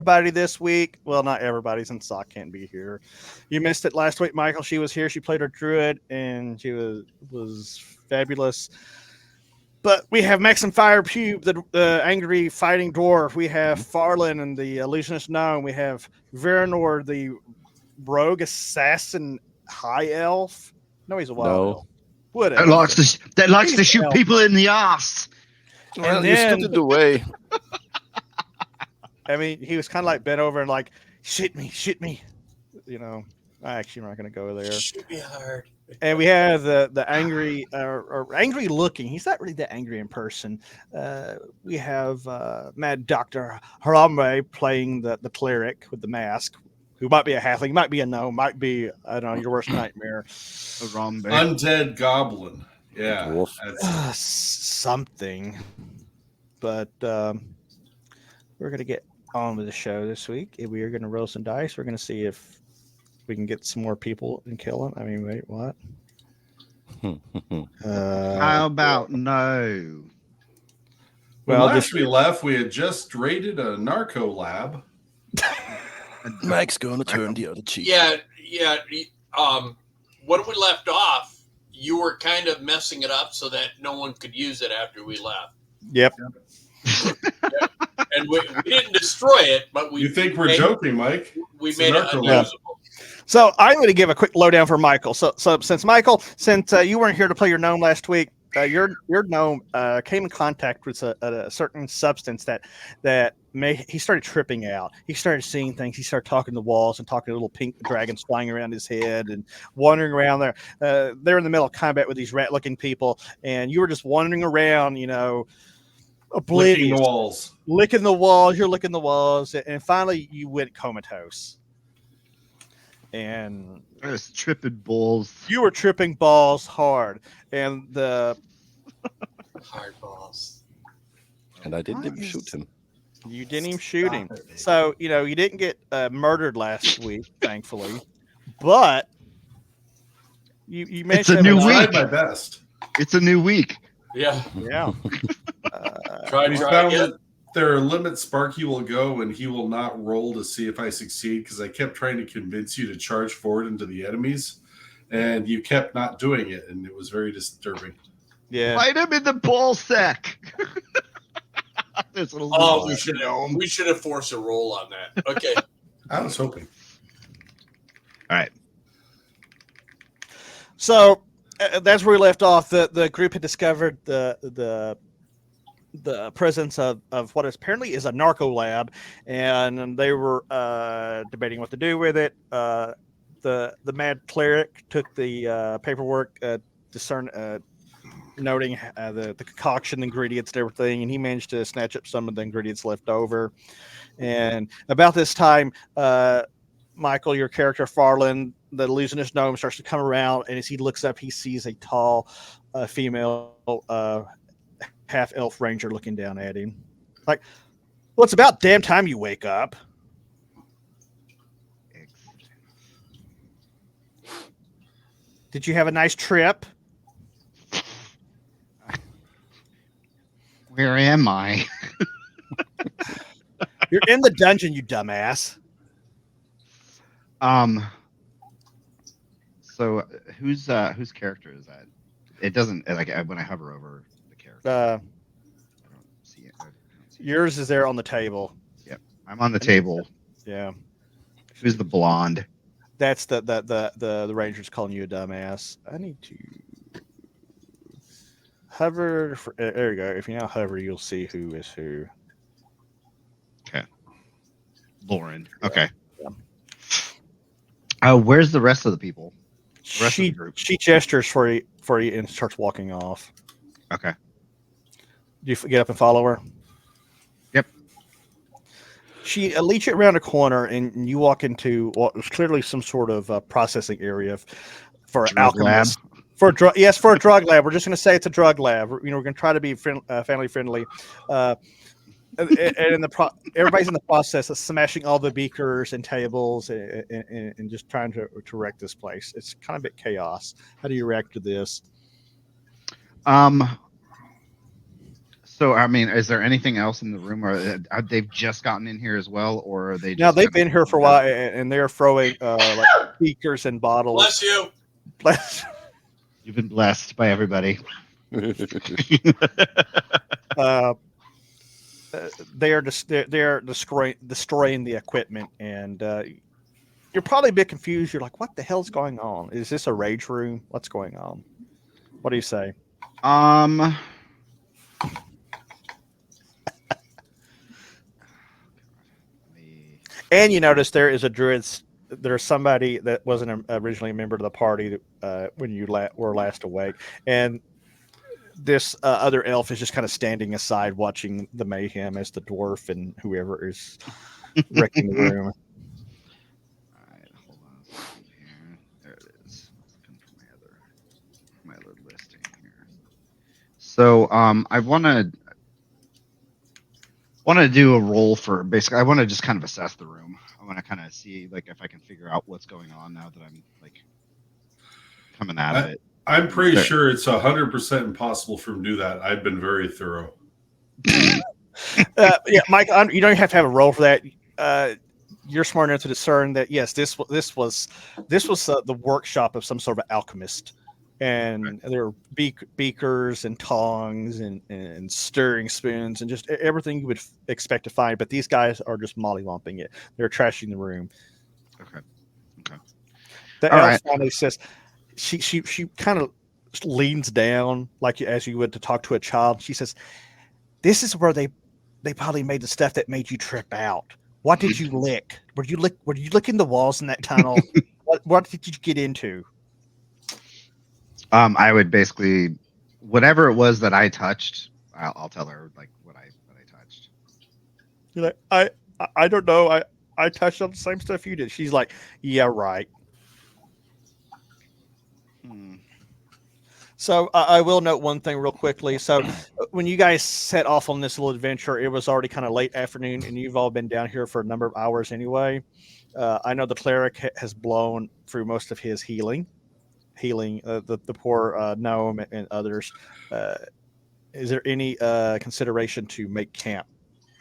everybody this week. Well, not everybody since Sock can't be here. You missed it last week, Michael. She was here. She played her druid, and she was fabulous. But we have Maxim Fire Pube, the angry fighting dwarf. We have Farlin and the illusionist gnome. We have Veranor, the rogue assassin high elf. No, he's a wild No. elf. That Whatever. likes to He's an shoot elf. people in the ass. Well, And you stood then, in the way. I mean, he was kind of like bent over and like, shit me, shit me. You know, I actually am not going to go there. Should be hard. And we have the angry or angry looking. He's not really that angry in person. We have Mad Doctor Harambe playing the cleric with the mask, who might be a halfling, might be a gnome, might be I don't know your worst nightmare. Undead goblin. Yeah, Dwarf. Something. But we're gonna get on with the show this week. We are gonna roll some dice. We're gonna see if we can get some more people and kill them. I mean, wait, what? How about no? When Well, last we left, we had just raided a narco lab. Mike's going to turn the other cheek. Yeah. When we left off, you were kind of messing it up so that no one could use it after we left. Yep. And we didn't destroy it, but we. You think we're joking, Mike? We It's made a it narco unusable. So I'm going to give a quick lowdown for Michael. So since Michael, you weren't here to play your gnome last week, your gnome came in contact with a certain substance that he started tripping out. He started seeing things. He started talking to the walls and talking to little pink dragons flying around his head and wandering around there. They're in the middle of combat with these rat-looking people, and you were just wandering around, oblivious, licking the walls. You're licking the walls, and finally you went comatose. And I was tripping balls. You were tripping balls hard, and the hard balls. And I didn't even shoot him. You didn't even shoot him. So you didn't get murdered last week, thankfully. But you mentioned it's a new week. My best. It's a new week. Yeah. Yeah. We found that there are limits Sparky will go, and he will not roll to see if I succeed because I kept trying to convince you to charge forward into the enemies, and you kept not doing it, and it was very disturbing. Yeah. Fight him in the ball sack. We should have forced a roll on that. Okay. I was hoping. All right. So that's where we left off. The group had discovered the presence of what apparently is a narco lab, and they were debating what to do with it. The mad cleric took the paperwork, noting the concoction ingredients and everything, and he managed to snatch up some of the ingredients left over. And about this time, Michael, your character Farlin, the illusionist gnome, starts to come around, and as he looks up, he sees a tall female half elf ranger looking down at him. Like, well, it's about damn time you wake up. Did you have a nice trip? Where am I? You're in the dungeon, you dumbass. So whose character is that? It doesn't when I hover over the character. I don't see it. Yours is there on the table. Yep, I'm on the table. Yeah. Who's the blonde? That's the ranger's calling you a dumbass. I need to hover. There you go. If you now hover, you'll see who is who. Okay. Lauren. Okay. Yeah. Where's the rest of the people? The rest of She the group. she gestures for you and starts walking off. Okay. Do you get up and follow her? Yep. She leads you around a corner, and you walk into what was clearly some sort of processing area for alchemists. For a drug, yes, for a drug lab. We're just going to say it's a drug lab. We're going to try to be family friendly. And in everybody's in the process of smashing all the beakers and tables and just trying to wreck this place. It's kind of a bit chaos. How do you react to this? So, I mean, is there anything else in the room, or they've just gotten in here as well, or are they? Now Just they've been here for a while, and they're throwing like beakers and bottles. Bless you. Bless. You've been blessed by everybody. They are they're destroying the equipment, and you're probably a bit confused. You're like, "What the hell's going on? Is this a rage room? What's going on?" What do you say? And you notice there is a druid. There's somebody that wasn't originally a member of the party when you were last awake, and this other elf is just kind of standing aside, watching the mayhem as the dwarf and whoever is wrecking the room. All right, hold on a second here. There it is. Looking for my other listing here. So, I want to do a roll for basically. I want to just kind of assess the room. I want to kind of see like if I can figure out what's going on now that I'm like coming out of it. I'm pretty sure it's 100% impossible for him to do that. I've been very thorough. Yeah, Mike, you don't have to have a roll for that. You're smart enough to discern that yes, this was the workshop of some sort of alchemist, and there were beakers and tongs and stirring spoons and just everything you would expect to find. But these guys are just mollywomping it. They're trashing the room. Okay. The elf finally says, she kind of leans down like as you would to talk to a child. She says, "This is where they probably made the stuff that made you trip out. What did you lick? Were you licking the walls in that tunnel? What did you get into?" I would basically whatever it was that I touched. I'll tell her like what I touched. You're like, I don't know. I touched on the same stuff you did. She's like, "Yeah, right." So I will note one thing real quickly. So when you guys set off on this little adventure, it was already kind of late afternoon, and you've all been down here for a number of hours anyway. I know the cleric has blown through most of his healing the poor gnome and others. Is there any consideration to make camp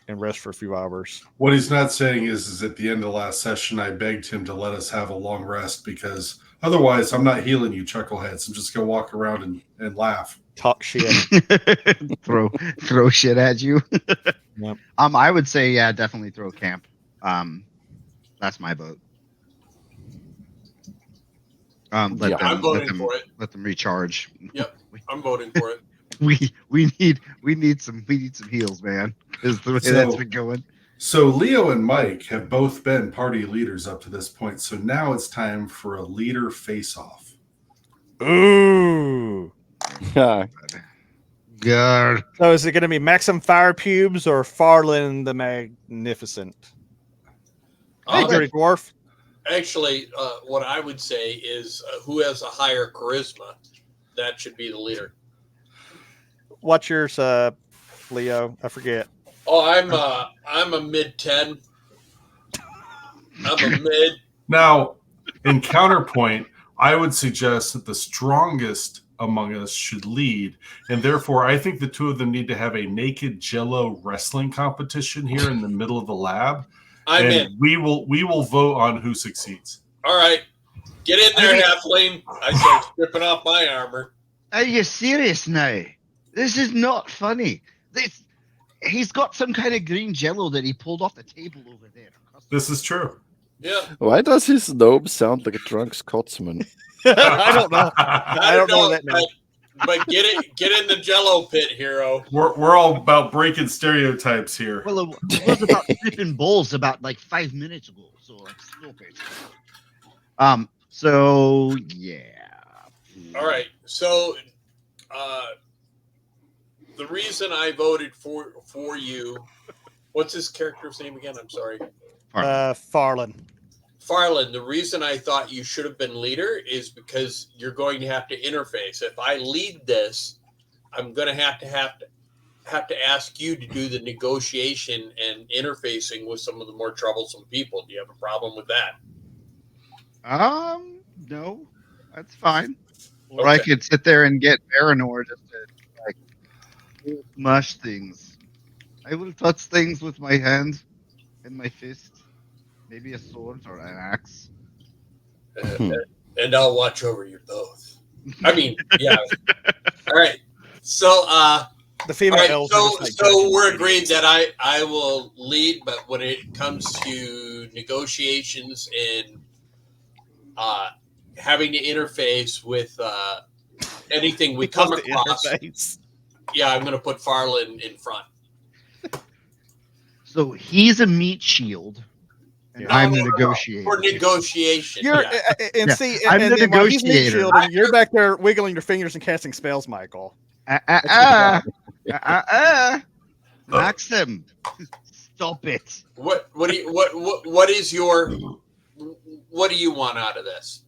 and rest for a few hours? What he's not saying is at the end of the last session, I begged him to let us have a long rest because otherwise I'm not healing you, chuckleheads. I'm just going to walk around and laugh. Talk shit. throw shit at you. Yep. I would say, yeah, definitely throw camp. That's my vote. I'm voting for it. Let them recharge. Yep, I'm voting for it. We need some heals, man. Is the way that's been going. So Leo and Mike have both been party leaders up to this point. So now it's time for a leader face-off. Ooh. God. So is it going to be Maxim Fire Pubes or Farland the Magnificent? Dirty Dwarf? Actually, what I would say is who has a higher charisma, that should be the leader. What's yours, Leo? I forget. Oh, I'm a mid-10. I'm a mid. Now, in counterpoint, I would suggest that the strongest among us should lead, and therefore I think the two of them need to have a naked Jello wrestling competition here in the middle of the lab. I'm in. We will vote on who succeeds. All right, get in there, halfling. I start stripping off my armor. Are you serious now? This is not funny. He's got some kind of green jello that he pulled off the table over there. This is true. Yeah. Why does his gnome sound like a drunk Scotsman? I don't know. I don't know that now. But get in the Jello pit, hero. We're all about breaking stereotypes here. Well, it was about flipping bowls about like 5 minutes ago. So like stop it. So yeah. All right. So the reason I voted for you, what's his character's name again? I'm sorry. Farland. Farland, the reason I thought you should have been leader is because you're going to have to interface. If I lead this, I'm going to have to ask you to do the negotiation and interfacing with some of the more troublesome people. Do you have a problem with that? No, that's fine. Or Okay. I could sit there and get Baranor just to like will smash things. I will touch things with my hand and my fist. Maybe a sword or an axe. And I'll watch over you both. I mean, yeah. All right. So, The female all right. elves are just like So judging we're the agreed idiots. that I will lead, but when it comes to negotiations and having to interface with anything we He come wants to across, interface. yeah, I'm going to put Farland in front. So he's a meat shield, and Yeah. I'm No, the no. negotiator. For negotiation. You're Yeah. and Yeah, see, I'm and the then while he's meat negotiator. shielding, you're back there wiggling your fingers and casting spells, Michael. Maxim, stop it. What do you what do you want out of this?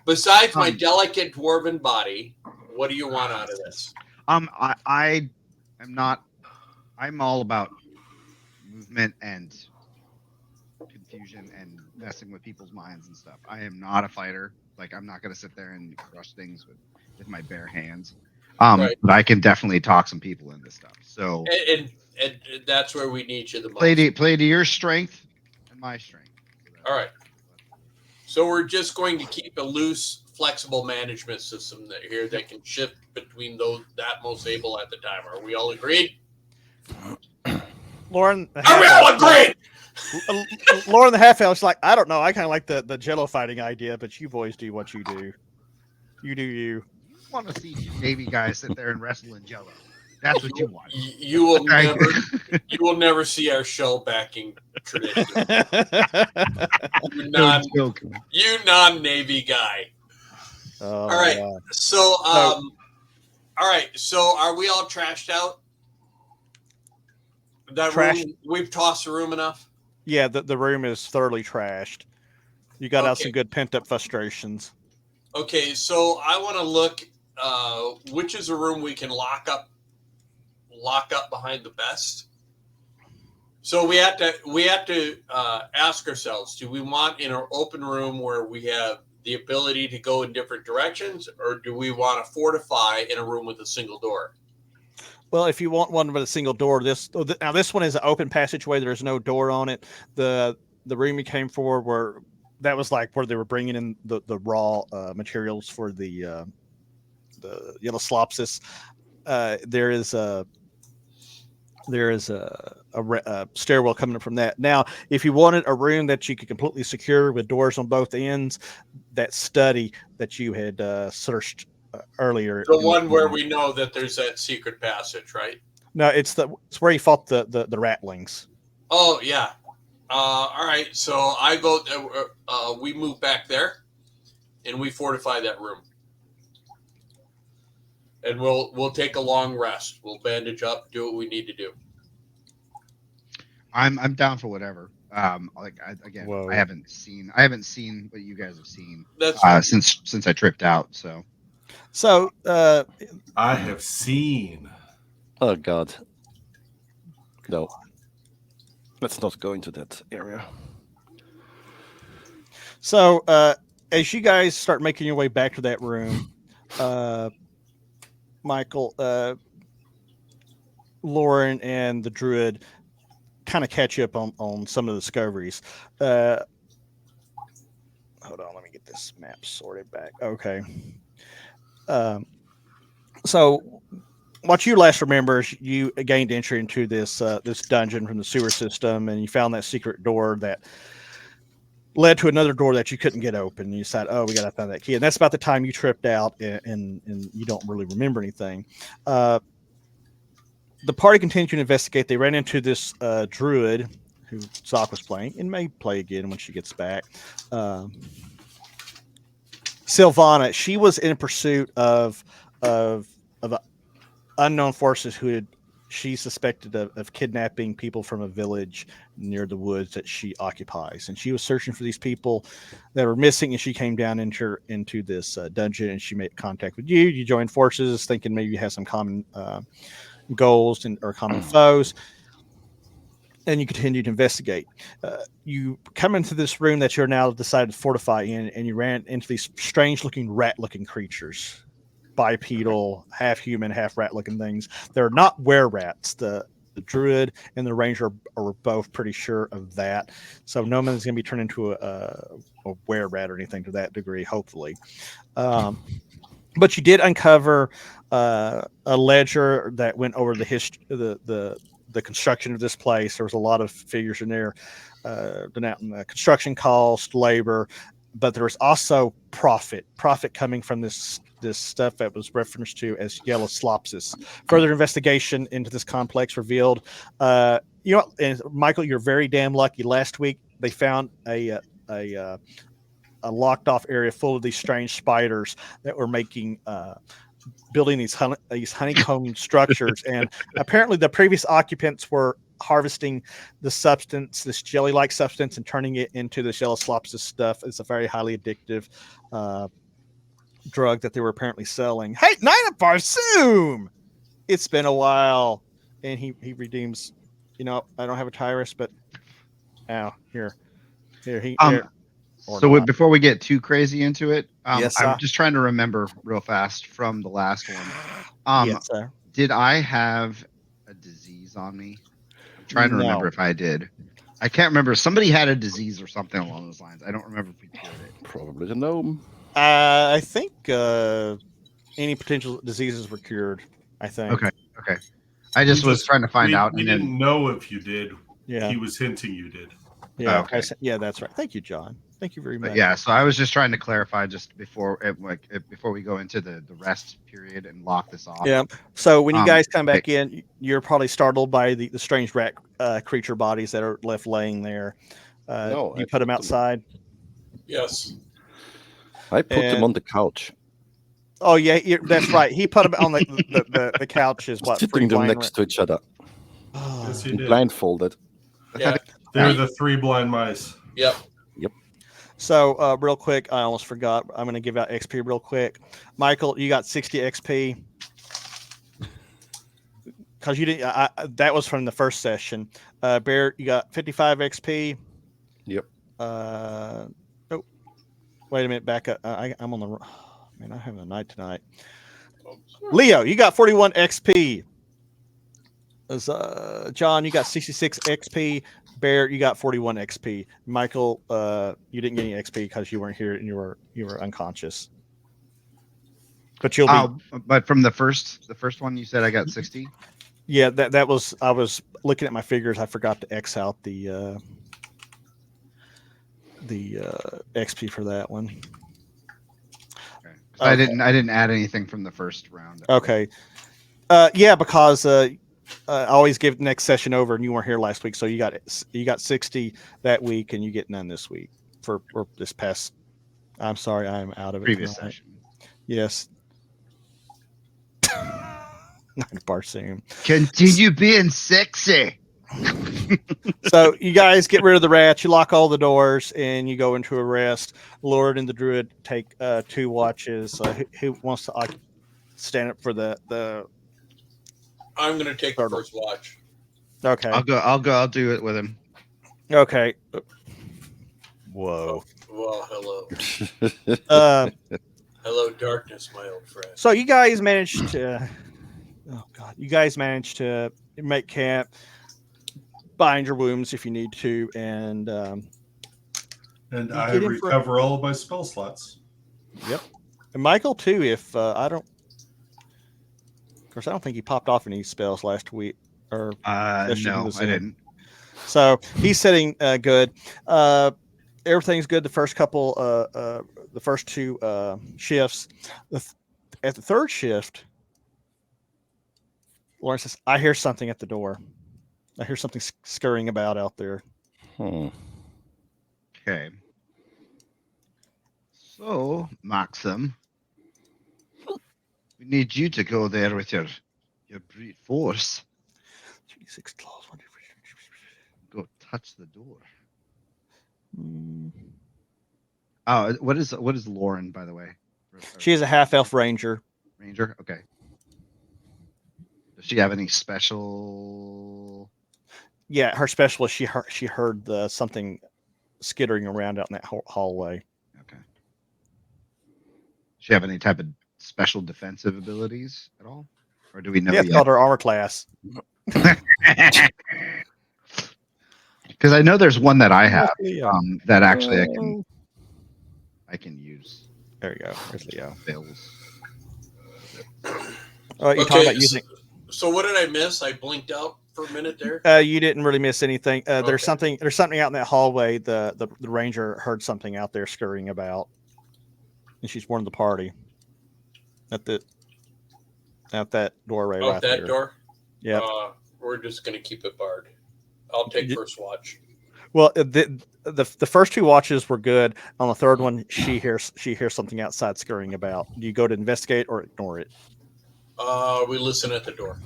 Besides my delicate dwarven body, what do you want out of this? I am not. I'm all about movement and confusion and messing with people's minds and stuff. I am not a fighter. Like I'm not gonna sit there and crush things with my bare hands. Right. But I can definitely talk some people into stuff. So And that's where we need you the most. play to your strength and my strength. All right. So we're just going to keep a loose, flexible management system here that can shift between those that most able at the time. Are we all agreed? Lauren, Are we all agreed? Lauren the half elf's like, I don't know. I kind of like the Jello fighting idea, but you boys do what you do. You do you. I want to see two Navy guys sit there and wrestle in Jello. That's what you want. You will never see our shell backing tradition. You non-Navy guy. Oh, all right. God. So all right. So are we all trashed out? That room, we've tossed the room enough? Yeah, the room is thoroughly trashed. You got out some good pent up frustrations. Okay, so I want to look which is a room we can lock up behind the best. So we have to ask ourselves, do we want in an open room where we have the ability to go in different directions, or do we want to fortify in a room with a single door? Well, if you want one with a single door, this one is an open passageway. There's no door on it. The room you came for where that was like where they were bringing in the raw materials for the yellow slopsis. There is a stairwell coming from that. Now, if you wanted a room that you could completely secure with doors on both ends, that study that you had searched earlier, the one where we know that there's that secret passage, right? No, it's where he fought the ratlings. Oh yeah. All right. So I vote that we move back there, and we fortify that room, and we'll take a long rest. We'll bandage up, do what we need to do. I'm down for whatever. I haven't seen what you guys have seen. That's right. since I tripped out. So I have seen. Oh God. No. Let's not go into that area. So as you guys start making your way back to that room, Michael, Lauren, and the druid kind of catch up on some of the discoveries. Hold on, let me get this map sorted back. Okay. So what you last remember is you gained entry into this this dungeon from the sewer system, and you found that secret door that led to another door that you couldn't get open. You decided, oh, we got to find that key. And that's about the time you tripped out and you don't really remember anything. The party continued to investigate. They ran into this druid who Zoc was playing and may play again when she gets back. Sylvana, she was in pursuit of unknown forces who she suspected of kidnapping people from a village near the woods that she occupies, and she was searching for these people that were missing. And she came down into this dungeon, and she made contact with you. You joined forces, thinking maybe you have some common goals or common foes. And you continue to investigate. You come into this room that you're now decided to fortify in, and you ran into these strange-looking rat-looking creatures bipedal, half human, half rat looking things. They're not were rats. The druid and the ranger are both pretty sure of that. So no one's going to be turned into a were rat or anything to that degree, hopefully. But you did uncover a ledger that went over the history, the construction of this place. There was a lot of figures in there, denoting construction cost, labor, but there was also profit coming from this stuff that was referenced to as yellow slopsis. Further investigation into this complex revealed, and Michael, you're very damn lucky. Last week they found a locked off area full of these strange spiders that were making building these honeycomb structures, and apparently the previous occupants were harvesting the substance, this jelly-like substance, and turning it into this yellow slopsis stuff. It's a very highly addictive drug that they were apparently selling. Hey, Night of Barsoom! It's been a while, and he redeems. I don't have a Tyrus, but here. So before we get too crazy into it, Yes, I'm just trying to remember real fast from the last one. Yes, sir. Did I have a disease on me? I'm trying to remember if I did. I can't remember. Somebody had a disease or something along those lines. I don't remember if we cured it. Probably the gnome. I think any potential diseases were cured. I think. Okay. I just was trying to find out. We didn't know if you did. Yeah. He was hinting you did. Yeah. Okay. Yeah, that's right. Thank you, John. Thank you very much. But yeah, so I was just trying to clarify just before we go into the rest period and lock this off. Yeah. So when you guys come back in, you're probably startled by the strange rat creature bodies that are left laying there. No, you put them outside. Yes. I put them on the couch. Oh yeah, that's right. He put them on the couches. What? Sitting them next to each other. Yes, you did. Blindfolded. Yeah. They're the 3 blind mice. Yep. So real quick, I almost forgot. I'm going to give out XP real quick. Michael, you got 60 XP because you didn't. That was from the first session. Bear, you got 55 XP. Yep. Oh, wait a minute. Back up. I'm on the. Man, I'm having a night tonight. Leo, you got 41 XP. John, you got 66 XP. Bear, you got 41 XP. Michael, you didn't get any XP because you weren't here and you were unconscious. But you'll be. But from the first one, you said I got 60. Yeah, that was. I was looking at my figures. I forgot to X out the XP for that one. Okay. I didn't add anything from the first round. Okay. Yeah, because I always give the next session over, and you weren't here last week, so you got 60 that week, and you get none this week for this past. I'm sorry, I'm out of it. Previous session. Yes. Barsoom. Continue being sexy. So you guys get rid of the rats, you lock all the doors, and you go into a rest. Lord and the druid take 2 watches. Who wants to stand up for the I'm going to take the first watch. Okay. I'll do it with him. Okay. Whoa. Well, hello. Hello, darkness, my old friend. So you guys managed to. Oh God! You guys managed to make camp, bind your wounds if you need to, and I recover all of my spell slots. Yep. And Michael too. If I don't. Of course, I don't think he popped off any spells last week. Or no, I didn't. So he's sitting good. Everything's good. The first couple, the first 2 shifts. At the third shift, Lauren says, "I hear something at the door. I hear something scurrying about out there." Okay. So, Maxim, we need you to go there with your brute force. 36 claws. Go touch the door. Oh, what is Lauren, by the way? She is a half-elf ranger. Ranger, okay. Does she have any special? Yeah, her specialist. She heard something skittering around out in that hallway. Okay. Does she have any type of special defensive abilities at all, or do we know Yeah, it's yet? called her armor class. Because I know there's one that I have Leo. that actually I can use. There you go. There's Leo. Bills. Oh, you're talking about using. So what did I miss? I blinked out for a minute there. You didn't really miss anything. There's Okay. something. There's something out in that hallway. The ranger heard something out there scurrying about, and she's warned the party. At that doorway Out right that there. door. Yeah. We're just gonna keep it barred. I'll take first watch. Well, the first two watches were good. On the third one, she hears something outside scurrying about. Do you go to investigate or ignore it? We listen at the door.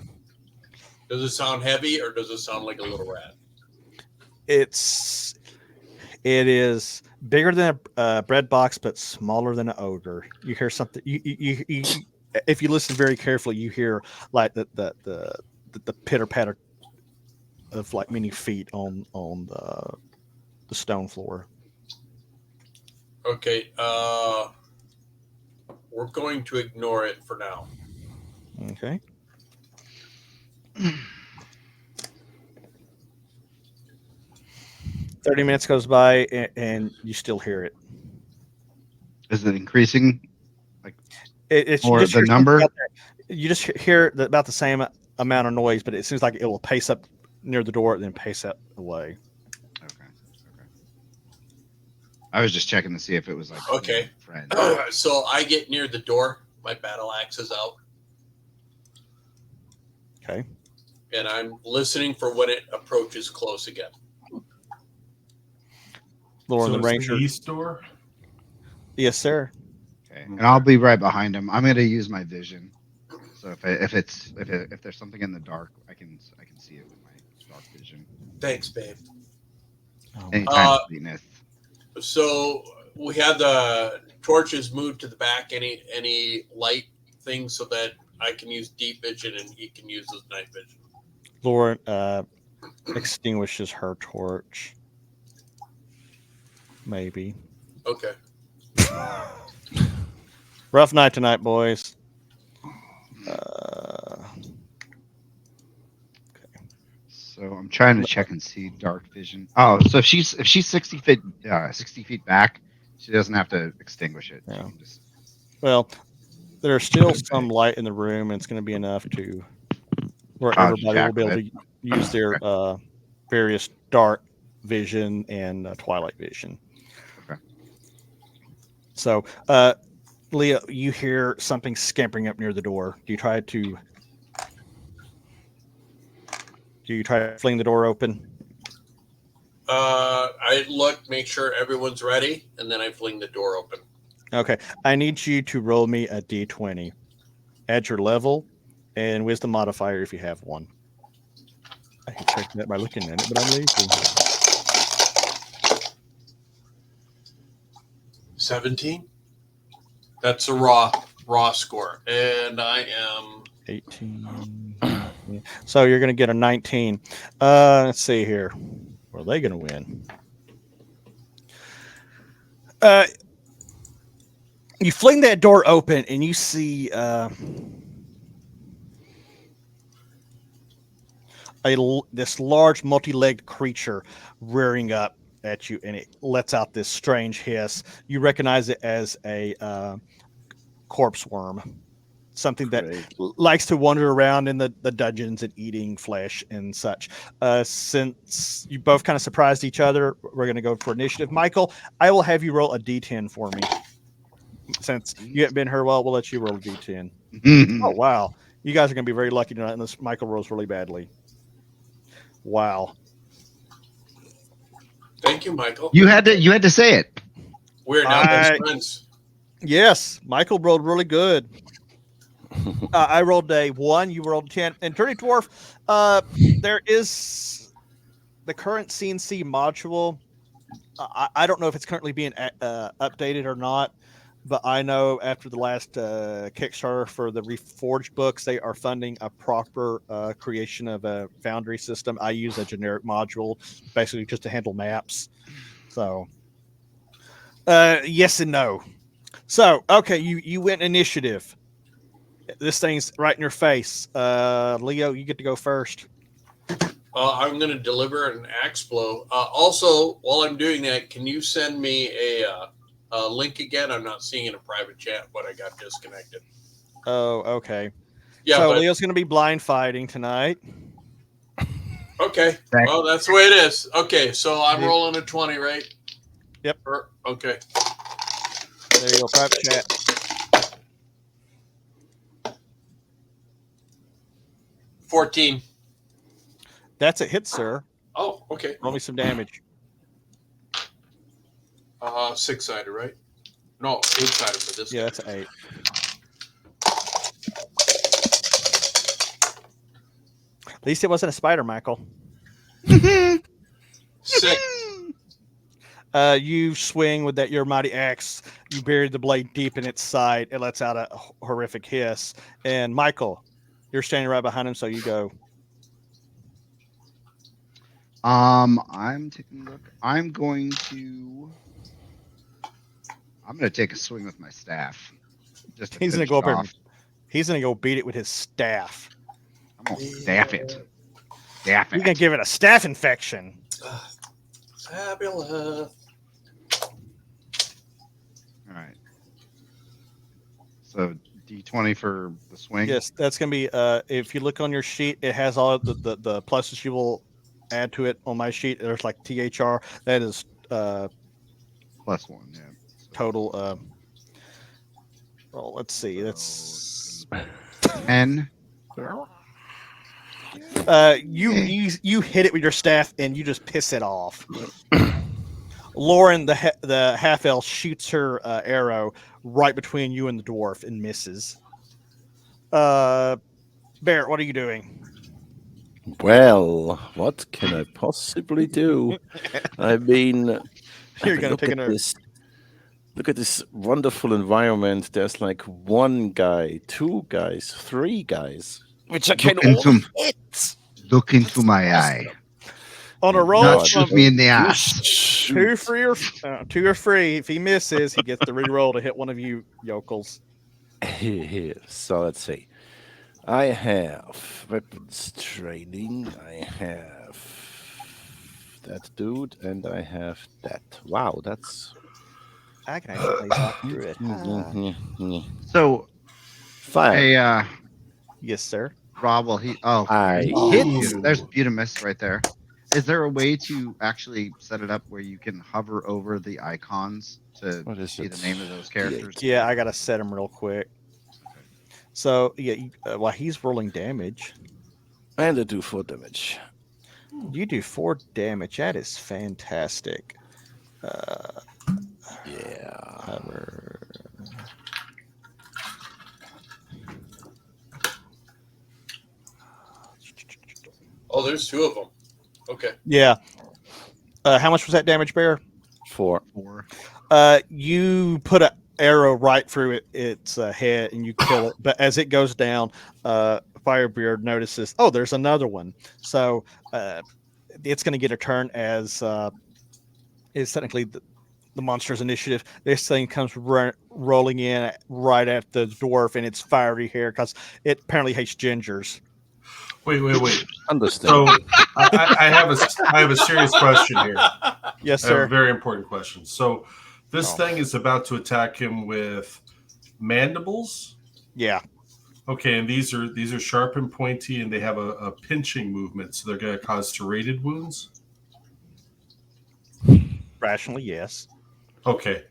Does it sound heavy or does it sound like a little rat? It is bigger than a bread box, but smaller than an ogre. You hear something. You if you listen very carefully, you hear like the pitter patter of like many feet on the stone floor. Okay. We're going to ignore it for now. Okay. 30 minutes goes by and you still hear it. Is it increasing? It's Or you just the hear something number? out there. You just hear about the same amount of noise, but it seems like it will pace up near the door and then pace up away. Okay. I was just checking to see if it was like Okay. friend. So I get near the door. My battle axe is out. Okay. And I'm listening for when it approaches close again. Lauren, So the it's ranger. the east door. Yes, sir. Okay. And I'll be right behind him. I'm going to use my vision. So if there's something in the dark, I can see it with my dark vision. Thanks, babe. Oh, Any kind of sweetness. So we have the torches moved to the back. Any light things so that I can use deep vision and he can use his night vision. Lauren extinguishes her torch. Maybe. Okay. Rough night tonight, boys. So I'm trying to check and see dark vision. Oh, so if she's 60 feet back, she doesn't have to extinguish it. She Yeah. can just- Well, there's still some light in the room, and it's going to be enough to where everybody will be able to use their various dark vision and twilight vision. Okay. So, Leah, you hear something scampering up near the door. Do you try to fling the door open? I look, make sure everyone's ready, and then I fling the door open. Okay. I need you to roll me a d20. Add your level and wisdom modifier if you have one. I can check that by looking at it, but I'm lazy. 17. That's a raw score, and I am 18. So you're going to get a 19. Let's see here. Were they going to win? You fling that door open and you see this large multi-legged creature rearing up at you, and it lets out this strange hiss. You recognize it as a corpse worm, something that likes to wander around in the dungeons and eating flesh and such. Since you both kind of surprised each other, we're going to go for initiative. Michael, I will have you roll a d10 for me. Since you haven't been here well, we'll let you roll a d10. Oh, wow. You guys are going to be very lucky tonight, unless Michael rolls really badly. Wow. Thank you, Michael. You had to say it. We're now best friends. Yes, Michael rolled really good. I rolled a 1. You rolled a 10. And Dirty Dwarf, there is the current CNC module. I don't know if it's currently being updated or not, but I know after the last Kickstarter for the Reforged books, they are funding a proper creation of a Foundry system. I use a generic module, basically just to handle maps. So, yes and no. So, okay, you went initiative. This thing's right in your face. Leo, you get to go first. I'm going to deliver an axe blow. Also, while I'm doing that, can you send me a link again? I'm not seeing in a private chat, but I got disconnected. Oh, okay. Yeah, so but Leo's going to be blind fighting tonight. okay. Well, that's the way it is. Okay, so I'm rolling a 20, right? Yep. Okay. There you go, private chat. $14. That's a hit, sir. Oh, okay. Roll me some damage. 6-sided, right? No, 8-sided for this. Yeah, guy. that's an 8. At least it wasn't a spider, Michael. 6. You swing with your mighty axe. You bury the blade deep in its side. It lets out a horrific hiss. And Michael, you're standing right behind him, so you go. I'm taking a look. I'm going to take a swing with my staff. Just He's gonna finish go it up off. He's gonna go beat it with his staff. I'm gonna staff it. Staff it. You're gonna give it a staph infection. Fabulous. All right. So D20 for the swing. Yes, that's gonna be. If you look on your sheet, it has all the pluses you will add to it. On my sheet, there's like THR. That is +1. Yeah. total. Well, let's see. That's 10. You hit it with your staff and you just piss it off. Lauren, the half elf, shoots her arrow right between you and the dwarf and misses. Barrett, what are you doing? Well, what can I possibly do? I mean, You're gonna look take at an this. Look at this wonderful environment. There's like 1 guy, 2 guys, 3 guys, which I can all hit. Look into my eye. on a roll. Not shoot me in the ass. Two or free. If he misses, he gets to re-roll to hit one of you yokels. Here. So let's see. I have weapons training. I have that dude, and I have that. Wow, that's. I can actually talk through it. So, Fire. hey, Yes, sir. Rob, well, I hit hit. you. There's Butamus right there. Is there a way to actually set it up where you can hover over the icons to What is see it? the name of those characters? Yeah, I gotta set him real quick. So yeah, while he's rolling damage, And I do 4 damage. you do 4 damage. That is fantastic. Yeah. Hover. Oh, there's 2 of them. Okay. Yeah. How much was that damage, Bear? 4. 4. You put an arrow right through its head and you kill it. But as it goes down, Firebeard notices, oh, there's another one. So it's going to get a turn as is technically the monster's initiative. This thing comes rolling in right at the dwarf in its fiery hair because it apparently hates gingers. Wait. Understand. So I have a serious question here. Yes, I have a sir. very important question. So this thing is about to attack him with mandibles. Yeah. Okay, and these are sharp and pointy, and they have a pinching movement, so they're going to cause serrated wounds. Rationally, yes. Okay,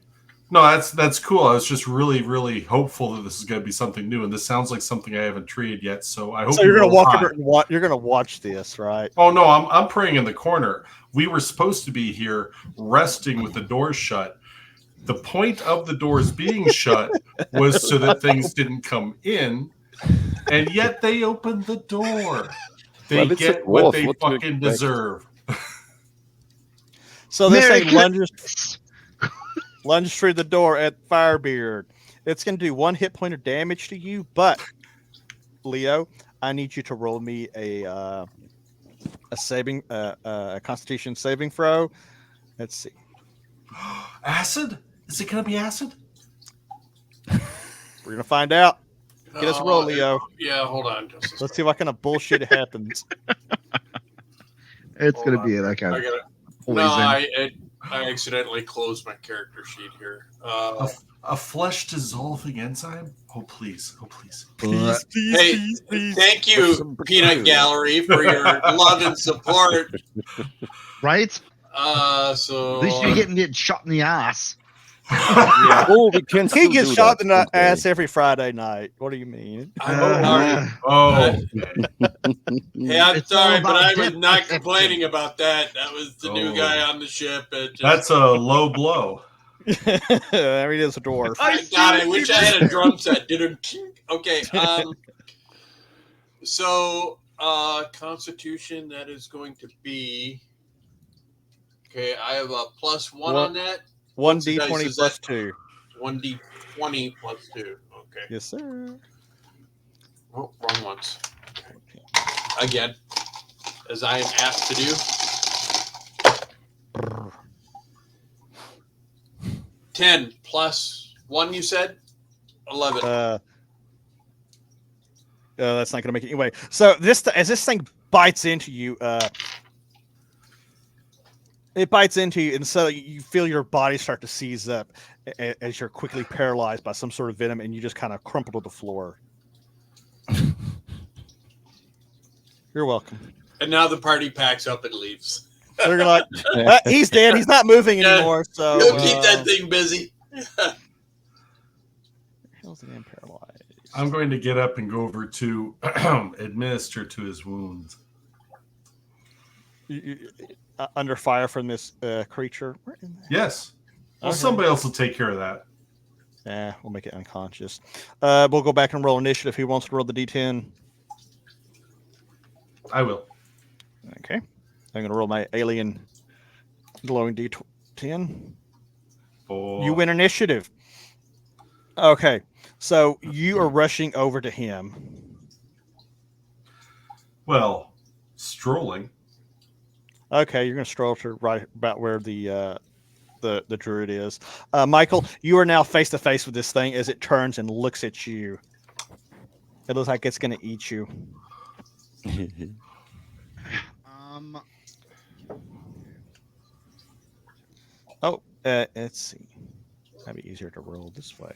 no, that's cool. I was just really hopeful that this is going to be something new, and this sounds like something I haven't treated yet. So I hope. So you're gonna roll walk high. over and you're gonna watch this, right? Oh no, I'm praying in the corner. We were supposed to be here resting with the doors shut. The point of the doors being shut was so that things didn't come in, and yet they opened the door. They Well, it's a get what dwarf. they What do you fucking expect? deserve. So this Merry thing lunges through the door at Firebeard. It's gonna do 1 hit point of damage to you, but Leo, I need you to roll me a Constitution saving throw. Let's see. Acid? Is it going to be acid? We're gonna find out. Get us a roll, Leo. Yeah, hold on. Let's see what kind of bullshit happens. It's Hold gonna on. be like I a gotta. poison. No, I accidentally closed my character sheet here. A flesh dissolving enzyme? Oh please! Oh please! Please, please, Hey, please, please. thank With you, some Peanut potato. Gallery, for your love and support. Right? So At least you're getting shot in the ass. Yeah. Oh, we can He still gets do shot that, in the don't worry. ass every Friday night. What do you mean? I'm sorry. Oh, Hey, I'm It's all sorry, but about I was depth not perception. complaining about that. That was the new Oh. guy on the ship. It just, that's a low blow. I mean, it's a dwarf. I wish I had a drum set. Okay. So, Constitution, that is going to be. Okay, I have a +1 on that. 1d20 plus 2. 1d20 plus 2. Okay. Yes, sir. Oh, wrong ones. Again, as I am asked to do. 10 plus 1, you said? 11. That's not going to make it anyway. So as this thing bites into you, it bites into you, and so you feel your body start to seize up as you're quickly paralyzed by some sort of venom, and you just kind of crumple to the floor. You're welcome. And now the party packs up and leaves. They're like, he's dead. He's not moving Yeah. anymore. So You'll keep that thing busy. hell's the man paralyzed? I'm going to get up and go over to administer to his wounds. Under fire from this creature. Where in there? Yes. Well, Okay. somebody else will take care of that. Yeah, we'll make it unconscious. We'll go back and roll initiative. Who wants to roll the D10? I will. Okay. I'm going to roll my alien glowing D10. Oh. You win initiative. Okay. So you are rushing over to him. Well, strolling. Okay, you're going to stroll to right about where the druid is. Michael, you are now face to face with this thing as it turns and looks at you. It looks like it's going to eat you. Oh, let's see. That'd be easier to roll this way.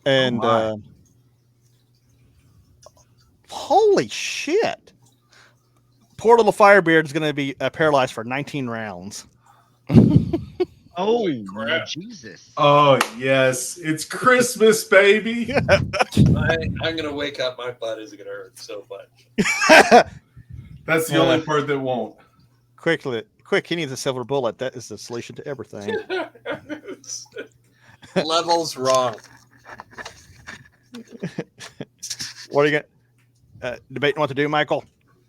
And holy shit! Poor little Firebeard is going to be paralyzed for 19 rounds. Oh, crap. Jesus. Oh, yes. It's Christmas, baby. I'm going to wake up. My butt is going to hurt so much. That's the only part that won't. Quick, he needs a silver bullet. That is the solution to everything. Levels wrong. What are you going to debating what to do, Michael?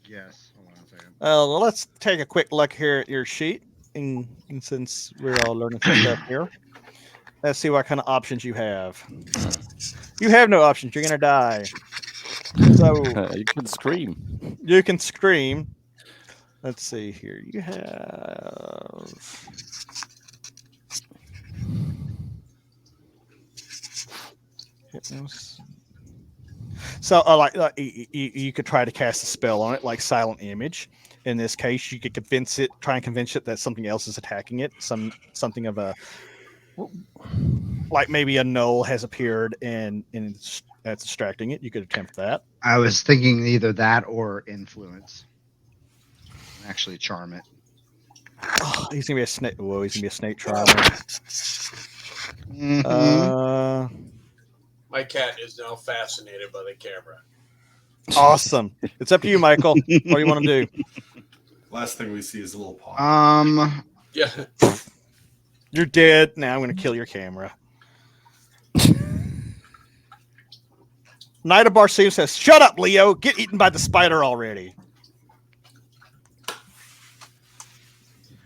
Yes. Hold on a second. Well, let's take a quick look here at your sheet. And since we're all learning some stuff here, let's see what kind of options you have. You have no options. You're going to die. So You can scream. you can scream. Let's see here. You have... Hypnos. So, you could try to cast a spell on it, like Silent Image. In this case, you could try and convince it that something else is attacking it. Something of a, like maybe a null has appeared and that's distracting it. You could attempt that. I was thinking either that or influence. Actually, charm it. Oh, he's gonna be a snake. Whoa, he's gonna be a snake charmer. Mm-hmm. My cat is now fascinated by the camera. Awesome. It's up to you, Michael. What do you want to do? Last thing we see is a little paw. Yeah. You're dead. Now I'm going to kill your camera. Knight of Barsoom says, "Shut up, Leo. Get eaten by the spider already."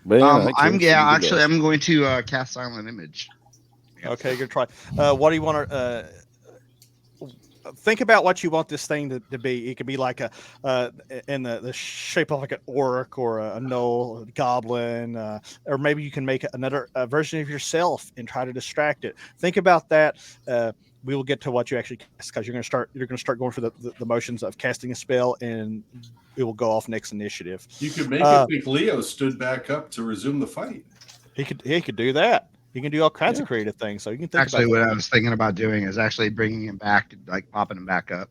Well, I'm going to cast Silent Image. Okay, good try. What do you want to? think about what you want this thing to be. It could be like in the shape of like an orc or a gnoll, a goblin, or maybe you can make another version of yourself and try to distract it. Think about that. We will get to what you actually cast because you're going to start going through the motions of casting a spell, and it will go off next initiative. You could make it think Leo stood back up to resume the fight. He could do that. He can do all kinds of creative things. So you can think Actually, about what that. I was thinking about doing is actually bringing him back, like popping him back up.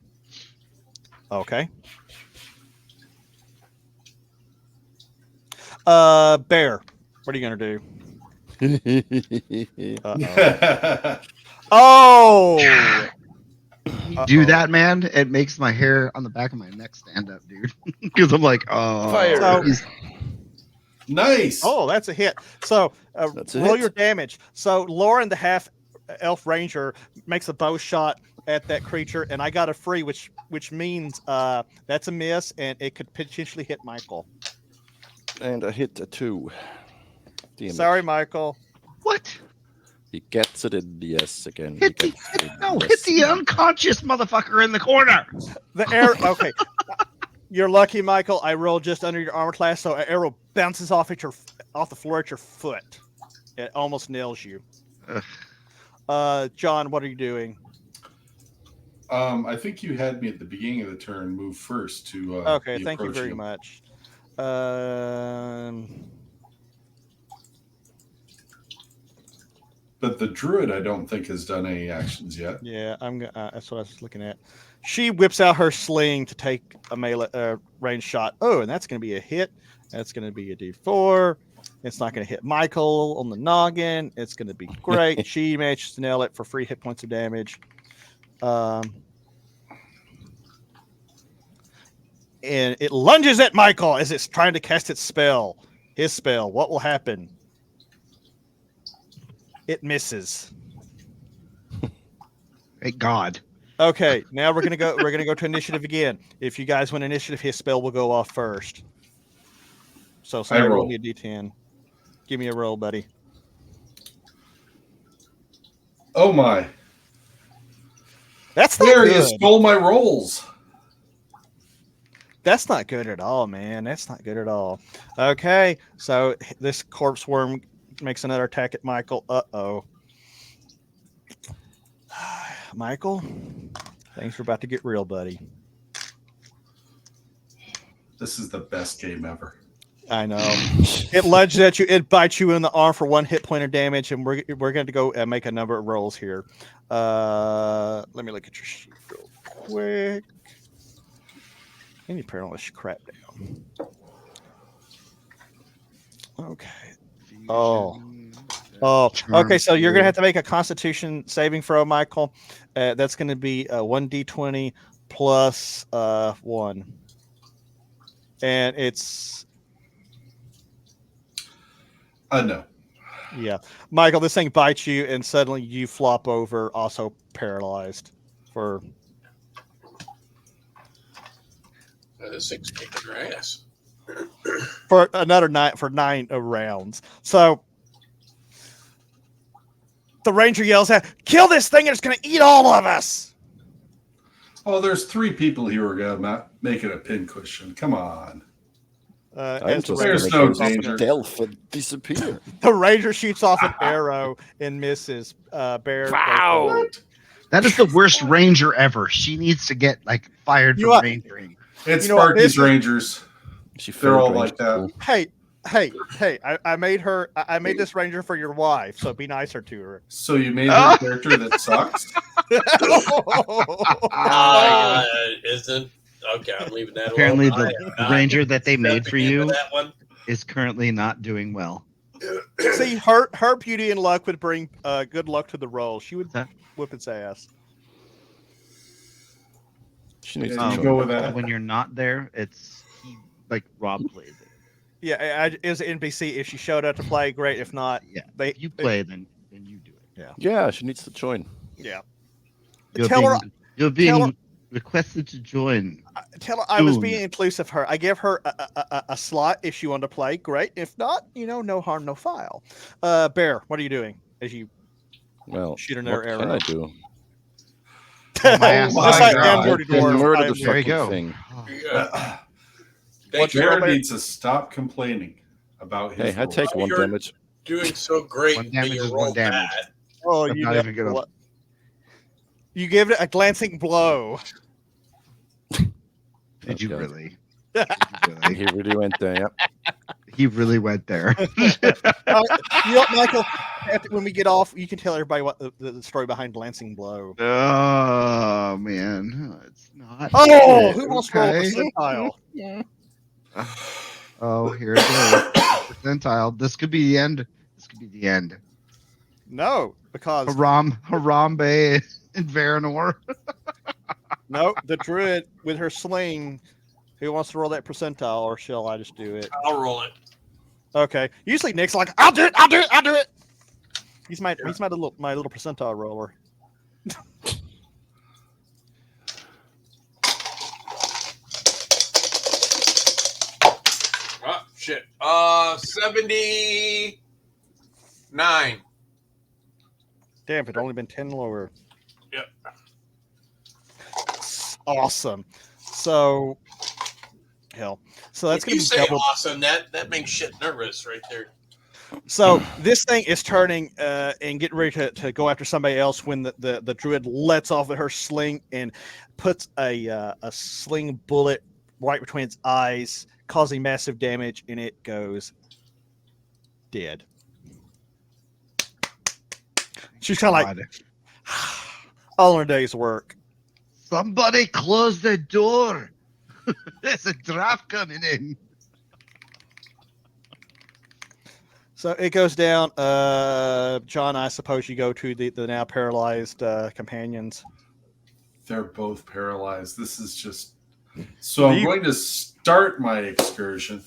Okay. Bear, what are you gonna do? Oh, You do that, man. It makes my hair on the back of my neck stand up, dude. Because I'm like, oh, Fire. Nice. Oh, that's a hit. So That's a roll hit. your damage. So Lauren, the half elf ranger, makes a bow shot at that creature, and I got a free, which means that's a miss, and it could potentially hit Michael. And I hit a 2. Damn it. Sorry, Michael. What? He gets it in the S again. Hit He the, gets it in no, the hit S. the unconscious motherfucker in the corner. The arrow. Okay, you're lucky, Michael. I rolled just under your armor class, so an arrow bounces off the floor at your foot. It almost nails you. John, what are you doing? I think you had me at the beginning of the turn move first to. Okay, be thank you approaching very him. much. But the druid, I don't think has done any actions yet. Yeah, that's what I was looking at. She whips out her sling to take a melee range shot. Oh, and that's going to be a hit. That's going to be a D4. It's not going to hit Michael on the noggin. It's going to be great. She manages to nail it for 3 hit points of damage. And it lunges at Michael as it's trying to cast its spell. His spell. What will happen? It misses. Thank God. Okay, now we're gonna go to initiative again. If you guys win initiative, his spell will go off first. So somebody roll me a D10. Give me a roll, buddy. Oh my! That's not There, good. you stole my rolls. That's not good at all, man. That's not good at all. Okay, so this corpse worm makes another attack at Michael. Uh-oh. Michael, things are about to get real, buddy. This is the best game ever. I know. It lunges at you. It bites you in the arm for 1 hit point of damage, and we're going to go and make a number of rolls here. Let me look at your sheet real quick. I need to put all this crap down. Okay. Oh. Okay. So you're gonna have to make a Constitution saving throw, Michael. That's going to be 1d20 plus 1, and it's No. yeah, Michael. This thing bites you, and suddenly you flop over, also paralyzed for. This thing's kicking your ass. For another 9 rounds. So the ranger yells out, "Kill this thing! It's going to eat all of us!" Oh, there's 3 people here who are gonna make it a pincushion. Come on. As the There's ranger no shoots off danger. Stealth and disappear. the ranger shoots off an arrow and misses. Bear. Wow. That is the worst ranger ever. She needs to get fired You from are- rangering. It's You know what, this Sparky's is- Rangers. They're all like that. Hey! I made her. I made this ranger for your wife, so be nicer to her. So you made her a character that sucks? Isn't okay. I'm leaving that Apparently, alone. the ranger that they made for Stepping into you that one. is currently not doing well. See, her beauty and luck would bring good luck to the role. She would Huh? whip its ass. She needs Yeah, to you join. go with that. When you're not there, it's Rob plays it. Yeah, as an NPC, if she showed up to play, great. If not, Yeah, they you play, then you do it. Yeah, she needs to join. Yeah. You're Tell her. you're tell being requested to join. Tell her I was Soon. being inclusive of her. I gave her a slot if she wanted to play. Great. If not, no harm, no foul. Bear, what are you doing as you Well, shoot another what arrow? can I do? Oh, my ass. Oh Yes, my I am God. Dirty Then Dwarf. murder I the am- There you fucking go. thing. Yeah. Thank you. Bear Bear? needs to stop complaining about his Hey, I rolls. take one You're damage. doing so great. One that damage you is roll one damage. bad. Oh, I'm you not know even gonna. what? You gave it a glancing blow. Did you Okay. really? Did you really? He really went there. Yep. He really went there. You know what, Michael? When we get off, you can tell everybody what the story behind glancing blow. Oh man, it's not. Oh, it, who wants to roll a okay? percentile? Oh, here it goes. Percentile. This could be the end. This could be the end. No, because Harambe and Varanor. no, the druid with her sling. Who wants to roll that percentile, or shall I just do it? I'll roll it. Okay. Usually Nick's like, I'll do it. I'll do it. I'll do it. He's my little percentile roller. Oh shit. 79. Damn, it only been 10 lower. Yep. Awesome. So, hell. So that's When going you to be say double. awesome, that makes shit nervous right there. So this thing is turning and getting ready to go after somebody else when the druid lets off at her sling and puts a sling bullet right between its eyes, causing massive damage, and it goes dead. She's kind of like, all in a day's work. Somebody close the door. There's a draft coming in. So it goes down. John, I suppose you go to the now paralyzed companions. They're both paralyzed. This is just so. I'm going to start my excursion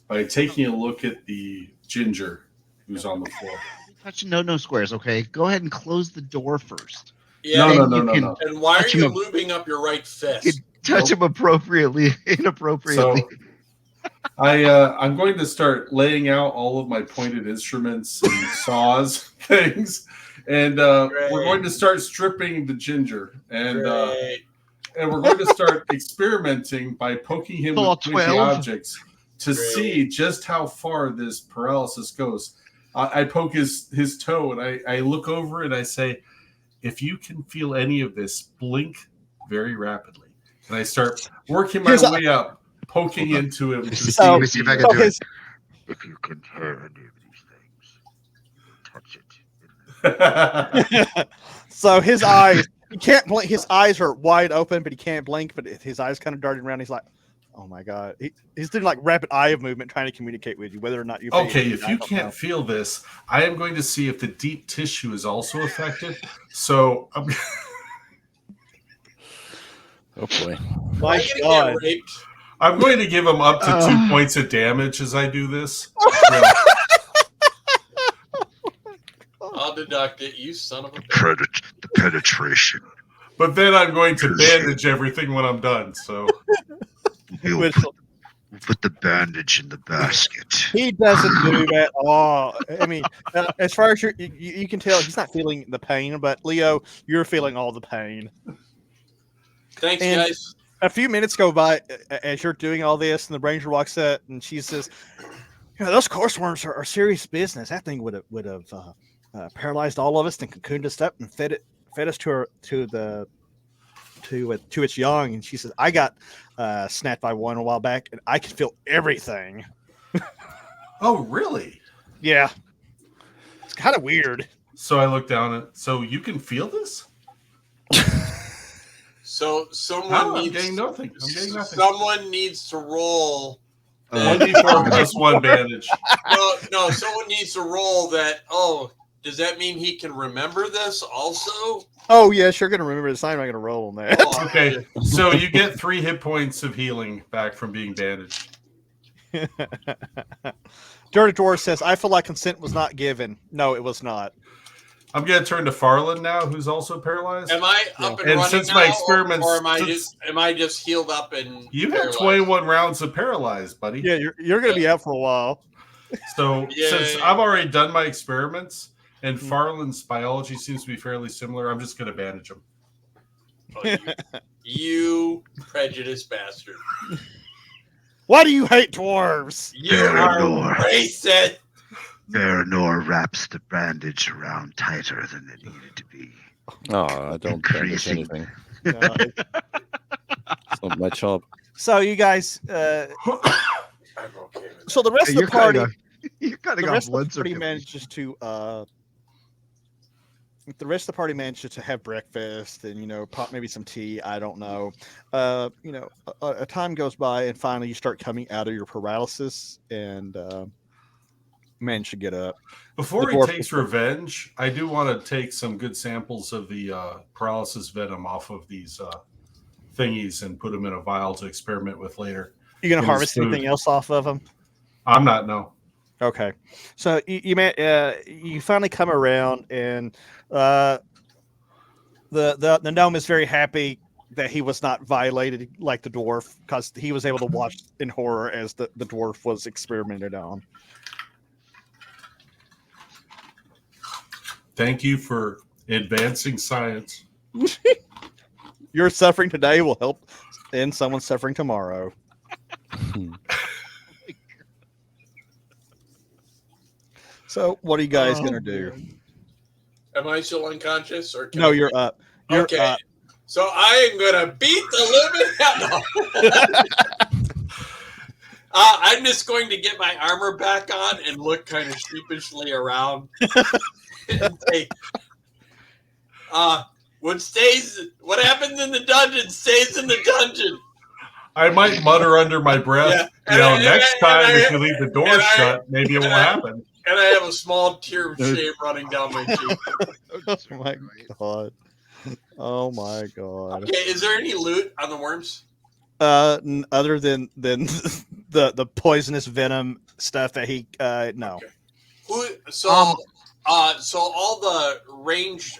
by taking a look at the ginger who's on the floor. Touch no squares, okay? Go ahead and close the door first. Yeah. No. And why are Touch you him. lubing up your right fist? Touch him appropriately, inappropriately. So I'm going to start laying out all of my pointed instruments and saws things, and we're going to start stripping the ginger, and we're going to start experimenting by poking him with pointy objects to see just how far this paralysis goes. I poke his toe, and I look over and I say, if you can feel any of this, blink very rapidly. And I start working my way up, poking into him. Let me see if I can do it. If you can hear any of these things, touch it. So his eyes, he can't blink. His eyes are wide open, but he can't blink. But his eyes kind of darting around. He's like, "Oh my god!" He's doing like rapid eye movement, trying to communicate with you, whether or not you. Okay, if you can't feel this, I am going to see if the deep tissue is also affected. So. Oh boy! My God. I'm going to give him up to 2 points of damage as I do this. I'll deduct it, you son of a bitch. The penetration. But then I'm going to bandage everything when I'm done. So We'll put the bandage in the basket. He doesn't do that at all. I mean, as far as you can tell, he's not feeling the pain. But Leo, you're feeling all the pain. Thanks, And guys. a few minutes go by as you're doing all this, and the ranger walks up, and she says, "You know, those course worms are serious business. That thing would have paralyzed all of us and cocooned us up and fed us to its young." And she says, "I got snapped by one a while back, and I can feel everything." Oh, really? Yeah, it's kind of weird. So I look down at. So you can feel this? So someone I'm needs getting nothing. Someone needs to roll. 1d4 plus 1 bandage. No. Someone needs to roll that. Oh, does that mean he can remember this also? Oh yes, you're gonna remember this. I'm not gonna roll on that. Oh, Okay, so you get 3 hit points of healing back from being bandaged. Dirty Dwarf says, "I feel like consent was not given." No, it was not. I'm going to turn to Farland now, who's also paralyzed. Am I up and And running since now, my experiments- or am I just healed up and You have paralyzed? 21 rounds of paralyzed, buddy. Yeah, you're gonna be out for a while. So Yay. since I've already done my experiments and Farland's biology seems to be fairly similar, I'm just going to bandage him. Oh, you prejudiced bastard. Why do you hate dwarves? You are racist. Veranor wraps the bandage around tighter than it needed to be. Oh, I don't damage Increasing. anything. No. It's not my job. So you guys, I'm okay with that. so the rest of You're the party, you kind the of got rest of blood the party circulation. manages to the rest of the party manages to have breakfast and pop maybe some tea. I don't know. A time goes by and finally you start coming out of your paralysis and manage to get up. Before The he dwarf- takes revenge, I do want to take some good samples of the paralysis venom off of these thingies and put them in a vial to experiment with later. You gonna in harvest his food. anything else off of them? I'm not, no. Okay, so you finally come around, and the gnome is very happy that he was not violated like the dwarf, because he was able to watch in horror as the dwarf was experimented on. Thank you for advancing science. Your suffering today will help end someone's suffering tomorrow. So, what are you guys gonna do? Am I still unconscious or? No, you're up. You're Okay. up. So I am gonna beat the living hell. I'm just going to get my armor back on and look kind of sheepishly around. And say, what happens in the dungeon stays in the dungeon. I might mutter under my breath, next time if you leave the door shut, maybe it won't happen. And I have a small tear of shame running down my cheek. Oh my god. Oh my god. Okay, is there any loot on the worms? Other than the poisonous venom stuff that he no. Okay. So all the ranged.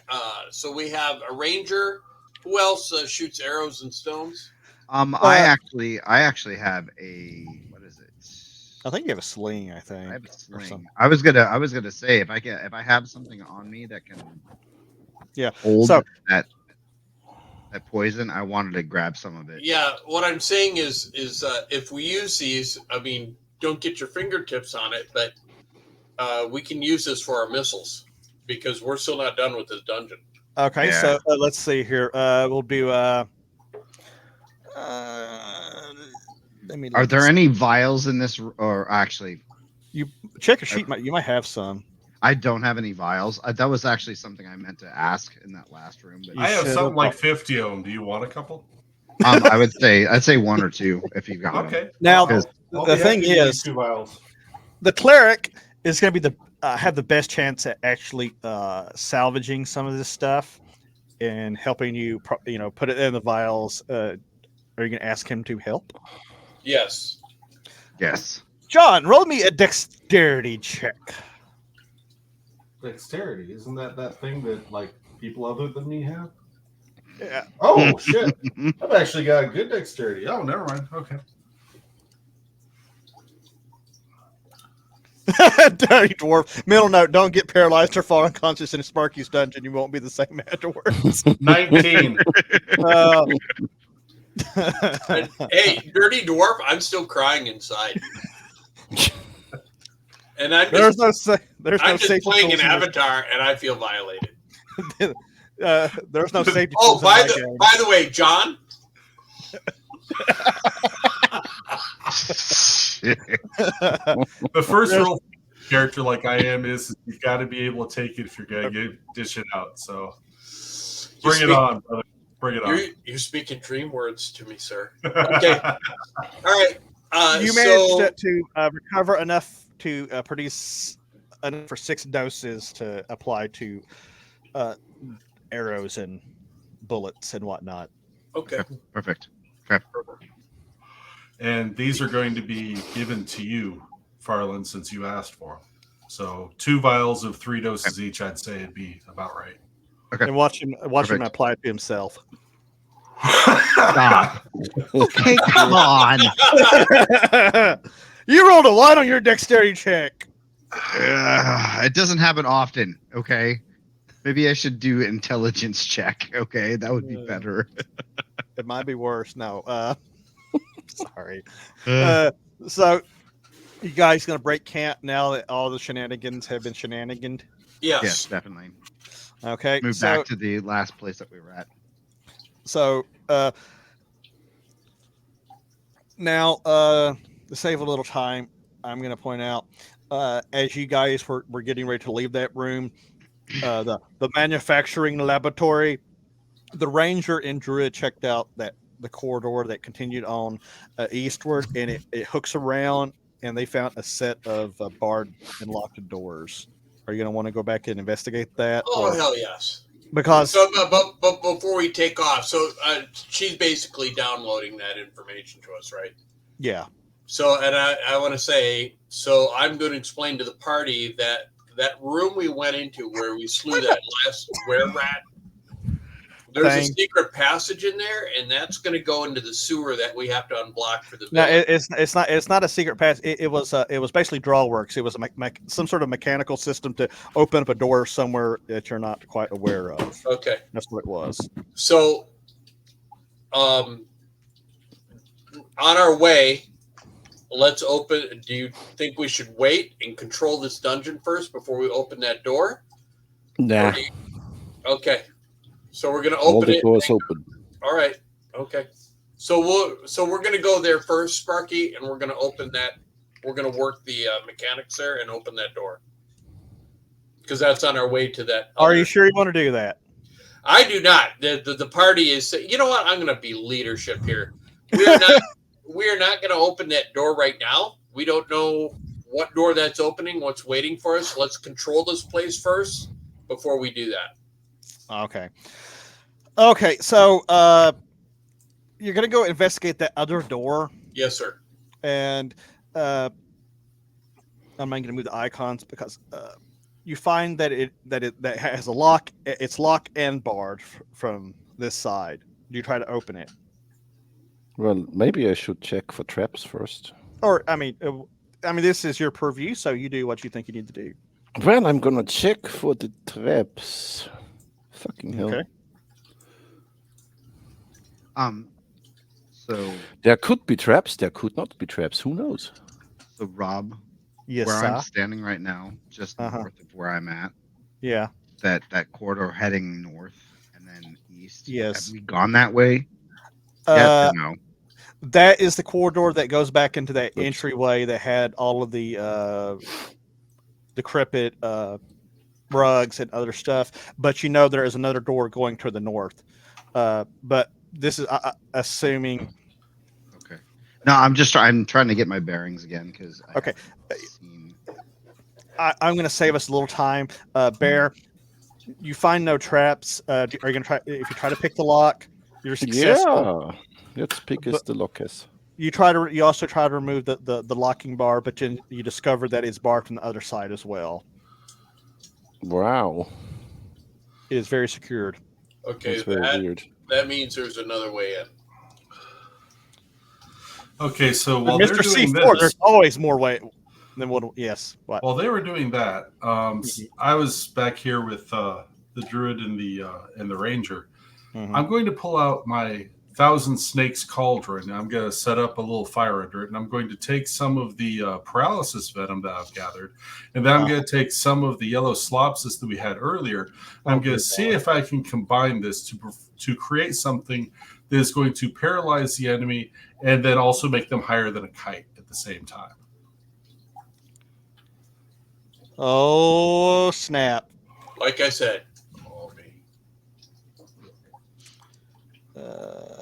So we have a ranger. Who else shoots arrows and stones? I actually have a, what is it? I think you have a sling, I think. I have a or sling. something. I was gonna say if I have something on me that can hold So- that poison, I wanted to grab some of it. Yeah, what I'm saying is if we use these, I mean, don't get your fingertips on it, but we can use this for our missiles because we're still not done with this dungeon. Okay, Yeah. so let's see here. We'll do Are there any vials in this, or actually, check your sheet? You might have some. I don't have any vials. That was actually something I meant to ask in that last room. But I have should something have- like 50 of them. Do you want a couple? I'd say one or two if you've got them. Okay. Now, Because- the thing is, 2 vials. the cleric is going to be have the best chance at actually salvaging some of this stuff and helping you, put it in the vials. Are you going to ask him to help? Yes. Yes. John, roll me a dexterity check. Dexterity, isn't that thing that like people other than me have? Yeah. Oh shit! I've actually got good dexterity. Oh, never mind. Okay. Dirty dwarf. Middle note: don't get paralyzed or fall unconscious in Sparky's dungeon. You won't be the same afterwards. 19. Hey, dirty dwarf, I'm still crying inside. And I'm there's just, no there's no I'm just safety playing tools an in this- avatar and I feel violated. There's no safety. Oh, tools in my game. by the way, John, The first rule for a character like I am is you've got to be able to take it if you're gonna dish it out. So bring it on, brother. Bring it on. you're speaking dream words to me, sir. Okay. All right. You managed to recover enough to produce enough for 6 doses to apply to arrows and bullets and whatnot. Okay. Perfect. And these are going to be given to you, Farland, since you asked for them. So 2 vials of 3 doses each, I'd say it'd be about right. Okay. And watch him Perfect. apply it to himself. Stop. Okay, come on. You rolled a 1 on your dexterity check. It doesn't happen often. Okay. Maybe I should do intelligence check. Okay, that would be Yeah. better. It might be worse. No. Sorry. Uh, So you guys gonna break camp now that all the shenanigans have been shenaniganed? yes, Yes. definitely. Okay. Move back to the last place that we were at. So now to save a little time, I'm going to point out as you guys were getting ready to leave that room, the manufacturing laboratory, the ranger and druid checked out that the corridor that continued on eastward, and it hooks around, and they found a set of barred and locked doors. Are you going to want to go back and investigate that? Oh, hell yes. Because So, but before we take off, so she's basically downloading that information to us, right? yeah, So, and I want to say, so I'm going to explain to the party that room we went into where we slew that last were-rat, there's a Thing. secret passage in there, and that's going to go into the sewer that we have to unblock for the no, village. it's not a secret pass. It was basically drawworks. It was some sort of mechanical system to open up a door somewhere that you're not quite aware of. Okay. That's what it was. So, on our way, let's open. Do you think we should wait and control this dungeon first before we open that door? Nah, Okay. So we're gonna all open the it. doors open. All right. Okay. So we're gonna go there first, Sparky, and we're gonna open that. We're gonna work the mechanics there and open that door because that's on our way to that. Are you sure you want to do that? I do not. The party is. You know what? I'm gonna be leadership here. We are not. We are not gonna open that door right now. We don't know what door that's opening. What's waiting for us? Let's control this place first before we do that. Okay. So you're gonna go investigate that other door, Yes, sir. and I'm not gonna move the icons because you find that it has a lock. It's locked and barred from this side. Do you try to open it? Well, maybe I should check for traps first. Or I mean, this is your purview, so you do what you think you need to do. Well, I'm gonna check for the traps. Fucking hell. Okay. So There could be traps, there could not be traps. Who knows? Rob, Yes, where I'm sir. standing right now, just north of where I'm at, Yeah. that corridor heading north and then east. Yes. Have we gone that way? Yes or no? That is the corridor that goes back into that Oops. entryway that had all of the decrepit rugs and other stuff. But you know there is another door going to the north. But this is assuming. Okay. No, I'm trying to get my bearings again because. Okay. I'm going to save us a little time. Bear, you find no traps. Are you going to try? If you try to pick the lock, you're successful. Yeah. Let's pick as the lock is. You also try to remove the locking bar, but then you discover that it's barred from the other side as well. Wow. It is very secured. Okay, That's very weird. that means there's another way in. Okay, so while they're Mr. doing C4, this, there's always more way than what. Yes. What? while they were doing that, I was back here with the druid and the ranger. Mhm. I'm going to pull out my Thousand Snakes cauldron. I'm going to set up a little fire under it, and I'm going to take some of the paralysis venom that I've gathered, and then I'm going to take some of the yellow slopsis that we had earlier. I'm going to see if I can combine this to create something that is going to paralyze the enemy and then also make them higher than a kite at the same time. Oh snap! Like I said, call me.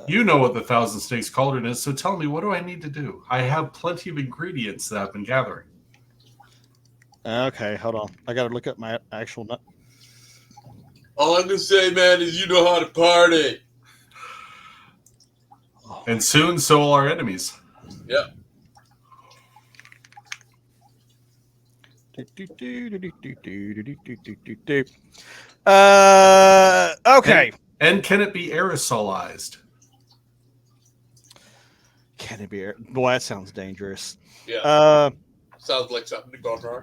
You know what the Thousand Snakes cauldron is, so tell me, what do I need to do? I have plenty of ingredients that I've been gathering. Okay, hold on. I got to look up my actual. All I'm gonna say, man, is you know how to party. And soon, so will our enemies. Yeah. Okay. And can it be aerosolized? Can it be? Boy, that sounds dangerous. Yeah. Sounds like something to go wrong.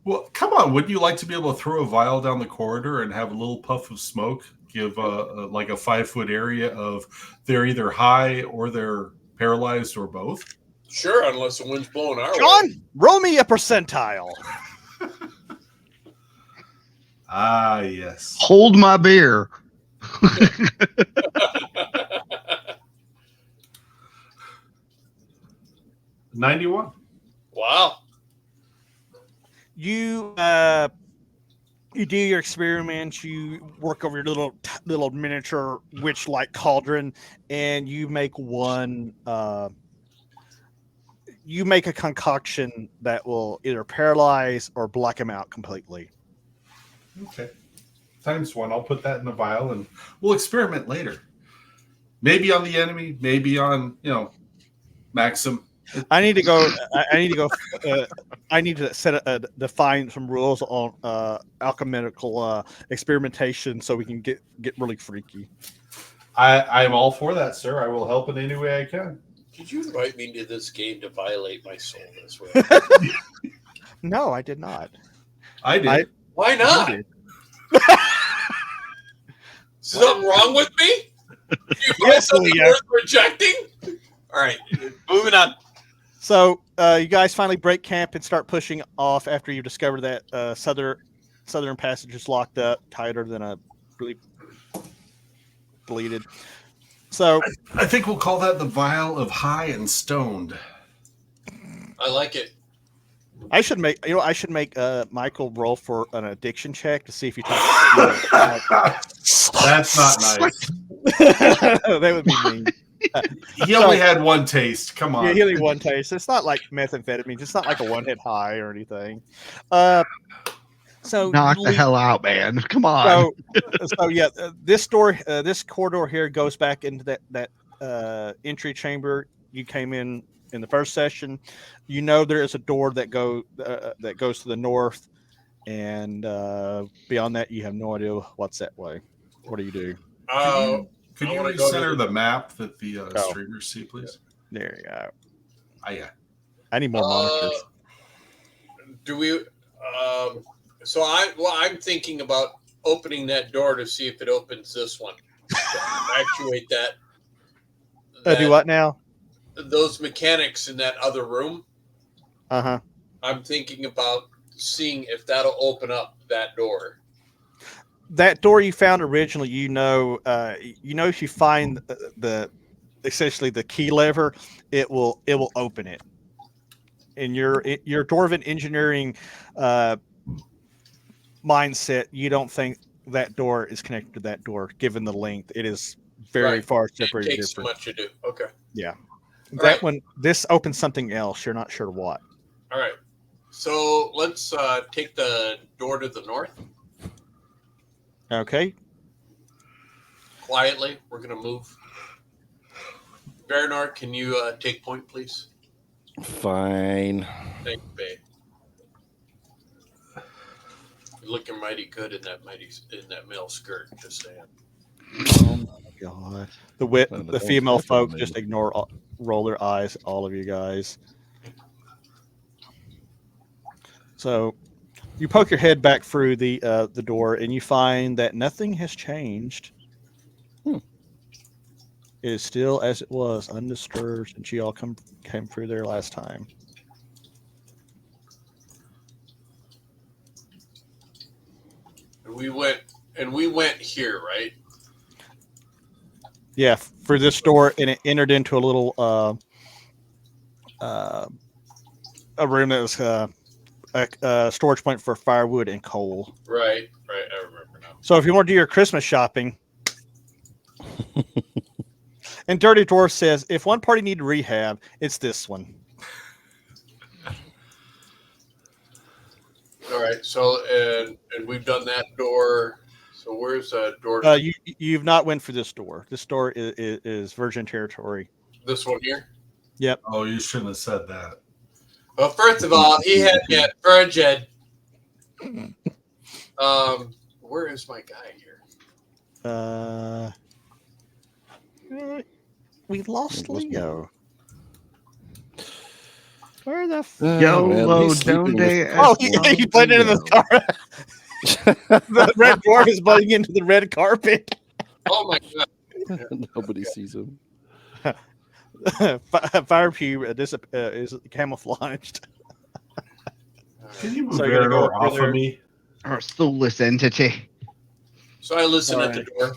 Well, come on. Wouldn't you like to be able to throw a vial down the corridor and have a little puff of smoke? Give like a 5-foot area of they're either high or they're paralyzed or both. Sure, unless the wind's blowing our way. John, roll me a percentile. Ah, yes. Hold my beer. 91. Wow. You you do your experiments. You work over your little miniature witch-like cauldron, and you make one. You make a concoction that will either paralyze or black him out completely. Okay. ×1. I'll put that in the vial and we'll experiment later. Maybe on the enemy, maybe on, Maxim. I need to go. I need to go. I need to define some rules on alchemical experimentation so we can get really freaky. I'm all for that, sir. I will help in any way I can. Did you invite me to this game to violate my soul this way? No, I did not. I did. Why not? Something wrong with me? You find something worth rejecting? All right, moving on. So you guys finally break camp and start pushing off after you discover that southern passage is locked up tighter than a bleeded. So I think we'll call that the vial of high and stoned. I like it. I should make Michael roll for an addiction check to see if you talk. That's not nice. That would be mean. He only had one taste. Come on. Yeah, he only one taste. It's not like methamphetamine. It's not like a one-hit high or anything. So knock the hell out, man. Come on. So yeah, this corridor here goes back into that entry chamber you came in the first session. You know there is a door that goes to the north, and beyond that you have no idea what's that way. What do you do? Could you recenter the map that the streamers see, please? There you go. Yeah. I need more monitors. Do we? I'm thinking about opening that door to see if it opens this one. Actuate that. Do what now? Those mechanics in that other room. Uh-huh. I'm thinking about seeing if that'll open up that door. That door you found originally, if you find essentially the key lever, it will open it. In your dwarven engineering mindset, you don't think that door is connected to that door, given the length. It is very far separated. It takes too much to do. Okay. Yeah. That one, this opens something else. You're not sure what. All right. So let's take the door to the north. Okay. Quietly, we're going to move. Bernard, can you take point, please? Fine. Thank you, babe. You're looking mighty good in that male skirt. Just saying. Oh my god! The female folk just roll their eyes. All of you guys. So, you poke your head back through the door, and you find that nothing has changed. It is still as it was, undisturbed, since you all came through there last time. We went here, right? Yeah, for this door, and it entered into a little a room that was a storage point for firewood and coal. Right. I remember now. So if you want to do your Christmas shopping, and Dirty Dwarf says, if one party needed rehab, it's this one. All right. So and we've done that door. So where's the door? You've not went for this door. This door is virgin territory. This one here. Yep. Oh, you shouldn't have said that. Well, first of all, he had that virgin. Where is my guy here? We lost Leo. Where the YOLO, he's sleeping don't with- they? Oh, he blended into the car. The red dwarf is blending into the red carpet. Oh my god! Nobody sees him. Fire Pew is camouflaged. Can you move So you're gonna go Veridor over off there? of me? Our soulless entity. So I listen All at the door.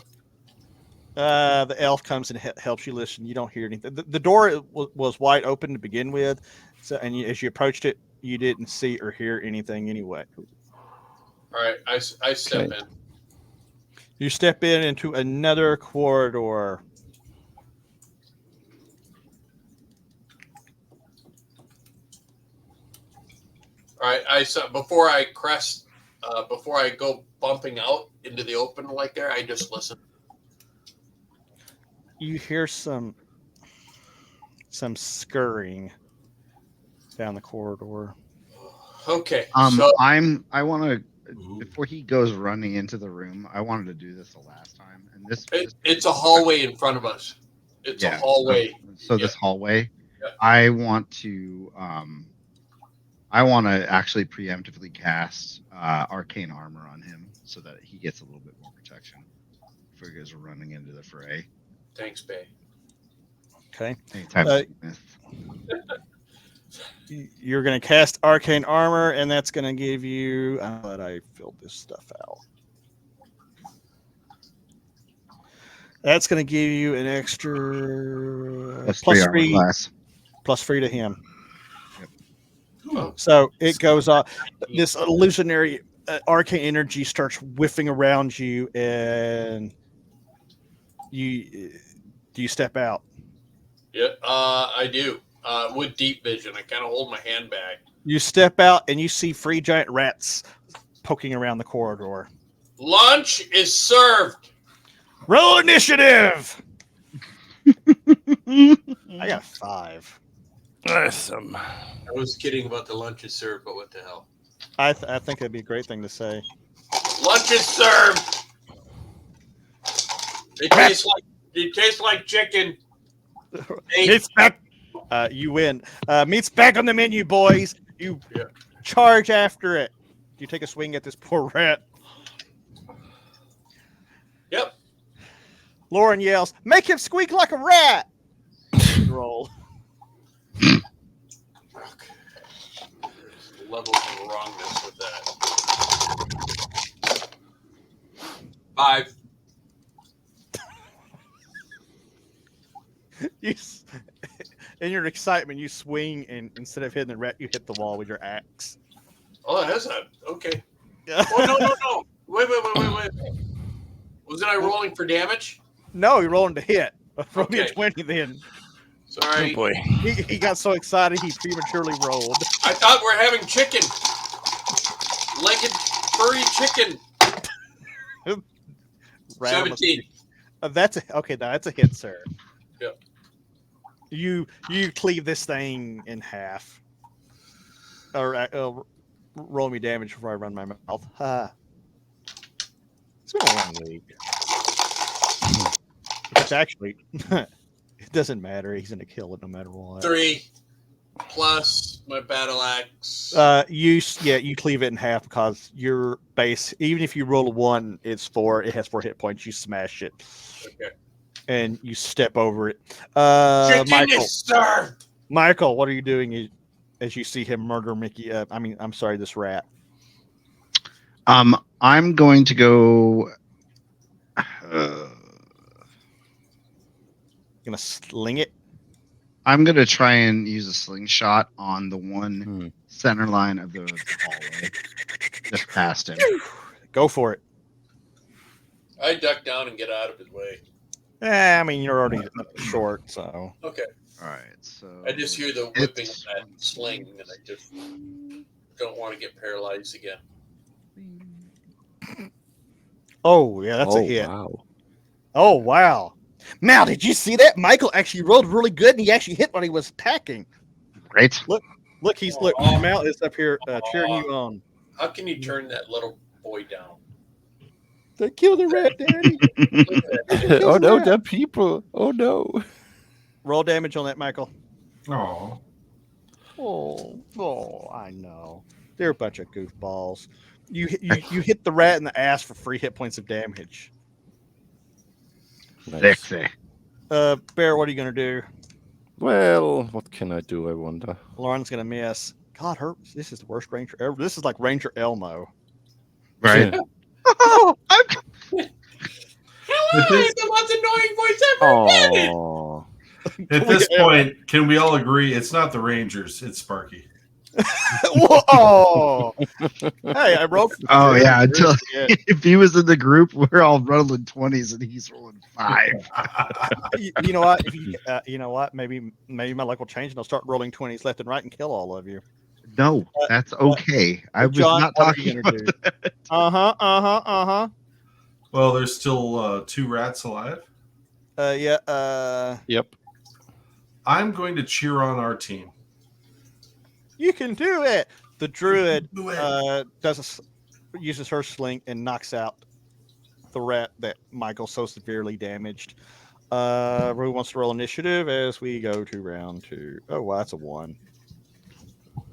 The elf comes and helps you listen. You don't hear anything. The door was wide open to begin with, so as you approached it, you didn't see or hear anything anyway. All right, I step Okay. in. You step into another corridor. All right, before I crest, before I go bumping out into the open like there, I just listen. You hear some scurrying down the corridor. Okay, I want to Ooh. before he goes running into the room. I wanted to do this the last time, and it's a hallway in front of us. It's a hallway. So Yeah. this hallway, Yeah. I want to actually preemptively cast arcane armor on him so that he gets a little bit more protection before he goes running into the fray. Thanks, Bay. Okay. Anytime Uh, sickness. You're going to cast arcane armor, and that's going to give you. But I filled this stuff out. That's going to give you an extra Plus three armor class. plus 3 to him. Oh, So it goes off. This illusionary arcane energy starts whiffing around you, and you step out. yeah, I do. With deep vision, I kind of hold my hand back. You step out, and you see 3 giant rats poking around the corridor. Lunch is served. Roll initiative. I got 5. Awesome. I was kidding about the lunch is served, but what the hell? I think that'd be a great thing to say. Lunch is served. It tastes like chicken. Hey, Meat's back. You win. Meat's back on the menu, boys. You Yeah. charge after it. You take a swing at this poor rat. Yep. Lauren yells, "Make him squeak like a rat!" Roll. Okay. There's levels of wrongness with that. 5. In your excitement, you swing, and instead of hitting the rat, you hit the wall with your axe. Oh, that's not okay. Oh no! Wait! Wasn't I rolling for damage? No, you're rolling to hit. Roll me a Okay. 20 then. Sorry, Oh boy. He got so excited he prematurely rolled. I thought we're having chicken, legged furry chicken. Rat 17. That's a hit, sir. Yep. You cleave this thing in half. Or roll me damage before I run my mouth. It's been a long week. Which actually, it doesn't matter. He's gonna kill it no matter what. 3 plus my battle axe. You cleave it in half because your base, even if you roll a 1, it has 4 hit points. You smash it. Okay. And you step over it. Chicken Michael, is served. Michael, what are you doing as you see him murder Mickey? This rat. I'm going to go. Gonna sling it. I'm going to try and use a slingshot on the one center line of the hallway, just past him. Go for it. I duck down and get out of his way. You're already short, so. Okay. All right, so I just hear the whipping of that sling, and I just don't want to get paralyzed again. Oh yeah, that's a hit. Wow. Oh wow. Mal, did you see that? Michael actually rolled really good, and he actually hit when he was attacking. Great. Look, Mal is up here cheering you on. How can you turn that little boy down? They killed the rat, Daddy. Oh no, dead people. Oh no. Roll damage on that, Michael. Oh, Oh. Oh, I know. They're a bunch of goofballs. You hit the rat in the ass for 3 hit points of damage. Nice. Sexy. Bear, what are you gonna do? Well, what can I do, I wonder? Lauren's gonna miss. God, this is the worst ranger ever. This is like Ranger Elmo. Right. Hello, I'm the most annoying voice ever invented. Oh, At this point, can we all agree it's not the Rangers, it's Sparky? Whoa! Hey, I rolled. Oh yeah, until Yeah. if he was in the group, we're all rolling 20s and he's rolling 5. You know what? If you know what? Maybe my luck will change and I'll start rolling 20s left and right and kill all of you. No, that's okay. I was John, not what are talking you gonna about do? Uh huh. Well, there's still 2 rats alive. Yeah. yep. I'm going to cheer on our team. You can do it. The druid Do it. uses her sling and knocks out the rat that Michael so severely damaged. Who wants to roll initiative as we go to round 2? Oh, wow, that's a 1.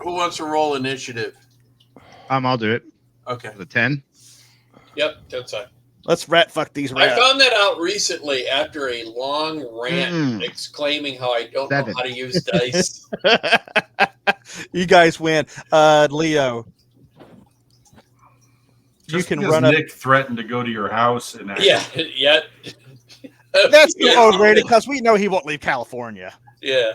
Who wants to roll initiative? I'll do it. Okay. The 10. Yep, that's fine. Let's rat fuck these I rats. found that out recently after a long rant exclaiming how I don't 7. know how to use dice. You guys win. Leo. Just you can because run up. Nick threatened to go to your house and Yeah. That's yeah. overrated because we know he won't leave California. Yeah.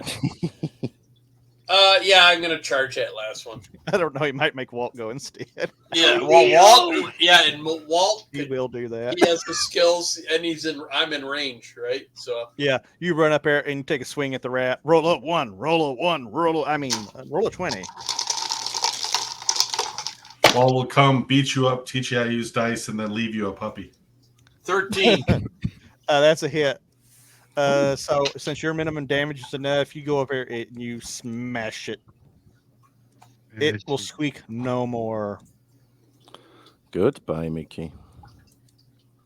Yeah, I'm gonna charge that last one. I don't know. He might make Walt go instead. Yeah, well, Walt. Yeah, and Walt. He will do that. He has the skills, and I'm in range, right? So Yeah, you run up there and take a swing at the rat. Roll a 1. Roll a 1. Roll a 20. Wall will come, beat you up, teach you how to use dice, and then leave you a puppy. 13. That's a hit. So since your minimum damage is enough, you go over it and you smash it. It will squeak no more. Goodbye, Mickey.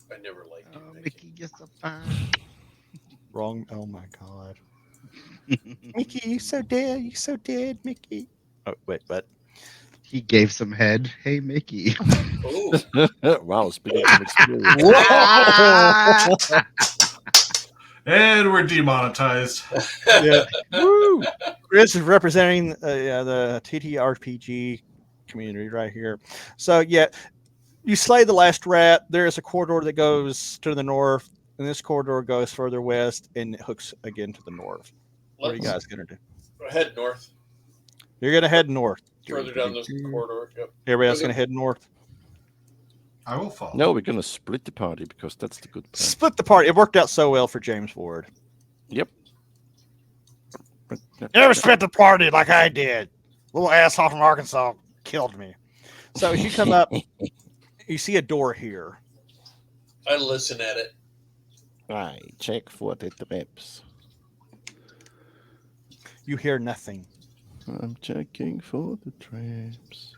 I never liked you. Mickey gets a 5. Wrong. Oh my god. Mickey, you so dead. You so dead, Mickey. Oh wait, what? He gave some head. Hey, Mickey. Ooh. Wow, speaking of experience. And we're demonetized. Yeah. Woo! Chris is representing the TTRPG community right here. So yeah, you slay the last rat. There is a corridor that goes to the north, and this corridor goes further west and it hooks again to the north. What are you guys gonna do? Head north, You're gonna head north. further down this corridor. Yep. Everybody else gonna head north. I will follow. No, we're gonna split the party because that's the good plan. Split the party. It worked out so well for James Ward. Yep. Never split the party like I did. Little asshole from Arkansas killed me. So as you come up, you see a door here. I listen at it. I check for the traps. You hear nothing. I'm checking for the traps.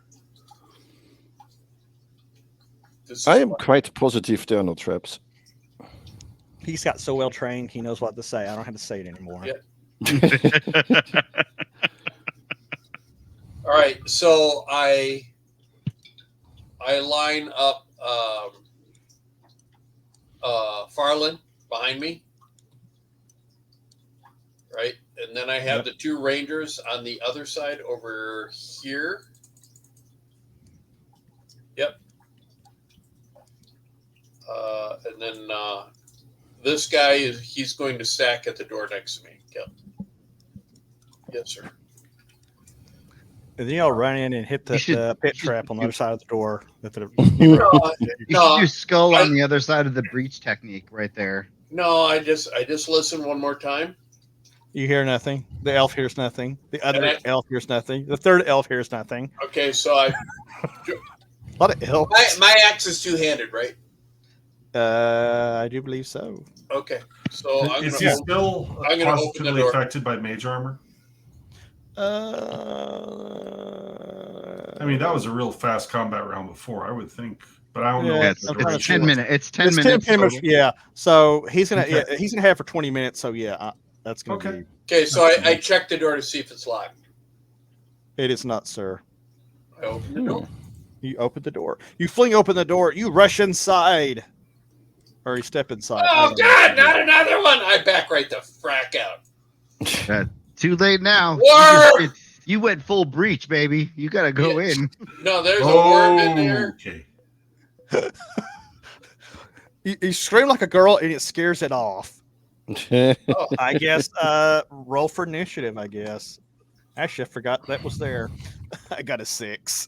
I am quite positive there are no traps. He's got so well trained, he knows what to say. I don't have to say it anymore. Yeah. All right, so I line up Farland behind me, right, and then I have the 2 Rangers on the other side over here. Yep. And then this guy he's going to stack at the door next to me. Yep. Yes, sir. And then y'all run in and hit the pit trap on the other side of the door. You should do skull on the other side of the breach technique right there. No, I just listen one more time. You hear nothing. The elf hears nothing. The other elf hears nothing. The third elf hears nothing. Okay, so A lot of elves. my axe is 2-handed, right? I do believe so. Okay, so Is he still I'm gonna open the positively door. affected by mage armor? I mean, that was a real fast combat round before, I would think, but I don't know. Yeah, It's 10 minutes. It's 10 It's minutes. 10 minutes. Yeah. So he's gonna Okay. he's gonna have for 20 minutes. So yeah, that's gonna Okay. be. Okay, so I check the door to see if it's locked. It is not, sir. I opened the door. You open the door. You fling open the door. You rush inside. Or you step inside. I Oh, don't know God, what you not do. another one. I back right the frack out. Too late now. Worm! You went full breach, baby. You gotta go Yeah. in. No, there's a worm in there. Okay. You scream like a girl and it scares it off. Oh, I guess roll for initiative, I guess. Actually, I forgot that was there. I got a 6.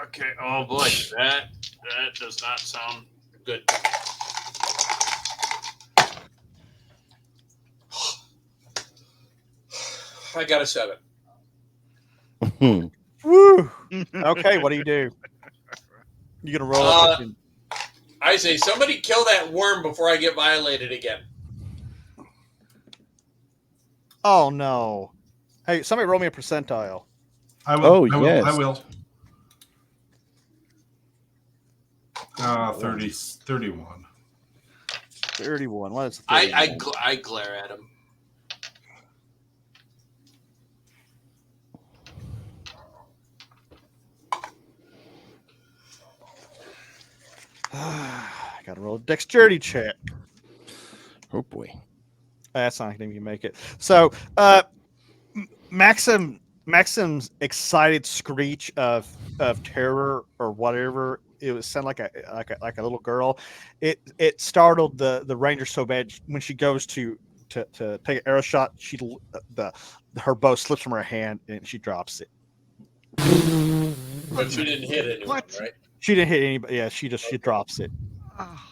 okay. Oh, boy. That does not sound good. I got a 7. Woo! Okay, what do you do? You gonna roll up? I say, somebody kill that worm before I get violated again. Oh no! Hey, somebody roll me a percentile. I will. Oh, I will. yes. I will. 31. 31. What is 31? I glare at him. I gotta roll a dexterity check. Oh boy. That's not gonna even make it. So, Maxim's excited screech of terror or whatever. It was sound like a little girl. It startled the ranger so bad when she goes to take an arrow shot. Her bow slips from her hand and she drops it. But she didn't hit anyone, What? right? She didn't hit anybody. Yeah, she drops it. Oh,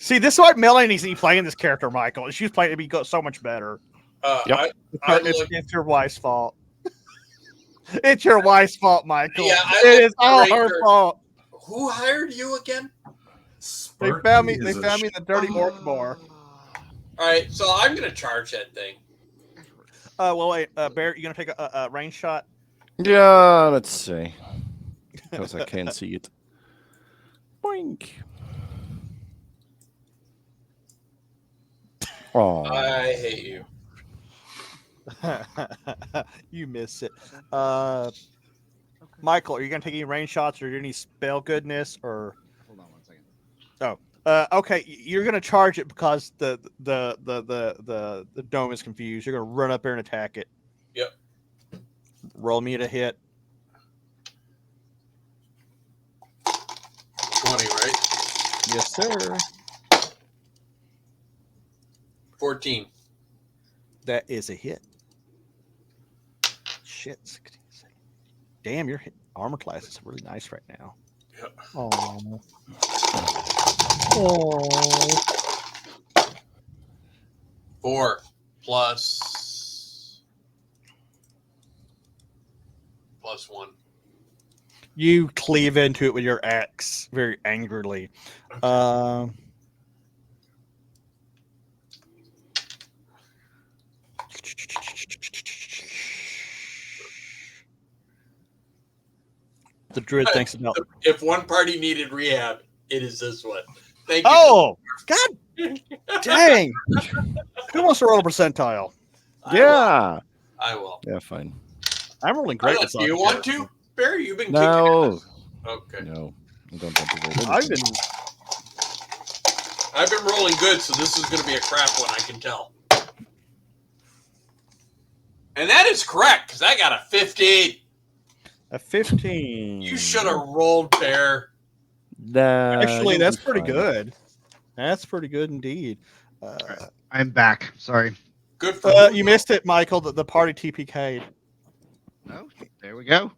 See, this is why Melanie needs to be playing this character, Michael. She's playing to be so much better. Yep. It's your wife's fault. It's your wife's fault, Michael. Yeah, it is all her fault. Who hired you again? They found me. They found me in the dirty morgue bar. All right, so I'm gonna charge that thing. Well, wait, Barrett, you gonna take a range shot? Yeah, let's see. Because I can't see it. Boink. Oh, I hate you. You miss it. Michael, are you gonna take any range shots or any spell goodness or? hold on 1 second. Okay, you're gonna charge it because the dome is confused. You're gonna run up there and attack it. Yep. Roll me to hit. 20, right? Yes, sir. 14. That is a hit. Shit. 16. Damn, your armor class is really nice right now. Yep. Oh. Oh. 4 plus 1. You cleave into it with your axe very angrily. The druid thinks about. If one party needed rehab, it is this one. Thank you. Oh, God dang. Who wants to roll a percentile? yeah. I will. Yeah, fine. I'm rolling great. Do you want to? Barry, you've been No. kicking ass. Okay. No, I don't want to roll. I've been rolling good, so this is going to be a crap one, I can tell. And that is correct, because I got a 15. A 15. You should have rolled, Bear. Nah, Actually, you'll that's be pretty fine. good. That's pretty good indeed. I'm back. Sorry. Good for You missed it, Michael. The party TPK'd. Oh, there we go.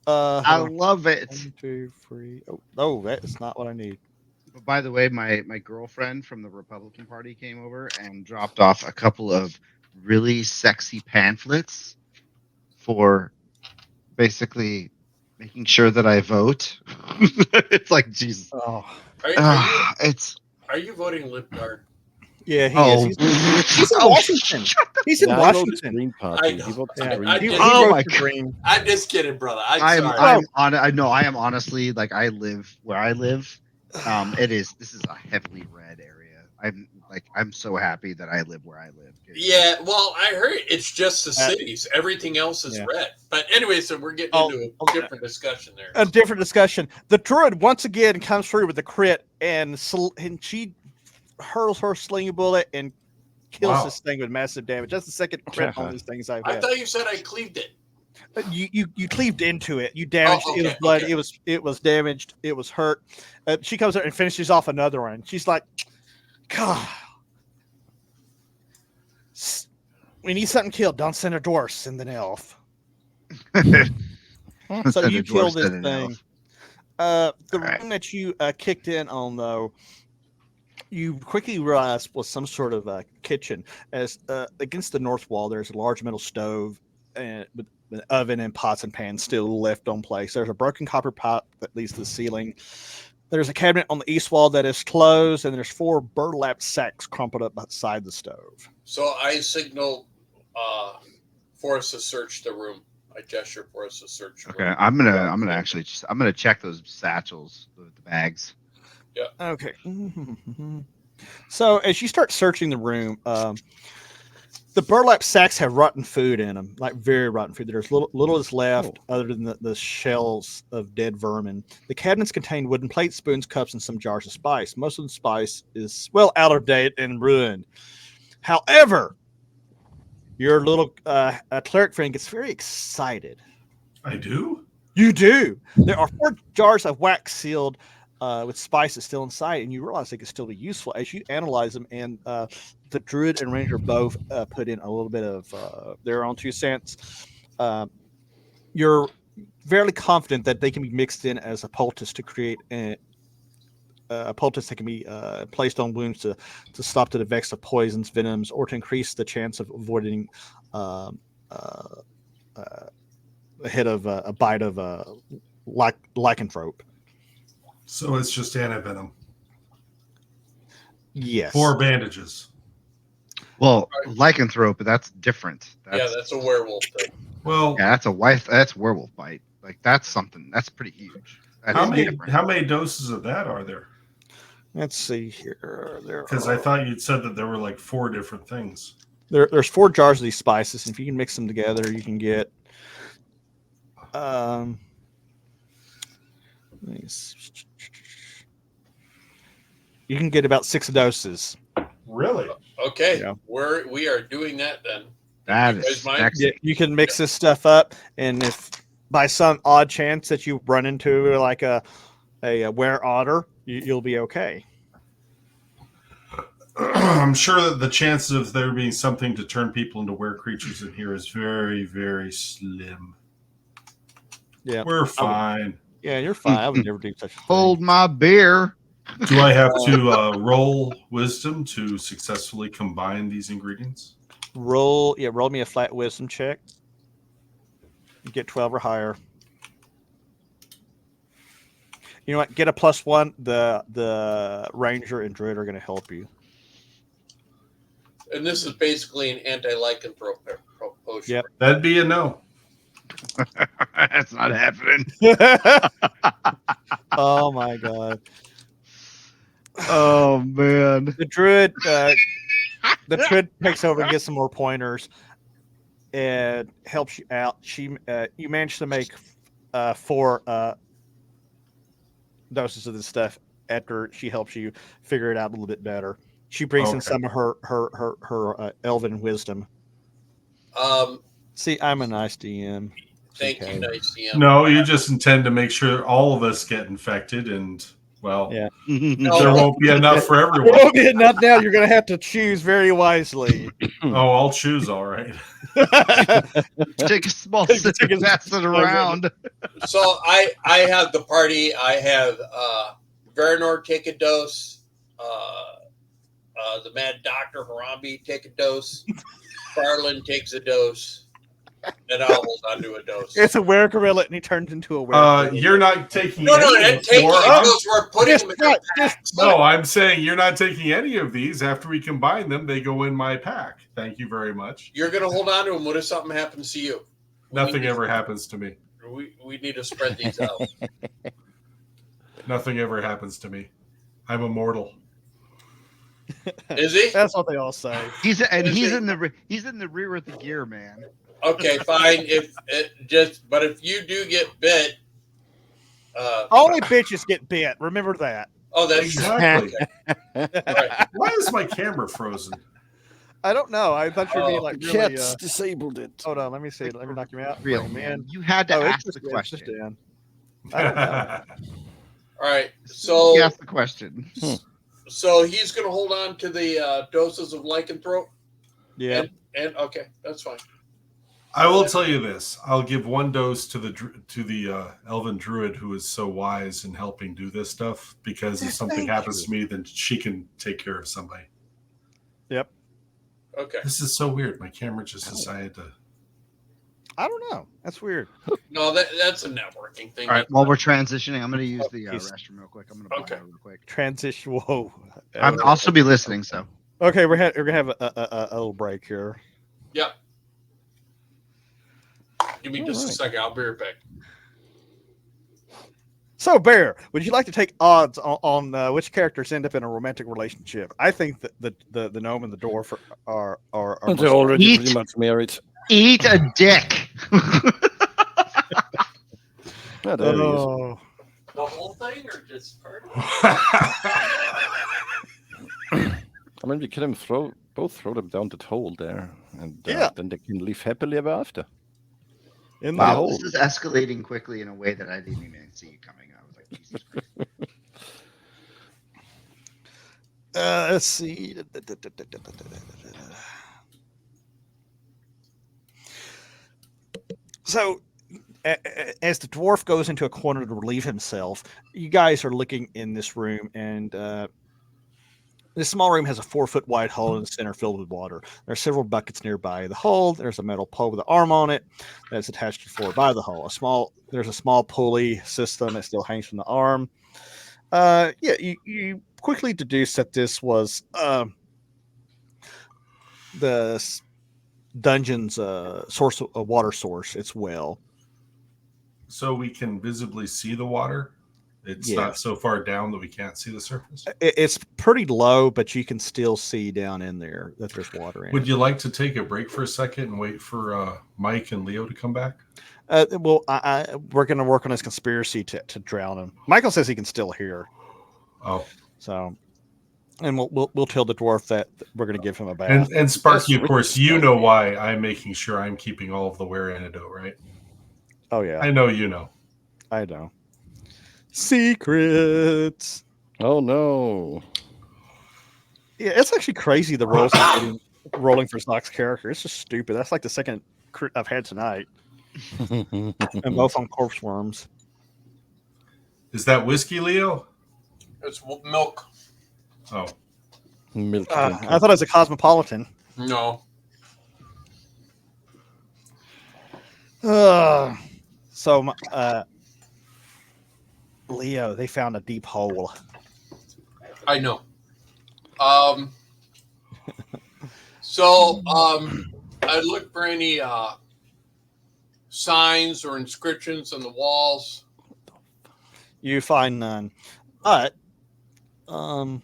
I I love it. 1, 2, 3. Oh, that is not what I need. But by the way, my girlfriend from the Republican Party came over and dropped off a couple of really sexy pamphlets for basically making sure that I vote. It's like Jesus. Oh, Are you voting Libtard? yeah, he Oh. is. He's in Washington. He's in Nah, he votes Washington. Green I Party. know. He votes Yeah, Green I Party. did- Oh wrote my the green. I'm just kidding, brother. I'm sorry. I am honestly like I live where I live. This is a heavily red area. I'm Like, I'm so happy that I live where I live. Yeah, well, I heard it's just the cities. Everything else is red. But anyway, so we're getting into a different discussion there. A different discussion. The druid once again comes through with the crit, and she hurls her sling bullet and kills this thing with massive damage. That's the second crit on these things I've had. I thought you said I cleaved it. You cleaved into it. You damaged it. It was blood. It was damaged. It was hurt. She comes out and finishes off another one. She's like, God, we need something killed. Don't send a dwarf, send an elf. So you kill this thing. The room that you kicked in on, though, you quickly realize was some sort of kitchen. As against the north wall, there's a large metal stove and with an oven and pots and pans still left on place. There's a broken copper pipe that leads to the ceiling. There's a cabinet on the east wall that is closed, and there's 4 burlap sacks crumpled up beside the stove. So I signal for us to search the room. I gesture for us to search. Okay, I'm gonna check those satchels, the bags. Yeah. Okay. So as you start searching the room, the burlap sacks have rotten food in them, like very rotten food. There's little is left other than the shells of dead vermin. The cabinets contain wooden plates, spoons, cups, and some jars of spice. Most of the spice is, well, out of date and ruined. However, your little cleric friend gets very excited. I do? You do. There are 4 jars of wax sealed with spices still inside, and you realize they can still be useful as you analyze them. And the druid and ranger both put in a little bit of their own 2 cents. You're fairly confident that they can be mixed in as a poultice to create a poultice that can be placed on wounds to stop the effects of poisons, venoms, or to increase the chance of avoiding a hit of a bite of a lycanthrope. So it's just antivenom. Yes. 4 bandages. Well, lycanthrope, that's different. That's a werewolf thing. Well, yeah, that's werewolf bite. Like, that's something that's pretty huge. How many doses of that are there? Let's see here. Because I thought you'd said that there were like 4 different things. There's 4 jars of these spices, and if you can mix them together, you can get you can get about 6 doses. Really? Okay. Yeah. We are doing that then. That is yeah, you can mix this stuff up, and if by some odd chance that you run into like a were otter, you'll be okay. I'm sure that the chances of there being something to turn people into were creatures in here is very, very slim. Yeah, we're fine. You're fine. I would never do such a thing. Hold my beer. Do I have to roll wisdom to successfully combine these ingredients? Roll me a flat wisdom check. You get 12 or higher. You know what? Get a +1. The ranger and druid are going to help you. And this is basically an anti-lycanthrope potion. Yep. That'd be a no. That's not happening. Oh my god. Oh man. The druid takes over and gets some more pointers and helps you out. You managed to make 4 doses of this stuff after she helps you figure it out a little bit better. She brings in some of her elven wisdom. See, I'm a nice DM. Thank you, nice DM. No, you just intend to make sure all of us get infected, and well, yeah, there won't be enough for everyone. There won't be enough now. You're going to have to choose very wisely. Oh, I'll choose. All right. Take a small sip and pass it around. So I have the party. I have Veranor take a dose. The Mad Doctor Harambe take a dose. Farland takes a dose. And I'll hold on to a dose. It's a were-gorilla, and he turns into a were-gorilla. You're not taking No, any taking those. We're putting them in the packs. No, I'm saying you're not taking any of these. After we combine them, they go in my pack. Thank you very much. You're going to hold on to them. What if something happens to you? Nothing ever happens to me. We need to spread these out. Nothing ever happens to me. I'm immortal. Is he? That's what they all say. He's in Is the rear of the gear, man. Okay, fine. But if you do get bit, Only bitches get bit. Remember that. oh, that's true. Exactly. Okay. Right. Why is my camera frozen? I don't know. I thought you were being like The really. cats disabled it. Hold on. Let me see. Let me knock him out. Real Bring him man. in. You had to Oh, ask it's the just question. Dan. I don't know. All right. So You asked the question. So he's going to hold on to the doses of lycanthrope. Yeah. And okay, that's fine. I will tell you this: I'll give one dose to the elven druid who is so wise in helping do this stuff. Because if something happens to me, then she can take care of somebody. Yep. Okay. This is so weird. My camera just decided to. I don't know. That's weird. No, that's a networking thing. All right. While we're transitioning, I'm going to use the he's- restroom real quick. I'm going to Okay. real quick. Transition. Whoa. I'll still be listening. So Okay, we're gonna have a little break here. Yep. Give me just a second. I'll be right back. So, Bear, would you like to take odds on which characters end up in a romantic relationship? I think that the gnome and the dwarf are They're already Eat. pretty much married. eat a dick. Oh, there he is. Oh, The whole thing or just part? I mean, we can both throw them down that hole there, and Yeah. then they can live happily ever after. in the Wow. hole. This is escalating quickly in a way that I didn't even see it coming. I was like, Jesus Christ. Let's see. So, as the dwarf goes into a corner to relieve himself, you guys are looking in this room, and this small room has a 4-foot wide hole in the center filled with water. There are several buckets nearby the hole. There's a metal pole with an arm on it that's attached to the floor by the hole. There's a small pulley system that still hangs from the arm. You quickly deduce that this was the dungeon's source of water source. It's well. So we can visibly see the water. It's Yeah. not so far down that we can't see the surface. It's pretty low, but you can still see down in there that there's water in Would it. you like to take a break for a second and wait for Mike and Leo to come back? Well, we're going to work on his conspiracy to drown him. Michael says he can still hear. Oh, So, and we'll tell the dwarf that we're going to give him a bath. and Sparky, of That's course, wicked you stuff. know why I'm making sure I'm keeping all of the wear antidote, right? Oh yeah, I know you know. I know. Secrets. Oh no! Yeah, it's actually crazy the rolling for Zock's character. It's just stupid. That's like the second crit I've had tonight, and both on corpse worms. Is that whiskey, Leo? It's milk. Oh, Milk I drinker. thought it was a cosmopolitan. No. So, Leo, they found a deep hole. I know. I look for any signs or inscriptions on the walls. You find none, but you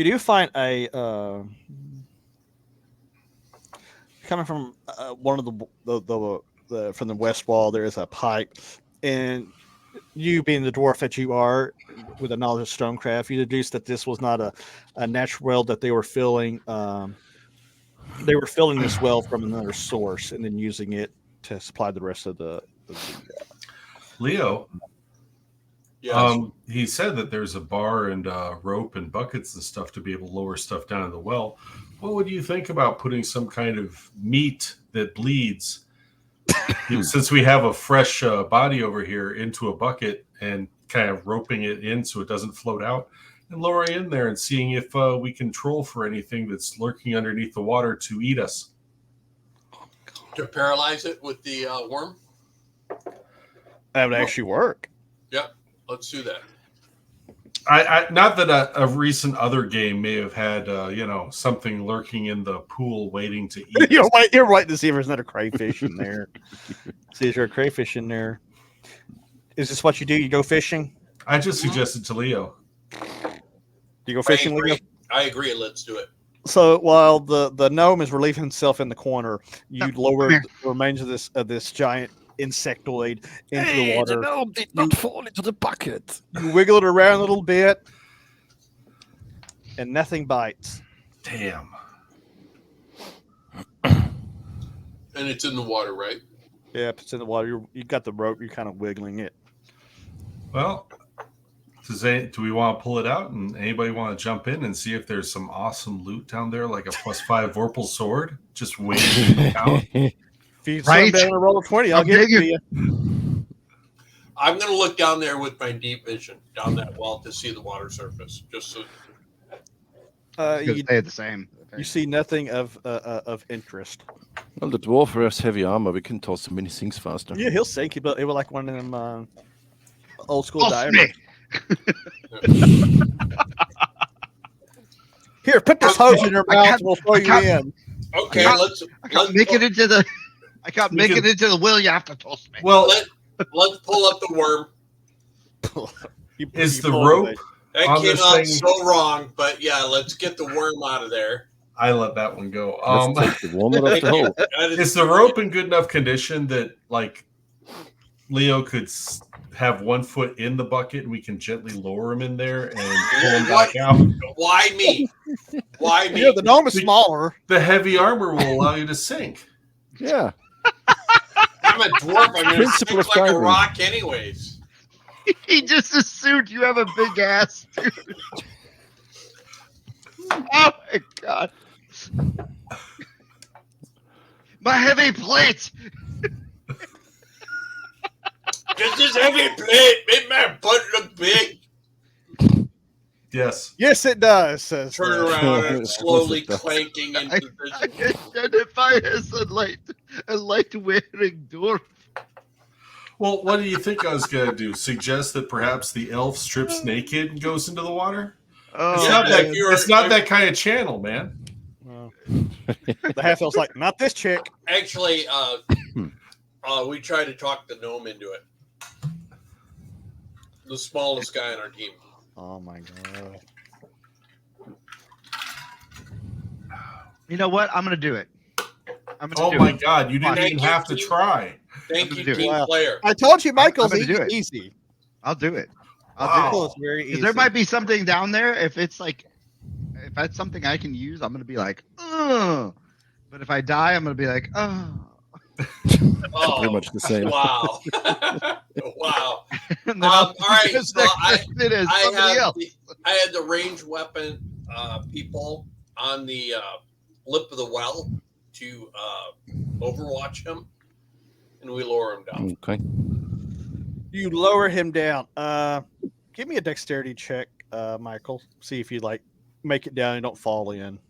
do find a coming from one of the from the west wall. There is a pipe, and you being the dwarf that you are, with a knowledge of stonecraft, you deduce that this was not a natural well that they were filling. They were filling this well from another source and then using it to supply the rest of the Leo. Yes. He said that there's a bar and rope and buckets and stuff to be able to lower stuff down in the well. What would you think about putting some kind of meat that bleeds, since we have a fresh body over here, into a bucket and kind of roping it in so it doesn't float out, and lowering in there and seeing if we can troll for anything that's lurking underneath the water to eat us? To paralyze it with the worm? That would actually work. Yep. Let's do that. I not that a recent other game may have had something lurking in the pool waiting to eat. You're waiting to see if there's not a crayfish in there. See, is there a crayfish in there? Is this what you do? You go fishing? I just suggested to Leo. Do you go fishing, Leo? I agree. Let's do it. So while the gnome is relieving himself in the corner, you lower here. the remains of this giant insectoid into the water. The gnome did not fall into the bucket. You wiggle it around a little bit, and nothing bites. Damn. And it's in the water, right? Yeah, if it's in the water, you got the rope. You're kind of wiggling it. Well, do we want to pull it out and anybody want to jump in and see if there's some awesome loot down there, like a +5 Vorpal sword, just waiting to be found? If you Right. down a roll of 20, I'll I'm give it to digging. you. I'm going to look down there with my deep vision down that well to see the water surface. Just so. You Stay the same. you see nothing of interest. Well, the dwarf wears heavy armor. We can toss many things faster. Yeah, he'll sink you, but it was like one of them old school Oh, divers. snake. Here, put this hose in your I mouth, can't- and we'll throw I you can't- in. Okay, I let's can't make it into the. I can't make it into the will. You have to toss me. Well, let's pull up the worm. is You the pull it rope? away. That On came this out thing- so wrong, but yeah, let's get the worm out of there. I let that one go. Let's take the warmer off the hole. That Is the rope in good enough condition that like Leo could have 1 foot in the bucket and we can gently lower him in there and pull him back out? Why me? Why me? Yeah, the gnome is smaller. The heavy armor will allow you to sink. Yeah. I'm a dwarf. I'm going to Principle sink of like a diving. rock anyways. He just assumed you have a big ass, dude. Oh my god. My heavy plate. Just this heavy plate made my butt look big. Yes. Yes, it does. Says Turn the- around and Of course slowly it does. clanking I into the identify as a light wearing dwarf. Well, what do you think I was going to do? Suggest that perhaps the elf strips naked and goes into the water? It's Yeah, not that. if you're- It's not that kind of channel, man. Well, the half elf's like, not this chick. Actually, we tried to talk the gnome into it. The smallest guy on our team. Oh my god. You know what? I'm gonna do it. I'm gonna Oh do my it. God! You didn't Thank even you, have to team. try. Thank I'm you, gonna do it. team Wow. player. I told you, Michael's I'm gonna do it. easy. I'll do it. Wow. Michael is very easy. Because there might be something down there. If that's something I can use, I'm gonna be like, ugh. But if I die, I'm gonna be like, oh. Oh, Pretty much the same. wow. Wow. And then All right, because so next minute is somebody else. I had the ranged weapon people on the lip of the well to overwatch him, and we lower him down. Okay. You lower him down. Give me a dexterity check, Michael. See if you like make it down and don't fall in.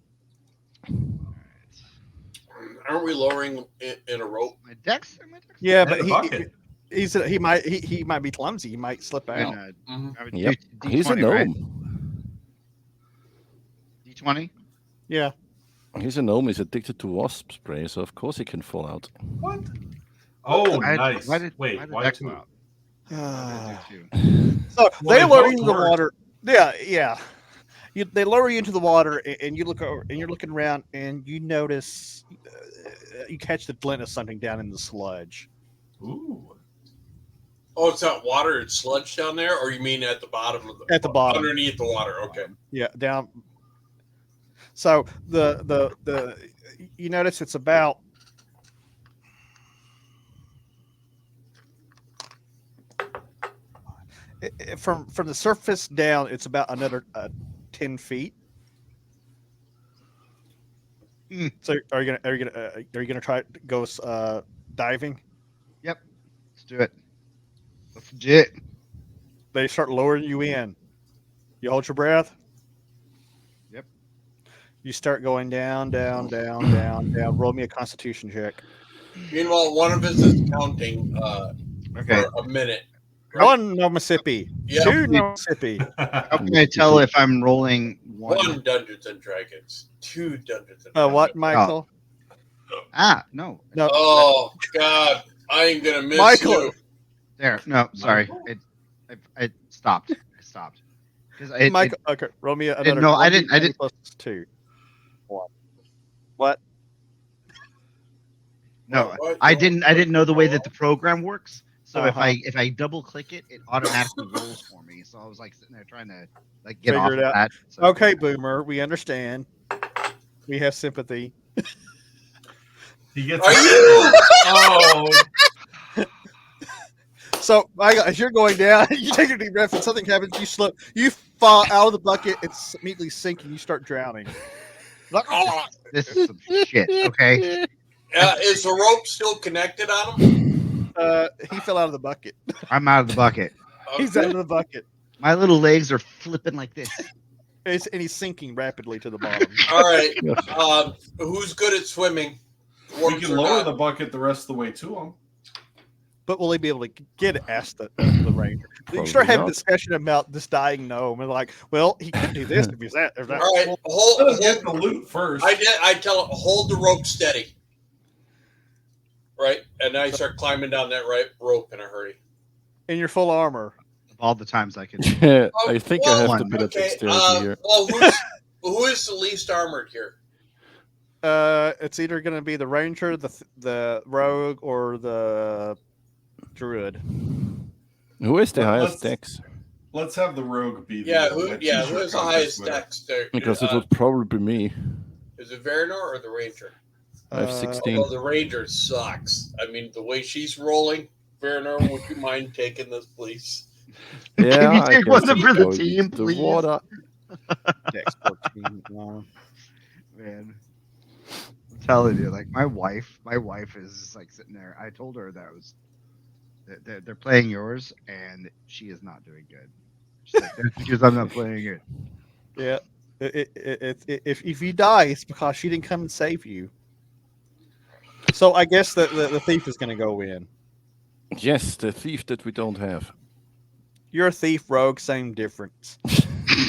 Aren't we lowering in a rope? My dex? Yeah, And but the bucket. he might be clumsy. He might slip out. Mhm. Yep. He's a D20, right? gnome. D20? Yeah. He's a gnome. He's addicted to wasp spray, so of course he can fall out. What? Oh, Why- nice. why did- Wait, why did why that two? come out? Ah. Two. So Well, they they lower both you into the work. water. Yeah. They lower you into the water, and you look over, and you're looking around, and you notice, you catch the glint of something down in the sludge. Ooh. Oh, it's not water; it's sludge down there, or you mean at the bottom of the At the bottom. underneath the water? Okay. Yeah, down. So the you notice it's about from the surface down. It's about another 10 feet. Hmm. So are you gonna try to go diving? Let's do it. That's legit. They start lowering you in. You hold your breath. Yep. You start going down, down, down, down, down. Roll me a Constitution check. Meanwhile, one of us is counting Okay. for a minute. One no Mississippi. Yep. Two no Mississippi. How can I tell if I'm rolling one? One Dungeons and Dragons, two Dungeons and What, Dragons. Michael? No. No. Oh God, I ain't gonna miss Michael. you. There. No, sorry. I stopped. I stopped. Because Michael, okay, roll me another. no, I didn't. Plus 2. What? No, What? I didn't know the way that the program works. So Uh-huh. if I double click it, it automatically rolls for me. So I was like sitting there trying to like get Figure off it of out. that. So, Okay, Boomer, we understand. We have sympathy. He gets. Are you? Oh, So, Michael, as you're going down, you take a deep breath, and something happens. You slip, you fall out of the bucket. It's immediately sinking. You start drowning. Like, oh! this is some shit. Okay. Is the rope still connected on him? He fell out of the bucket. I'm out of the bucket. He's out of the bucket. My little legs are flipping like this. And he's sinking rapidly to the bottom. All right. Who's good at swimming? we Dwarves can or lower not? the bucket the rest of the way to him. But will he be able to get it? Asked the ranger. You Probably start having a not. discussion about this dying gnome, and like, well, he could do this if he's that. Or that. All right. Let us get Hold, the loot first. I tell him, hold the rope steady. Right? And then I start climbing down that rope in a hurry. In your full armor. All the times I can. I think I have to one. put a Okay. dexterity here. Well, who is the least armored here? It's either going to be the ranger, the rogue, or the druid. Who is the highest Let's- dex? Let's have the rogue be the Yeah, one who that yeah, you who should is the contest highest with. dex there? Because it would probably be me. Is it Vernor or the Ranger? I have 16. Although the Ranger sucks. I mean, the way she's rolling, Vernor, would you mind taking this, please? Yeah, you I take guess one I'll for the go team, into please? water. Dex 14. Wow. Man, I'm telling you, like my wife is like sitting there. I told her that was they're playing yours, and she is not doing good. She's like, that's because I'm not playing it. Yeah. If you die, it's because she didn't come and save you. So I guess the thief is going to go in. Yes, the thief that we don't have. You're a thief, rogue, same difference.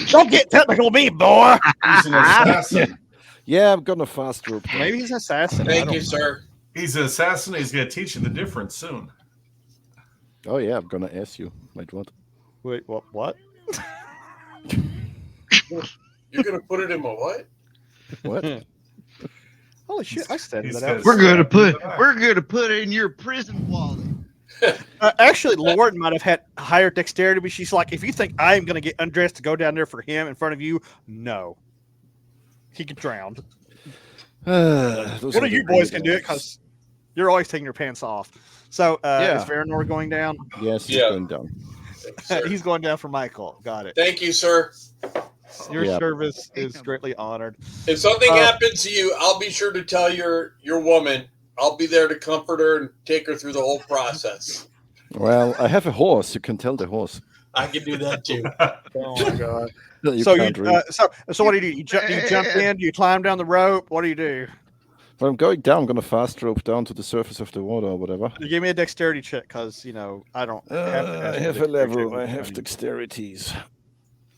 Don't get technical with me, boy. He's an assassin. Yeah, I'm gonna fast rope. down. Maybe he's an assassin. I Thank don't you, know. sir. He's an assassin. He's going to teach you the difference soon. Oh yeah, I'm gonna ask you. Wait, what? Wait, what? You're gonna put it in my what? What? Holy shit! I studied He's that out. got- We're gonna put it in your prison wallet. Actually, Lauren might have had higher dexterity, but she's like, if you think I'm going to get undressed to go down there for him in front of you, no. He could drown. Those One are of the you boys weird can do it ones. because you're always taking your pants off. So, Yeah. is Veranor going down? Yes, he's Yeah. going down. Thank you, sir. He's going down for Michael. Got it. Thank you, sir. Your Yeah. service is greatly honored. If something happens to you, I'll be sure to tell your woman. I'll be there to comfort her and take her through the whole process. Well, I have a horse. You can tell the horse. I can do that too. Oh my god! You so can't read. so what do? You jump in? Do you climb down the rope? What do you do? When I'm going down, I'm gonna fast rope down to the surface of the water or whatever. Give me a dexterity check, because I don't have to. I ask have for a dexterity level. check. I have dexterities.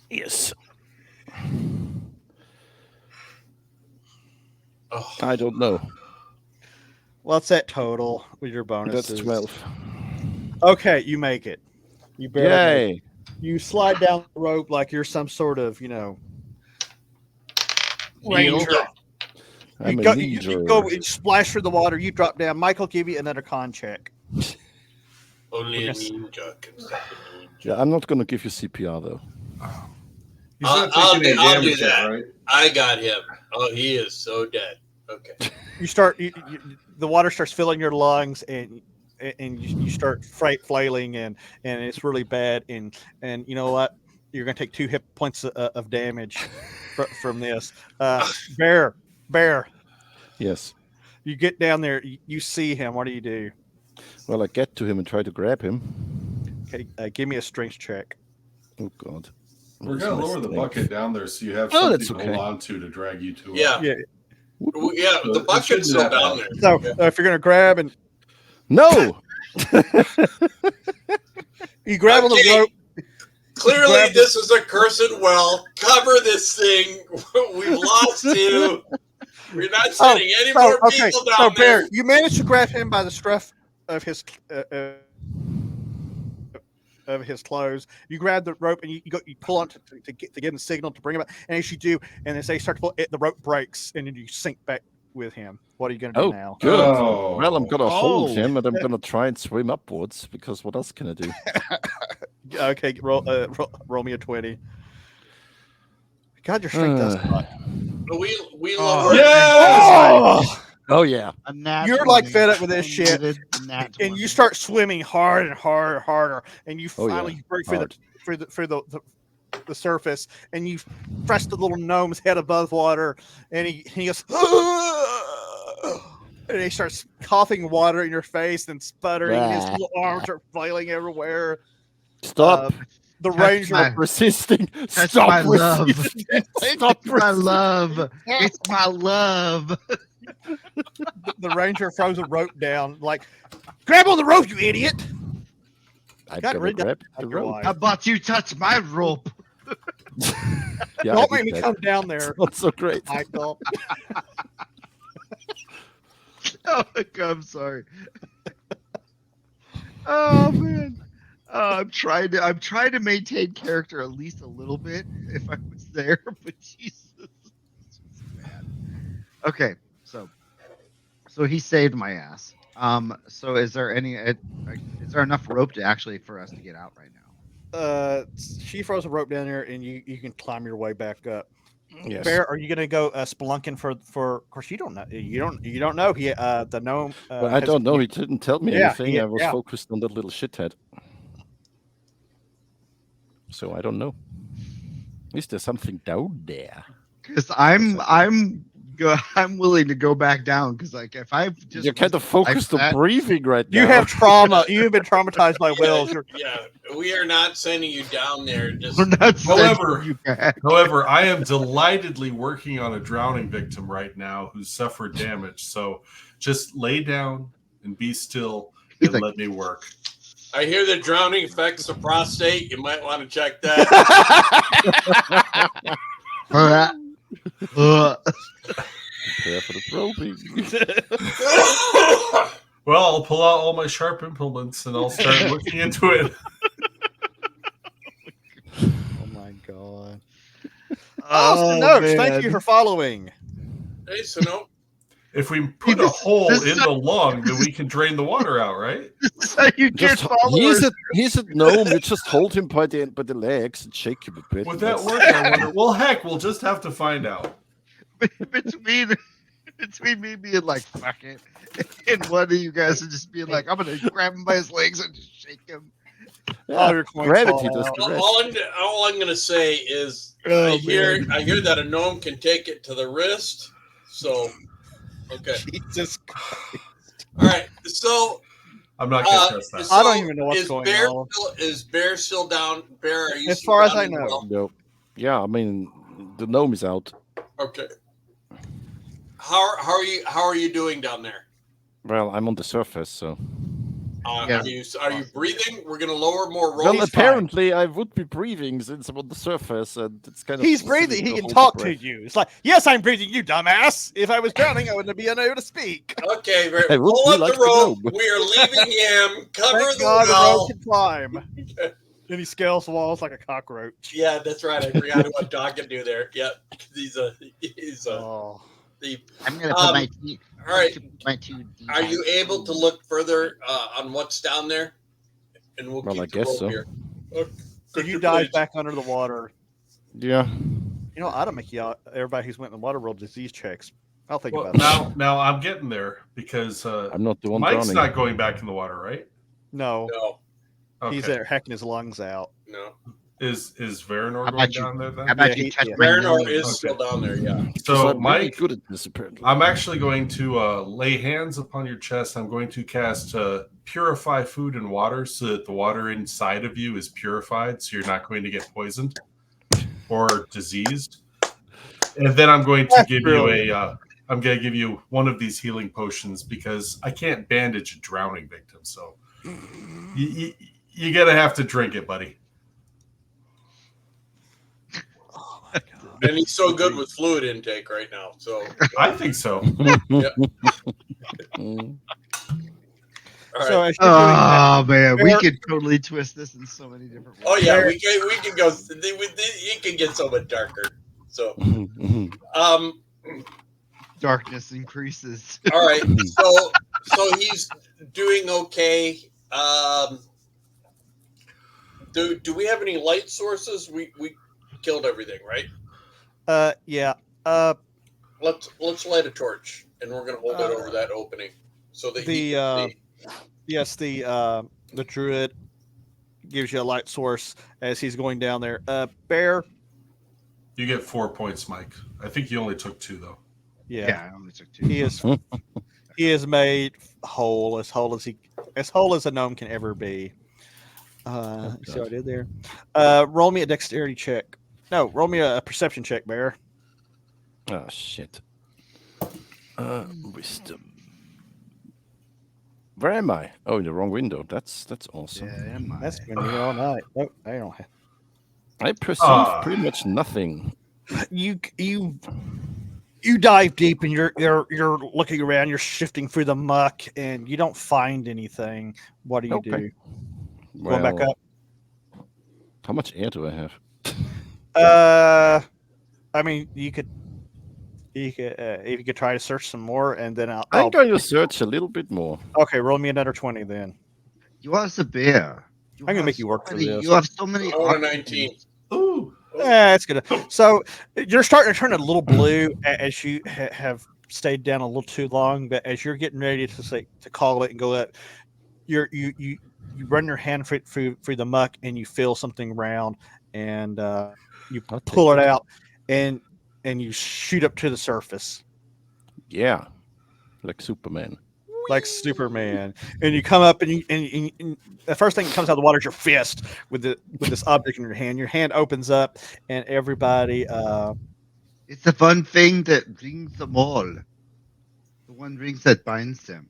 Yes. Oh, I don't know. What's that total with your bonuses? That's 12. Okay, you make it. You barely make it. Yay! You slide down the rope like you're some sort of, Ranger. I'm you a go, leader. you go you splash through the water, you drop down. Michael, give you another con check. Only a Yes. ninja can stop a ninja. Yeah, I'm not gonna give you CPR though. He's not I'll taking any do damage yet, that. right? I got him. Oh, he is so dead. Okay. You start, the water starts filling your lungs, and you start flailing, and it's really bad. And you know what? You're gonna take 2 hit points of damage from this. Bear. Yes. You get down there, you see him. What do you do? Well, I get to him and try to grab him. Okay, give me a strength check. Oh God. We're Where's going my to lower the strength? bucket down there so you have Oh, something that's to okay. hold on to drag you to. Yeah. Yeah. Yeah, So the it bucket's shouldn't still be that down bad. there. So if you're gonna grab and No. you grab on the Okay. rope, Clearly, Grab this is a cursed well. Cover this thing. We've lost you. We're not sending any more people down so there. Bear, you managed to grab him by the scruff of his of his clothes. You grab the rope and you pull on to give him a signal to bring him up. And as you do, and as they start to pull, the rope breaks, and then you sink back with him. What are you going to do now? Good. Oh. Well, I'm going to hold Oh. him, and I'm going to try and swim upwards, because what else can I do? Okay, roll me a 20. God, your strength does not. We Oh, lowered. Yes! Oh, yeah. A nat You're like 20. fed up with this I shit, needed a nat and 20. you start swimming hard and harder and harder, and you Oh, yeah. finally break Hard. through the surface, and you press the little gnome's head above water, and he goes, and he starts coughing water in your face and sputtering, and his little arms are flailing everywhere. Stop. The Touch ranger my- resisting. That's Stop my love. resisting. Stop It's my resisting. love. It's my love. the ranger throws a rope down, like, grab on the rope, you idiot! I'm Got gonna rid of grab the Your rope. wife. How about you touch my rope? Yeah, Don't I make me did that. come down there, It's not so great. Michael. Oh, I'm sorry. Oh man. I'm trying to maintain character at least a little bit if I was there, but Jesus, it's just bad. Okay, so he saved my ass. So is there enough rope to actually for us to get out right now? She throws a rope down there, and you can climb your way back up. Yes. Bear, are you gonna go spelunking for? Of course, you don't know. You don't know. He the gnome. Well, I don't know. He didn't tell me Yeah, anything. I was yeah. focused on that little shithead. So I don't know. Is there something down there? Because I'm willing to go back down because like if I just You're kind of focused on that- breathing right now. You have trauma. You have been traumatized by whales. You're, Yeah, we are not sending you down there. Just we're not sending However- you back. However, I am delightedly working on a drowning victim right now who's suffered damage. So just lay down and be still He's and like- let me work. I hear the drowning affects the prostate. You might want to check that. Prepare for the probing. Well, I'll pull out all my sharp implements and I'll start looking into it. oh my god. Oh, Notes, thank man. you for following. Hey, so no. If we put a This- hole this in is- the lung, then we can drain the water out, right? This is how you get Just, followers. he's a gnome. You just hold him by the legs and shake him a bit. Would and that that's- work? I wonder. Well, heck, we'll just have to find out. between me being like fuck it and one of you guys are just being like I'm gonna grab him by his legs and just shake him. All your coins Gravity fall does out. the rest. All I'm gonna say is Oh, I hear that a gnome can take it to the wrist. So okay. Jesus. All right. So I'm not going to trust that. I don't even know what's is going Bear on. Is Bear still down? Bear, are you As still far as down I in the know. well? No. Yeah, I mean, the gnome is out. Okay. How are you doing down there? Well, I'm on the surface, so. Yes. Are you breathing? We're gonna lower more Well, ropes. apparently I would be breathing since I'm on the surface, and it's kind of. He's silly breathing. He to can hold talk the to breath. you. It's like, yes, I'm breathing, you dumbass. If I was drowning, I wouldn't be unable to speak. Okay, I would pull be up like the the rope. gnome. We are leaving him. Cover Thank the God the well. road can climb. Then he scales the walls like a cockroach. Yeah, that's right. I forgot what dog can do there. Yep, he's Oh. I'm gonna put my two. All right. My two. Are you able to look further on what's down there? And we'll Well, keep I the guess rope so. here. So Could you dive please? back under the water. Yeah. You know, I don't make you everybody who's went in the water world disease checks. I'll think Well, about that. now I'm getting there because I'm not the one Mike's drowning. not going back in the water, right? No, No, Okay. he's there hecking his lungs out. no. Is Veranor How going about you- down there then? How about Yeah, you he- touch yeah. my Marinor nose? is still down there. Yeah. So I'm really Mike, good at this apparently. I'm actually going to lay hands upon your chest. I'm going to cast purify food and water so that the water inside of you is purified, so you're not going to get poisoned or diseased. And then I'm going to That's give brilliant. you I'm going to give you one of these healing potions because I can't bandage a drowning victim. So you got to have to drink it, buddy. Oh my god. And he's so good with fluid intake right now. So I think so. Mm. All So right. as you're doing that, Oh man, we Bear- could totally twist this in so many different ways. Oh yeah, we can go. It can get so much darker. So, Darkness increases. all right. So he's doing okay. Do we have any light sources? We killed everything, right? yeah. Let's light a torch, and we're gonna hold it over that opening so that he can see. Yes, the druid gives you a light source as he's going down there. Bear, You get 4 points, Mike. I think you only took 2 though. yeah, I only took 2. he is made whole as a gnome can ever be. See what I did there? Roll me a dexterity check. No, roll me a perception check, Bear. Oh shit. Wisdom. Where am I? Oh, in the wrong window. That's awesome. Yeah, am I? That's been here all night. Nope, I don't have. I perceive pretty much nothing. You dive deep and you're looking around. You're shifting through the muck and you don't find anything. What do you do? Going back up. How much air do I have? I mean, you could if you could try to search some more, and then I'm going to search a little bit more. Okay, roll me another 20 then. You are the bear. I'm gonna make you work for this. You have so many. I want a 19. Ooh. Yeah, it's good. So you're starting to turn a little blue as you have stayed down a little too long. But as you're getting ready to call it and go up, you run your hand through the muck and you feel something round, and you pull it out and you shoot up to the surface. Yeah, like Superman. Like Superman, and you come up, and the first thing that comes out of the water is your fist with this object in your hand. Your hand opens up, and everybody. It's the fun thing that brings them all. The one rings that binds them.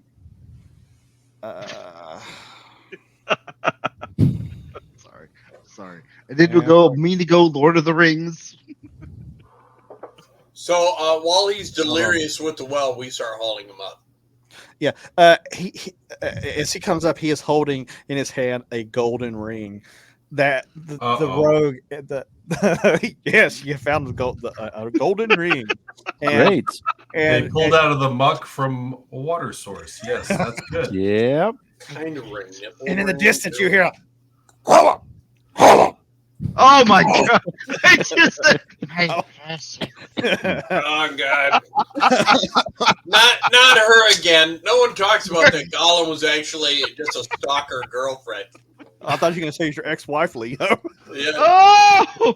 Sorry. I didn't mean to go Lord of the Rings. So while he's delirious with the well, we start hauling him up. Yeah. He as he comes up, he is holding in his hand a golden ring. That the rogue, yes, you found a golden ring. And, Great. They pulled out of the muck from a water source. Yes, that's good. Yeah. Kind of ring. And in the distance, you hear Oh my god! I just Oh God! not her again. No one talks about that. Gollum was actually just a stalker girlfriend. I thought you were going to say it's your ex-wife, Leo. Yeah. Oh!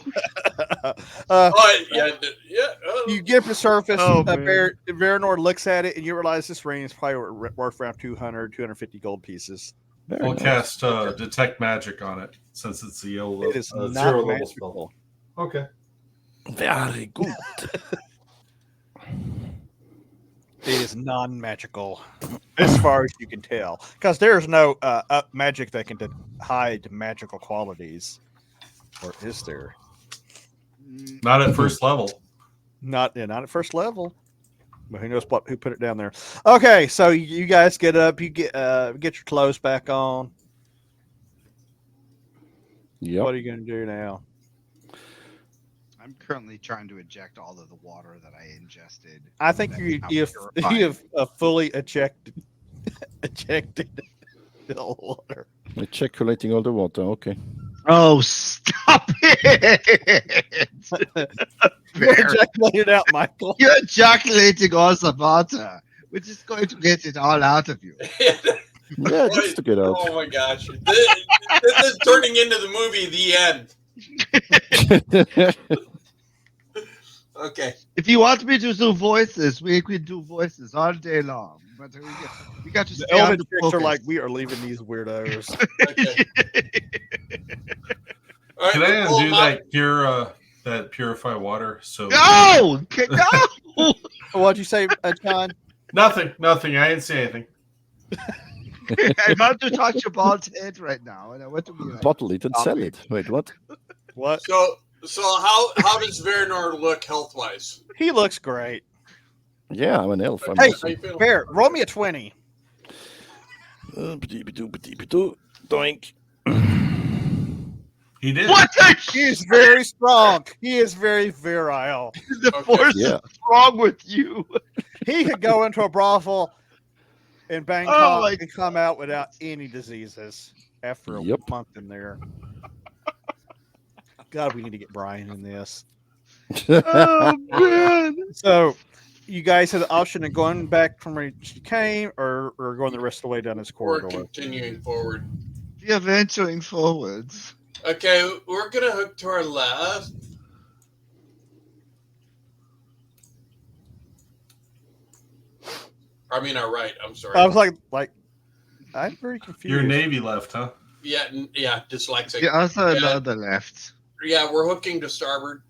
You get to the surface. Oh, Veranor looks at it, and you realize this ring is probably worth around 250 gold pieces. We'll cast detect magic on it since it's a yellow. It is not 0 level magical. spell. Okay. Very good. It is non-magical, as far as you can tell, because there's no magic that can hide magical qualities. Or is there? Not at first level. Not at first level. But who knows who put it down there? Okay, so you guys get up. You get your clothes back on. Yep. What are you going to do now? I'm currently trying to eject all of the water that I ingested. I think you have fully ejected the water. Ejaculating all the water. Okay. Oh, stop it! You're ejaculated out, Michael. You're ejaculating all the water. We're just going to get it all out of you. Yeah, just to get out. Oh my gosh! This is turning into the movie The End. Okay. If you want me to do voices, we can do voices all day long. But we got to The stay on elven the chicks are focus. like, we are leaving these weirdos. Okay. All right, Can I pull undo him up. that purify water? So No! No! What'd you say, John? nothing. I didn't say anything. I'm about to touch your bald head right now, and I want to be like, Bottle it and sell it. Wait, what? What? So how does Veranor look health wise? He looks great. Yeah, I'm an elf. I'm Hey, awesome. Bear, roll me a 20. Doink. He did. What the He is very strong. He is very virile. the Okay. force Yeah. is wrong with you? He could go into a brothel in Bangkok Oh my and come out without any diseases after a Yep. month in there. God, we need to get Brian in this. Oh man! So, you guys have the option of going back from where you came, or going the rest of the way down this We're corridor. continuing forward. You're venturing forwards. Okay, we're gonna hook to our left. I mean our right. I'm sorry. I was like, I'm very confused. Your Navy left, huh? Yeah, dyslexic. The other, Yeah. the other left. Yeah, we're hooking to starboard.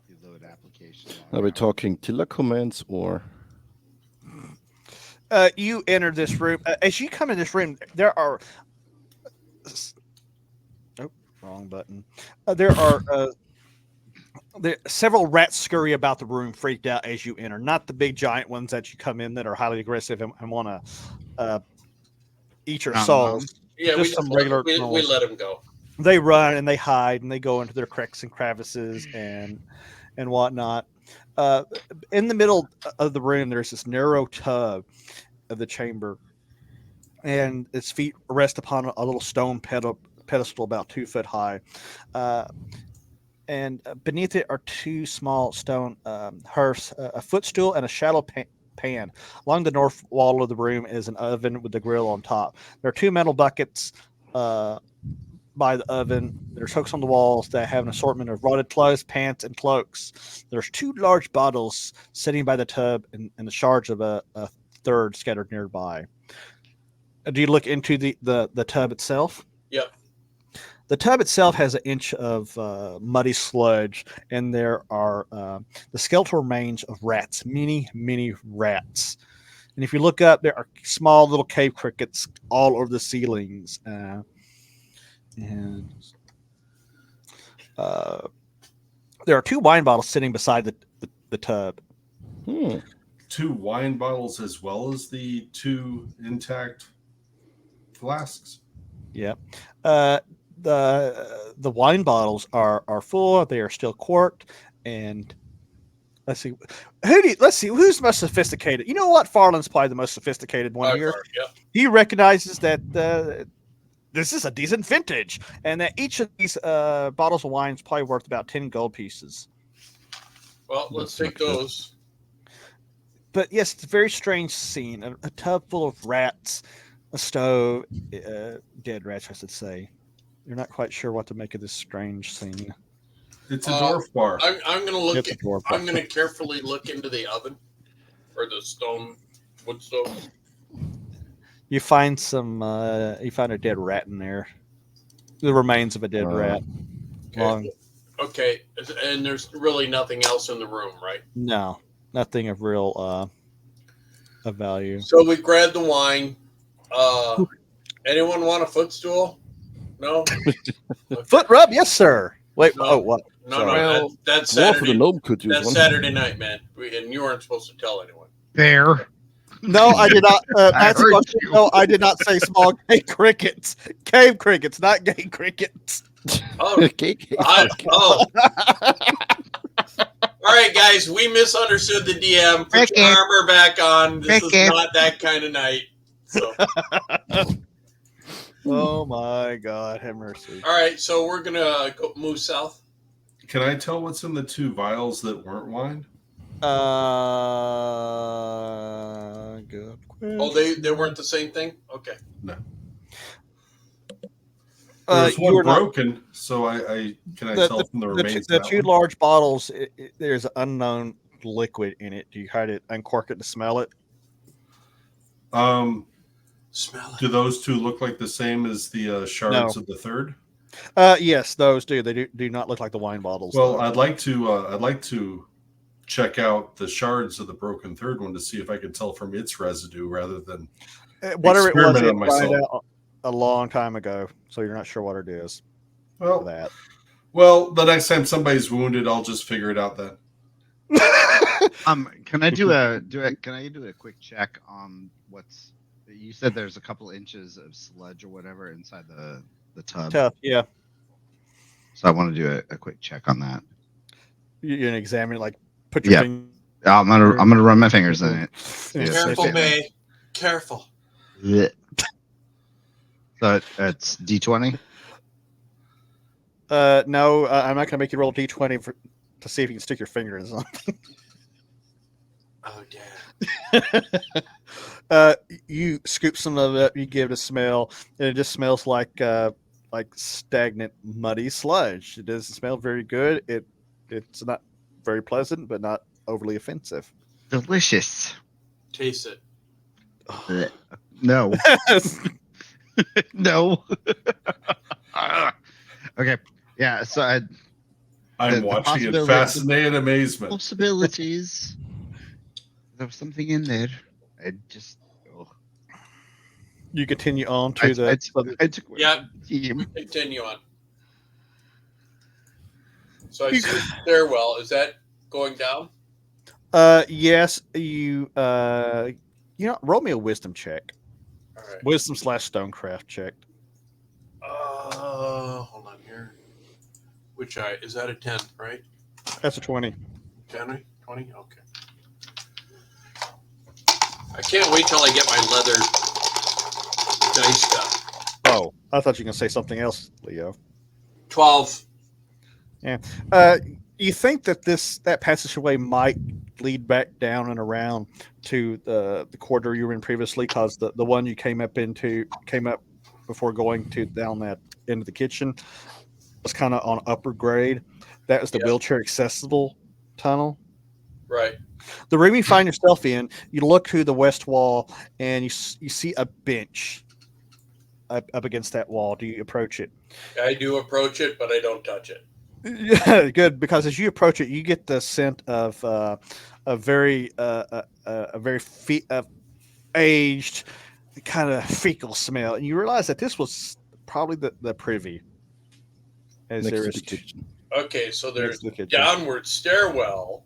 Reload application. Are we talking tiller commands or? You enter this room. As you come in this room, there are. Oh, wrong button. There are several rats scurry about the room, freaked out as you enter. Not the big giant ones that you come in that are highly aggressive and want to eat your Not souls. Yeah, Just we, some regular we noise. let him go. They run and they hide and they go into their cracks and crevices and whatnot. In the middle of the room, there's this narrow tub of the chamber, and its feet rest upon a little stone pedestal about 2 foot high. And beneath it are two small stone hearths, a footstool, and a shallow pan. Along the north wall of the room is an oven with the grill on top. There are two metal buckets by the oven. There's hooks on the walls that have an assortment of rotted clothes, pants, and cloaks. There's two large bottles sitting by the tub and the shards of a third scattered nearby. Do you look into the tub itself? Yep. The tub itself has an inch of muddy sludge, and there are the skeletal remains of rats, many rats. And if you look up, there are small little cave crickets all over the ceilings. And there are two wine bottles sitting beside the tub. Two wine bottles as well as the two intact flasks. Yep. The wine bottles are full. They are still corked. And let's see. Who's most sophisticated? You know what? Farland's probably the most sophisticated one here. Yep. He recognizes that this is a decent vintage, and that each of these bottles of wine is probably worth about 10 gold pieces. Well, let's take those. But yes, it's a very strange scene. A tub full of rats, a stove, dead rats, I should say. You're not quite sure what to make of this strange scene. It's a dwarf bar. I'm going to look. It's a dwarf bar. I'm going to carefully look into the oven or the wood stove. You find you find a dead rat in there. The remains of a dead rat. Okay, and there's really nothing else in the room, right? No, nothing of real of value. So we grabbed the wine. Anyone want a footstool? No. Okay. Foot rub, yes, sir. Wait, No. oh, what? No, Sorry. no, that's Dwarf of the Saturday. gnome could use That's one. Saturday night, man. And you weren't supposed to tell anyone. Bear. No, I did not. I heard you. No, I did not say small cave crickets. Cave crickets, not gay crickets. Oh, Cake. oh. All right, guys, we misunderstood the DM. Put your Cricket. armor back on. This is Cricket. not that kind of night. So, Oh my God, have mercy. all right, so we're gonna move south. Can I tell what's in the two vials that weren't wine? Good. Oh, they weren't the same thing. Okay. There's you were one not- broken, so I tell from the remains. the of that two one? large bottles. There's an unknown liquid in it. Do you try to uncork it to smell it? Smell Do those two look like the same as the shards of the third? Yes, those do. They do not look like the wine bottles. Well, though. I'd like to check out the shards of the broken third one to see if I can tell from its residue rather than Whatever it was, experiment it on myself. dried out a long time ago, so you're not sure what it is. For well. that. Well, the next time somebody's wounded, I'll just figure it out then. Can I do a quick check on what's? You said there's a couple inches of sludge or whatever inside the tub. Tough, yeah. So I want to do a quick check on that. You're gonna examine, like, put your Yeah. finger. I'm gonna run my fingers in it. Yeah, Careful, sniff it. May. Careful. Blech. So it's D20. No, I'm not gonna make you roll D20 to see if you can stick your finger in something. Oh, damn. You scoop some of it, you give it a smell, and it just smells like stagnant, muddy sludge. It doesn't smell very good. It's not very pleasant, but not overly offensive. Delicious. Taste it. Blech. No. No. Okay. Yeah. So I'm The watching in possibility- fascinated amazement. possibilities. There was something in there. I just. Oh. You continue on I to took. Yeah. Team. We continue on. So I see the stairwell. Is that going down? yes, you roll me a wisdom check. All right. Wisdom / stonecraft check. Hold on here. Which is that a 10, right? That's a 20. 10, 20? Okay. I can't wait till I get my leather dice stuff. Oh, I thought you were gonna say something else, Leo. 12. You think that passageway might lead back down and around to the corridor you were in previously, because the one you came up before going to down that into the kitchen was kind of on upper grade. That was the wheelchair accessible tunnel. Right. The room you find yourself in, you look to the west wall and you see a bench up against that wall. Do you approach it? I do approach it, but I don't touch it. Yeah, good, because as you approach it, you get the scent of a very aged, kind of fecal smell, and you realize that this was probably the privy. As Next there to is the kitchen. Okay, so there's to the kitchen. downward stairwell.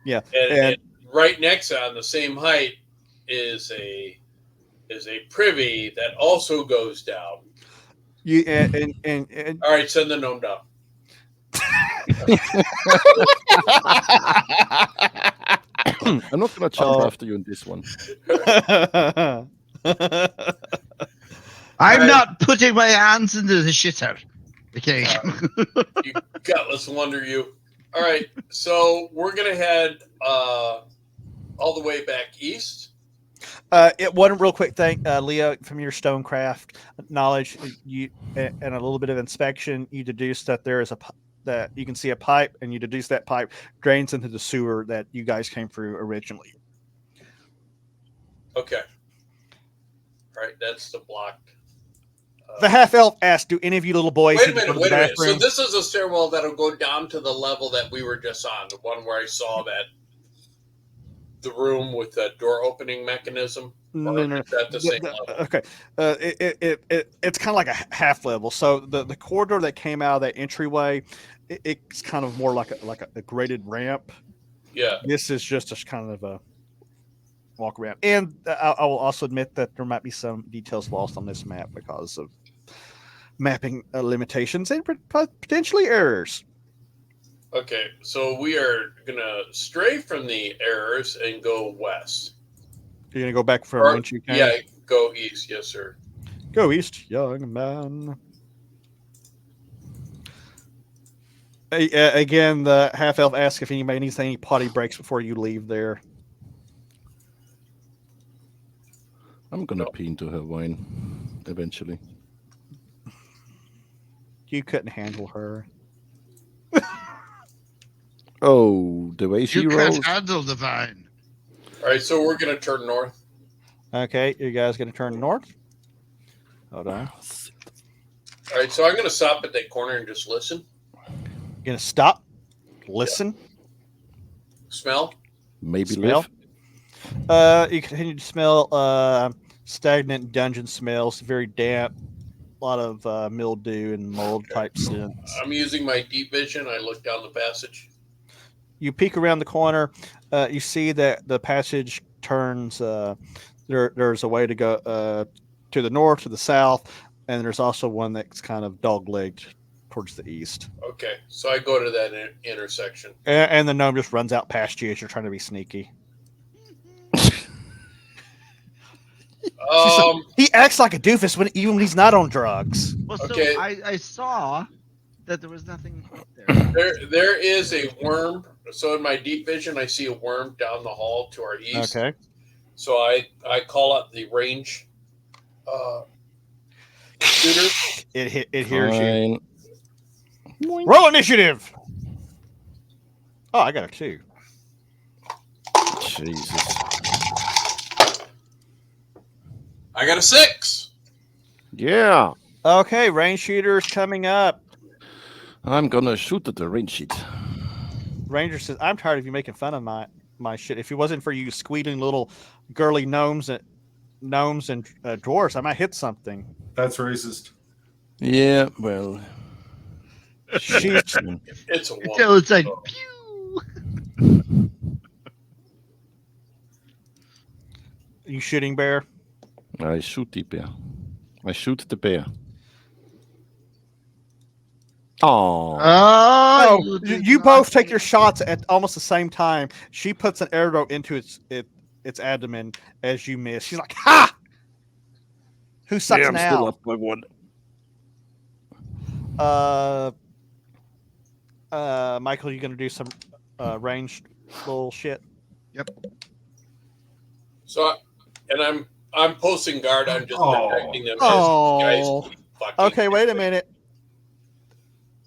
Yeah, And right next on the same height is a privy that also goes down. You and All right, send the gnome down. I'm not gonna jump Oh. after you in this one. I'm not putting my hands into the shitter. Okay. You gutless wonder you. All right, so we're gonna head all the way back east. It one real quick thing, Leo, from your stonecraft knowledge, you and a little bit of inspection, you deduce that there is that you can see a pipe, and you deduce that pipe drains into the sewer that you guys came through originally. Okay. All right, that's the blocked. The half elf asked, "Do any of you little boys Wait a need to go minute, to wait the a minute. So bathroom?" this is a stairwell that'll go down to the level that we were just on, the one where I saw the room with the door opening mechanism. No. Is that the same level? Okay, it's kind of like a half level. So the corridor that came out of that entryway, it's kind of more like a graded ramp. Yeah. This is just a kind of a walk around, and I will also admit that there might be some details lost on this map because of mapping limitations and potentially errors. Okay, so we are gonna stray from the errors and go west. You're gonna go back from Or- whence you came. yeah, go east, yes, sir. Go east, young man. Again, the half elf asks if anybody needs any potty breaks before you leave there. I'm gonna pee into her wine eventually. You couldn't handle her. Oh, the way she You rolls. can't handle the vine. All right, so we're gonna turn north. Okay, you guys gonna turn north? Hold on. All right, so I'm gonna stop at that corner and just listen, You're gonna stop, listen, smell. Maybe smell. live. You continue to smell stagnant dungeon smells, very damp, a lot of mildew and mold type scents. I'm using my deep vision. I look down the passage. You peek around the corner. You see that the passage turns. There's a way to go to the north, to the south, and there's also one that's kind of dog-legged towards the east. Okay, so I go to that intersection. And the gnome just runs out past you as you're trying to be sneaky. He acts like a doofus even when he's not on drugs. Well, so Okay. I saw that there was nothing up there. There is a worm. So in my deep vision, I see a worm down the hall to our east. Okay. So I call up the range shooter. It hears you. Fine. Roll initiative. Oh, I got a 2. Jesus. I got a 6. Yeah. Okay, range shooters coming up. I'm gonna shoot at the range sheet. Ranger says, "I'm tired of you making fun of my shit. If it wasn't for you squealing little girly gnomes and dwarves, I might hit something." That's racist. Yeah, well. She's It's a one. Until it's like, So- pew. you shooting bear. I shoot the bear. I shoot the bear. Oh. Oh, did you not both take hit. your shots at almost the same time. She puts an arrow into its abdomen as you miss. She's like, "Ha! Who sucks Yeah, I'm now?" still up by 1. Michael, you gonna do some ranged little shit? So, and I'm posting guard. I'm just Oh. protecting them. Oh. As you guys keep fucking Okay, wait a minute.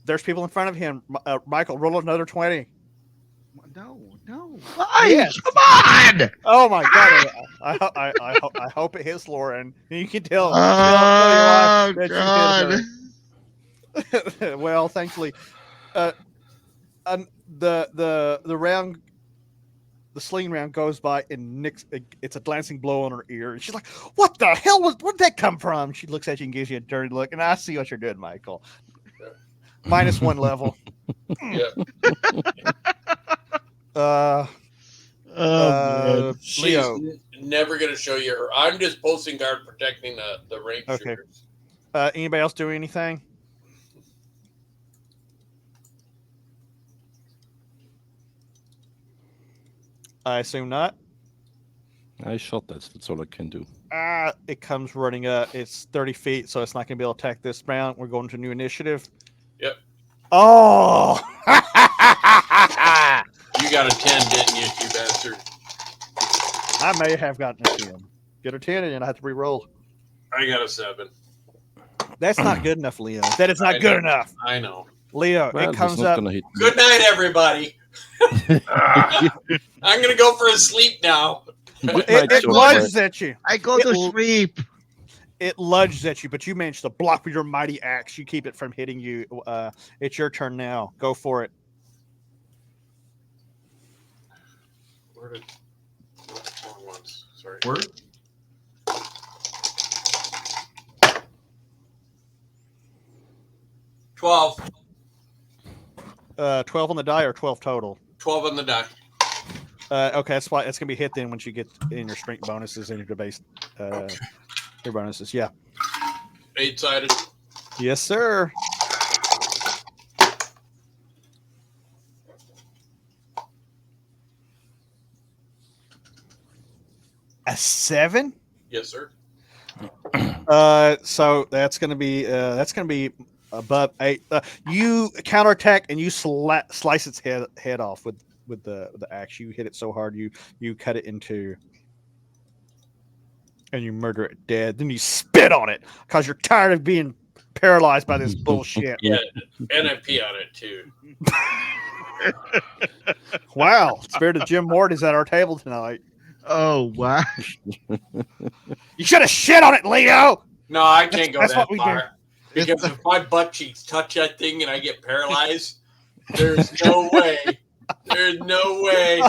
There's people in front of him. Michael, roll another 20. No. Why? Yes. Come on. Oh my god! I hope it hits Lauren. You can tell. Oh, that God. you hit her. Well, thankfully, the round, the sling round goes by and nicks. It's a glancing blow on her ear, and she's like, "What the hell where'd that come from?" She looks at you and gives you a dirty look, and I see what you're doing, Michael. -1 level. Yeah. She's Leo. never going to show you her. I'm just posting guard protecting the range Okay. shooters. Anybody else doing anything? I assume not. I shot that. That's all I can do. It comes running up. It's 30 feet, so it's not going to be able to attack this round. We're going to new initiative. Yep. Oh! You got a 10, didn't you, you bastard? I may have gotten a 10. Get a 10 and I have to re-roll. I got a 7. That's not good enough, Leo. That is not I good know. enough. I know. Leo, Well, it it's comes not up. gonna hit me. Good night, everybody. I'm going to go for a sleep now. Good It night, Joe. lunges at you. I go to sleep. It lunges at you, but you manage to block with your mighty axe. You keep it from hitting you. It's your turn now. Go for it. Where did... Wrong ones. Sorry. Word? $12. 12 on the die or 12 total? 12 on the die. Okay, that's why it's gonna be hit then once you get in your strength bonuses and your base, your bonuses. Yeah. 8-sided. Yes, sir. A 7. Yes, sir. So that's gonna be above 8. You counterattack and you slice its head off with the axe. You hit it so hard you cut it in two, and you murder it dead. Then you spit on it because you're tired of being paralyzed by this bullshit. Yeah, and I pee on it too. Wow, Spirit of Jim Ward is at our table tonight. Oh, wow. You should have shit on it, Leo. No, I can't go That's that what we do. far. Because if my butt cheeks touch that thing and I get paralyzed, there's no way. There's no way.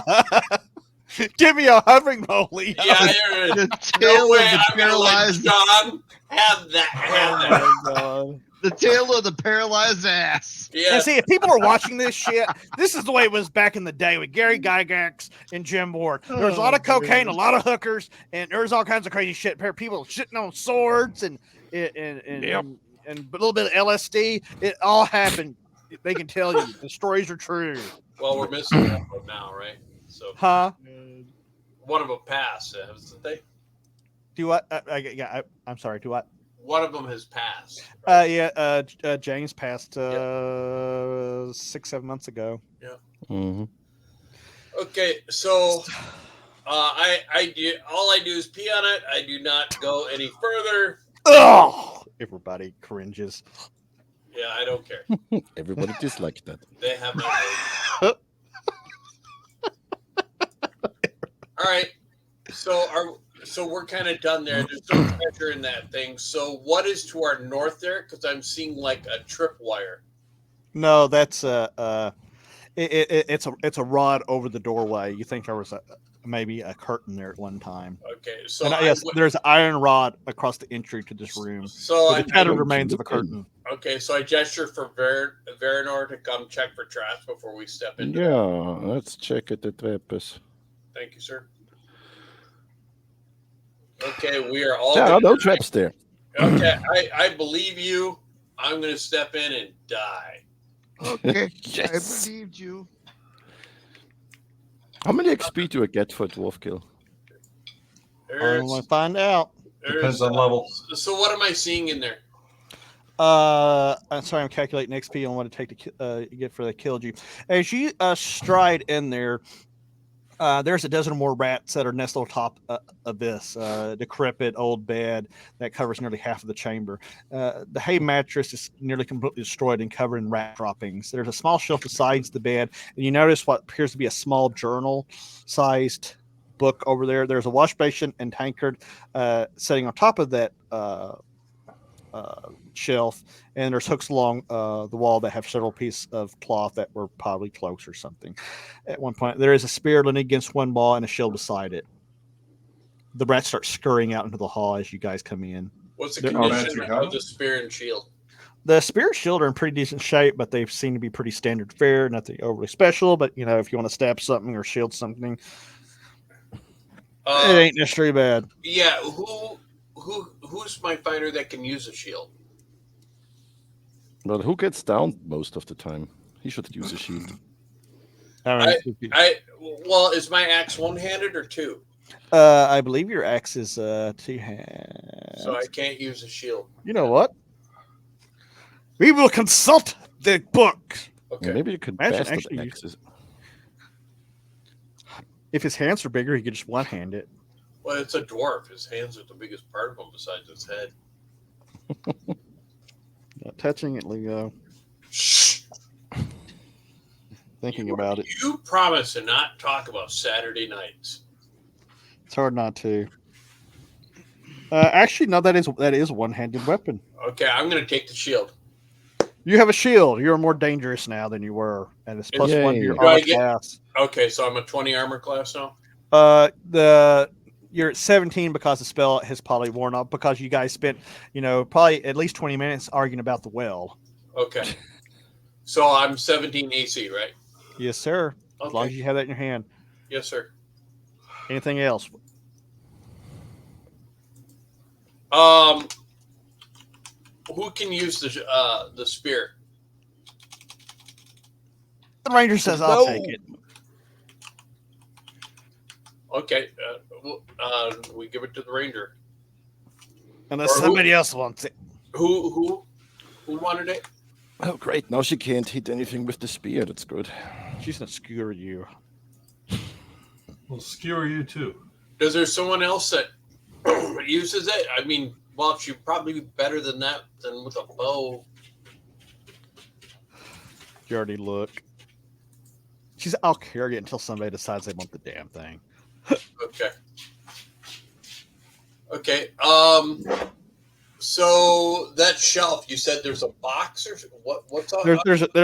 Give me a hovering mole, Leo. Yeah, there is The no tail way of the I'm going to let paralyzed. John have that. Oh, my God. The tale of the paralyzed ass. Yeah. And see, if people are watching this shit, this is the way it was back in the day with Gary Gygax and Jim Ward. There was a lot of cocaine, a lot of hookers, and there was all kinds of crazy shit. People shitting on swords and a little bit of LSD. It all happened. They can tell you the stories are true. Well, we're missing one of them now, right? So, Huh? one of them passed, hasn't they? Do what? I'm sorry. Do what? One of them has passed. James passed 6-7 months ago. Yeah. Mm-hmm. Okay, so I do all I do is pee on it. I do not go any further. Oh, everybody cringes. Yeah, I don't care. Everybody disliked that. They have my vote. All right. So we're kind of done there. There's no treasure in that thing. So what is to our north there? Because I'm seeing like a tripwire. No, that's it's a rod over the doorway. You think there was maybe a curtain there at one time? Okay, so Yes, there's an iron rod across the entry to this room. So the tattered remains of a curtain. Okay, so I gesture for Veranor to come check for traps before we step in. Yeah, let's check at the trappers. Thank you, sir. Okay, we are all. Yeah, no traps there. Okay, I believe you. I'm going to step in and die. Okay, Yes. I believed you. How many XP do I get for a dwarf kill? I want to find out. Depends on level. So what am I seeing in there? I'm sorry, I'm calculating XP on what it take to get for the killed you. As you stride in there, there's a dozen more rats that are nestled atop of this decrepit old bed that covers nearly half of the chamber. The hay mattress is nearly completely destroyed and covered in rat droppings. There's a small shelf beside the bed, and you notice what appears to be a small journal-sized book over there. There's a wash basin and tankard sitting on top of that shelf, and there's hooks along the wall that have several pieces of cloth that were probably cloaks or something. At one point, there is a spear leaning against one wall and a shield beside it. The rats start scurrying out into the hall as you guys come in. What's the There condition are- of the spear and shield? The spear and shield are in pretty decent shape, but they seem to be pretty standard fare, nothing overly special. But if you want to stab something or shield something, it ain't necessarily bad. Yeah, who's my fighter that can use a shield? Well, who gets down most of the time? He should use a shield. Well, is my axe one-handed or two? I believe your axe is 2 hands. So I can't use a shield. You know what? We will consult the book. Okay. Yeah, maybe you could Imagine bastard actually axes. If his hands are bigger, he could just one-hand it. Well, it's a dwarf. His hands are the biggest part of him besides his head. Not touching it, Leo. Shh. Thinking about it. You promise to not talk about Saturday nights. It's hard not to. Actually, no, that is a one-handed weapon. Okay, I'm going to take the shield. You have a shield. You're more dangerous now than you were, and it's plus Yay. 1 to your Do I armor get- class. Okay, so I'm a 20 armor class now? You're at 17 because the spell has probably worn off because you guys spent, probably at least 20 minutes arguing about the well. Okay. So I'm 17 AC, right? Yes, sir. As long as Okay. you have that in your hand. Yes, sir. Anything else? Who can use the spear? The ranger says, "I'll No. take it." Okay, we give it to the ranger. Unless Or who- somebody else wants it. Who wanted it? Oh, great. Now she can't hit anything with the spear. That's good. She's gonna skewer you. We'll skewer you too. Is there someone else that uses it? I mean, well, she'd probably be better than that than with a bow. You already look. She's. I'll carry it until somebody decides they want the damn thing. Okay. Okay. So that shelf, you said there's a box or what's on?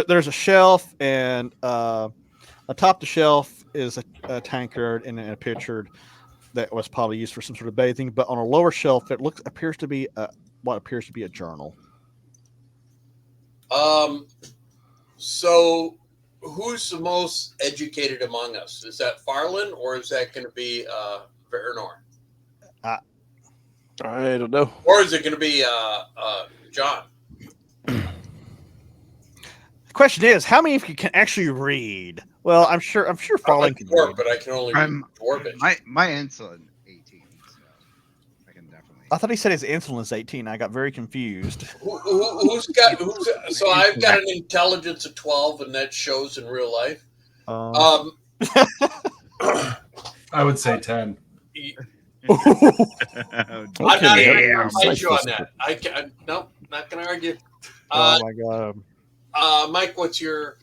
There's a shelf, and atop the shelf is a tankard and a pitcher that was probably used for some sort of bathing. But on a lower shelf, it appears to be what appears to be a journal. So who's the most educated among us? Is that Farland or is that going to be Vernor? I don't know. Or is it going to be John? The question is, how many of you can actually read? Well, I'm sure I'm Farland a can dwarf, read. but I can only read dwarvish. My insulin 18, so I can definitely. I thought he said his insulin is 18. I got very confused. Who's got? So I've got an intelligence of 12, and that shows in real life. I would say 10. I'm not Damn. fight you on that. I can nope, not going to argue. Oh my god. Mike, what's your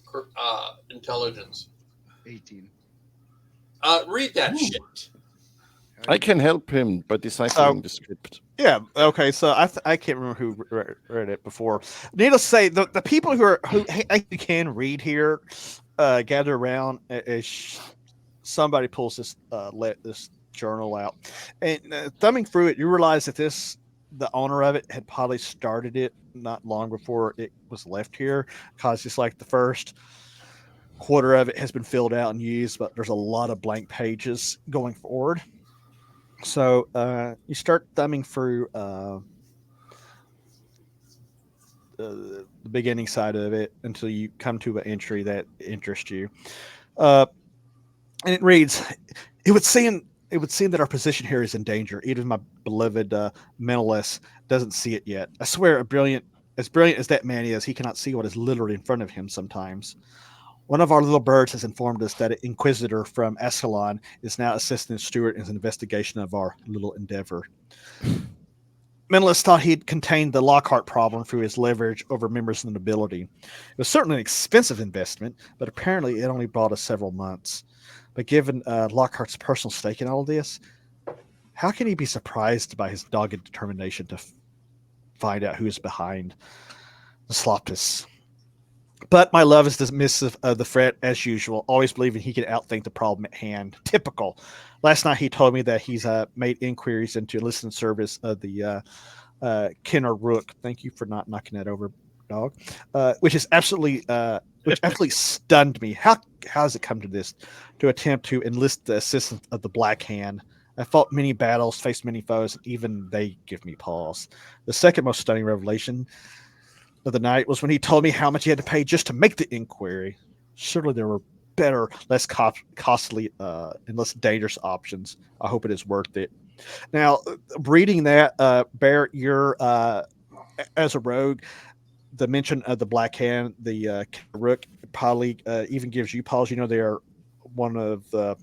intelligence? 18. Read that shit. I can help him by deciphering the script. Yeah. Okay. So I can't remember who read it before. Needless to say, the people who actually can read here gather around as somebody pulls this this journal out, and thumbing through it, you realize that the owner of it had probably started it not long before it was left here, because it's like the first quarter of it has been filled out and used, but there's a lot of blank pages going forward. So you start thumbing through the beginning side of it until you come to an entry that interests you, and it reads, "It would seem that our position here is in danger. Even my beloved mentalist doesn't see it yet. I swear, as brilliant as that man is, he cannot see what is literally in front of him sometimes. One of our little birds has informed us that an inquisitor from Ascalon is now assisting Stewart in his investigation of our little endeavor. Menelaus thought he'd contained the Lockhart problem through his leverage over members of the nobility. It was certainly an expensive investment, but apparently it only brought us several months. But given Lockhart's personal stake in all of this, how can he be surprised by his dogged determination to find out who is behind the Sloptis? But my love is dismissive of the threat as usual, always believing he can outthink the problem at hand. Typical. Last night he told me that he's made inquiries into listening service of the Kenner Rook. Thank you for not knocking that over, dog. Which absolutely stunned me. How has it come to this? To attempt to enlist the assistance of the Black Hand. I fought many battles, faced many foes, and even they give me pause. The second most stunning revelation of the night was when he told me how much he had to pay just to make the inquiry. Surely there were better, less costly, and less dangerous options. I hope it is worth it. Now, reading that, Bear, you're as a rogue, the mention of the Black Hand, the Rook, probably even gives you pause. You know, they are one of the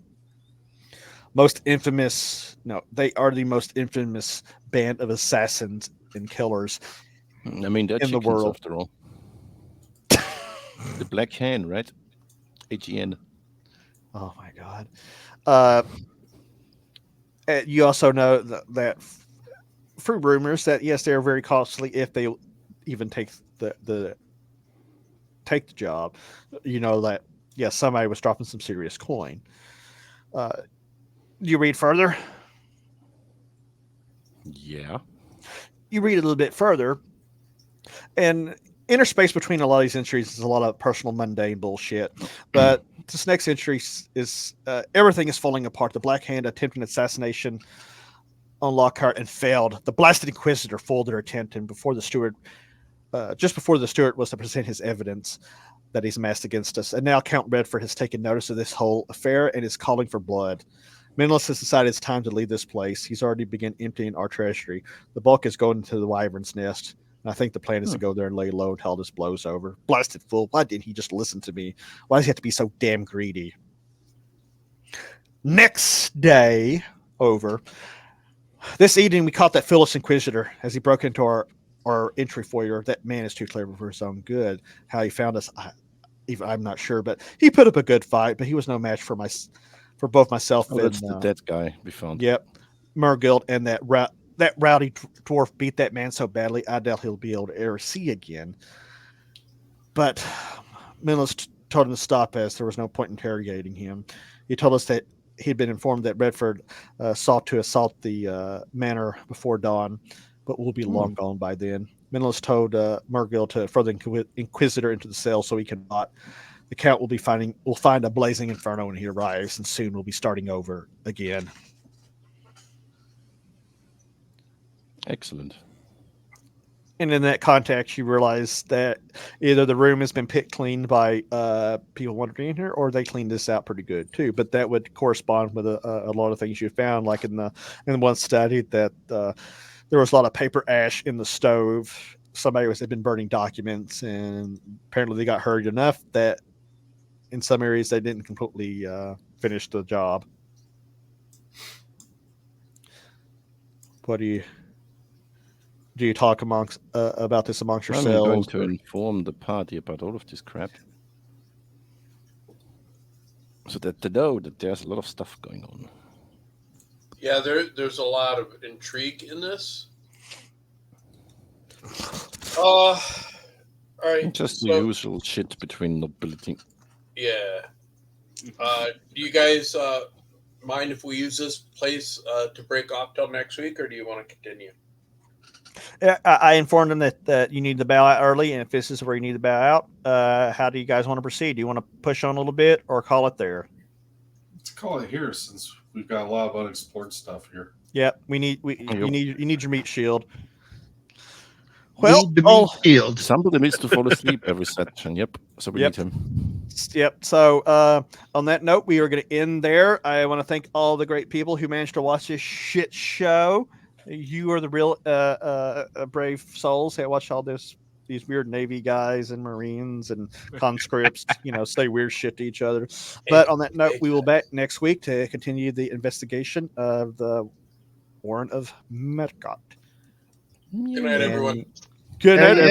most infamous. No, they are the most infamous band of assassins and killers. I mean, they're in the chickens world. after all. The Black Hen, right? HEN. Oh my god. You also know that through rumors that yes, they are very costly if they even take the job. You know that yes, somebody was dropping some serious coin. You read further. Yeah. You read a little bit further, and interspace between a lot of these entries is a lot of personal mundane bullshit. But this next entry is everything is falling apart. The Black Hand attempted assassination on Lockhart and failed. The blasted Inquisitor foiled their attempt, and just before the Steward was to present his evidence that he's amassed against us. And now Count Redford has taken notice of this whole affair and is calling for blood. Menelaus has decided it's time to leave this place. He's already begun emptying our treasury. The bulk is going into the Wyvern's Nest. And I think the plan is to go there and lay low until this blows over. Blasted fool. Why didn't he just listen to me? Why does he have to be so damn greedy? Next day, over. This evening, we caught that Phyllis Inquisitor as he broke into our entry foyer. That man is too clever for his own good. How he found us, I'm not sure, but he put up a good fight, but he was no match for both myself and that's the dead guy we found. Yep, Murgild, and that rowdy dwarf beat that man so badly, I doubt he'll be able to ever see again. But Menelaus told him to stop, as there was no point interrogating him. He told us that he'd been informed that Redford sought to assault the manor before dawn. but we'll be long gone by then. Menelaus told Mergil to throw the Inquisitor into the cell so he can rot. The Count will find a blazing inferno when he arrives, and soon we'll be starting over again. Excellent. And in that context, you realize that either the room has been picked clean by people wandering in here, or they cleaned this out pretty good too. But that would correspond with a lot of things you found, like in one study that there was a lot of paper ash in the stove. Somebody had been burning documents, and apparently they got hurried enough that in some areas they didn't completely finish the job. What do you talk about this amongst I'm yourselves? going to inform the party about all of this crap, so that they know that there's a lot of stuff going on. Yeah, there's a lot of intrigue in this. All right. Just the usual shit between nobility. Yeah. Do you guys mind if we use this place to break off till next week, or do you want to continue? Yeah, I informed them that you need to bow out early, and if this is where you need to bow out, how do you guys want to proceed? Do you want to push on a little bit or call it there? Let's call it here, since we've got a lot of unexplored stuff here. Yeah, you need your meat shield. Well, Need the meat shield. Somebody needs to fall asleep every session. Yep. So we need him. Yep. So on that note, we are going to end there. I want to thank all the great people who managed to watch this shit show. You are the real brave souls that watch all these weird Navy guys and Marines and conscripts, say weird shit to each other. But on that note, we will be back next week to continue the investigation of the Warren of Mattagot. Good night, everyone. Good night, everyone.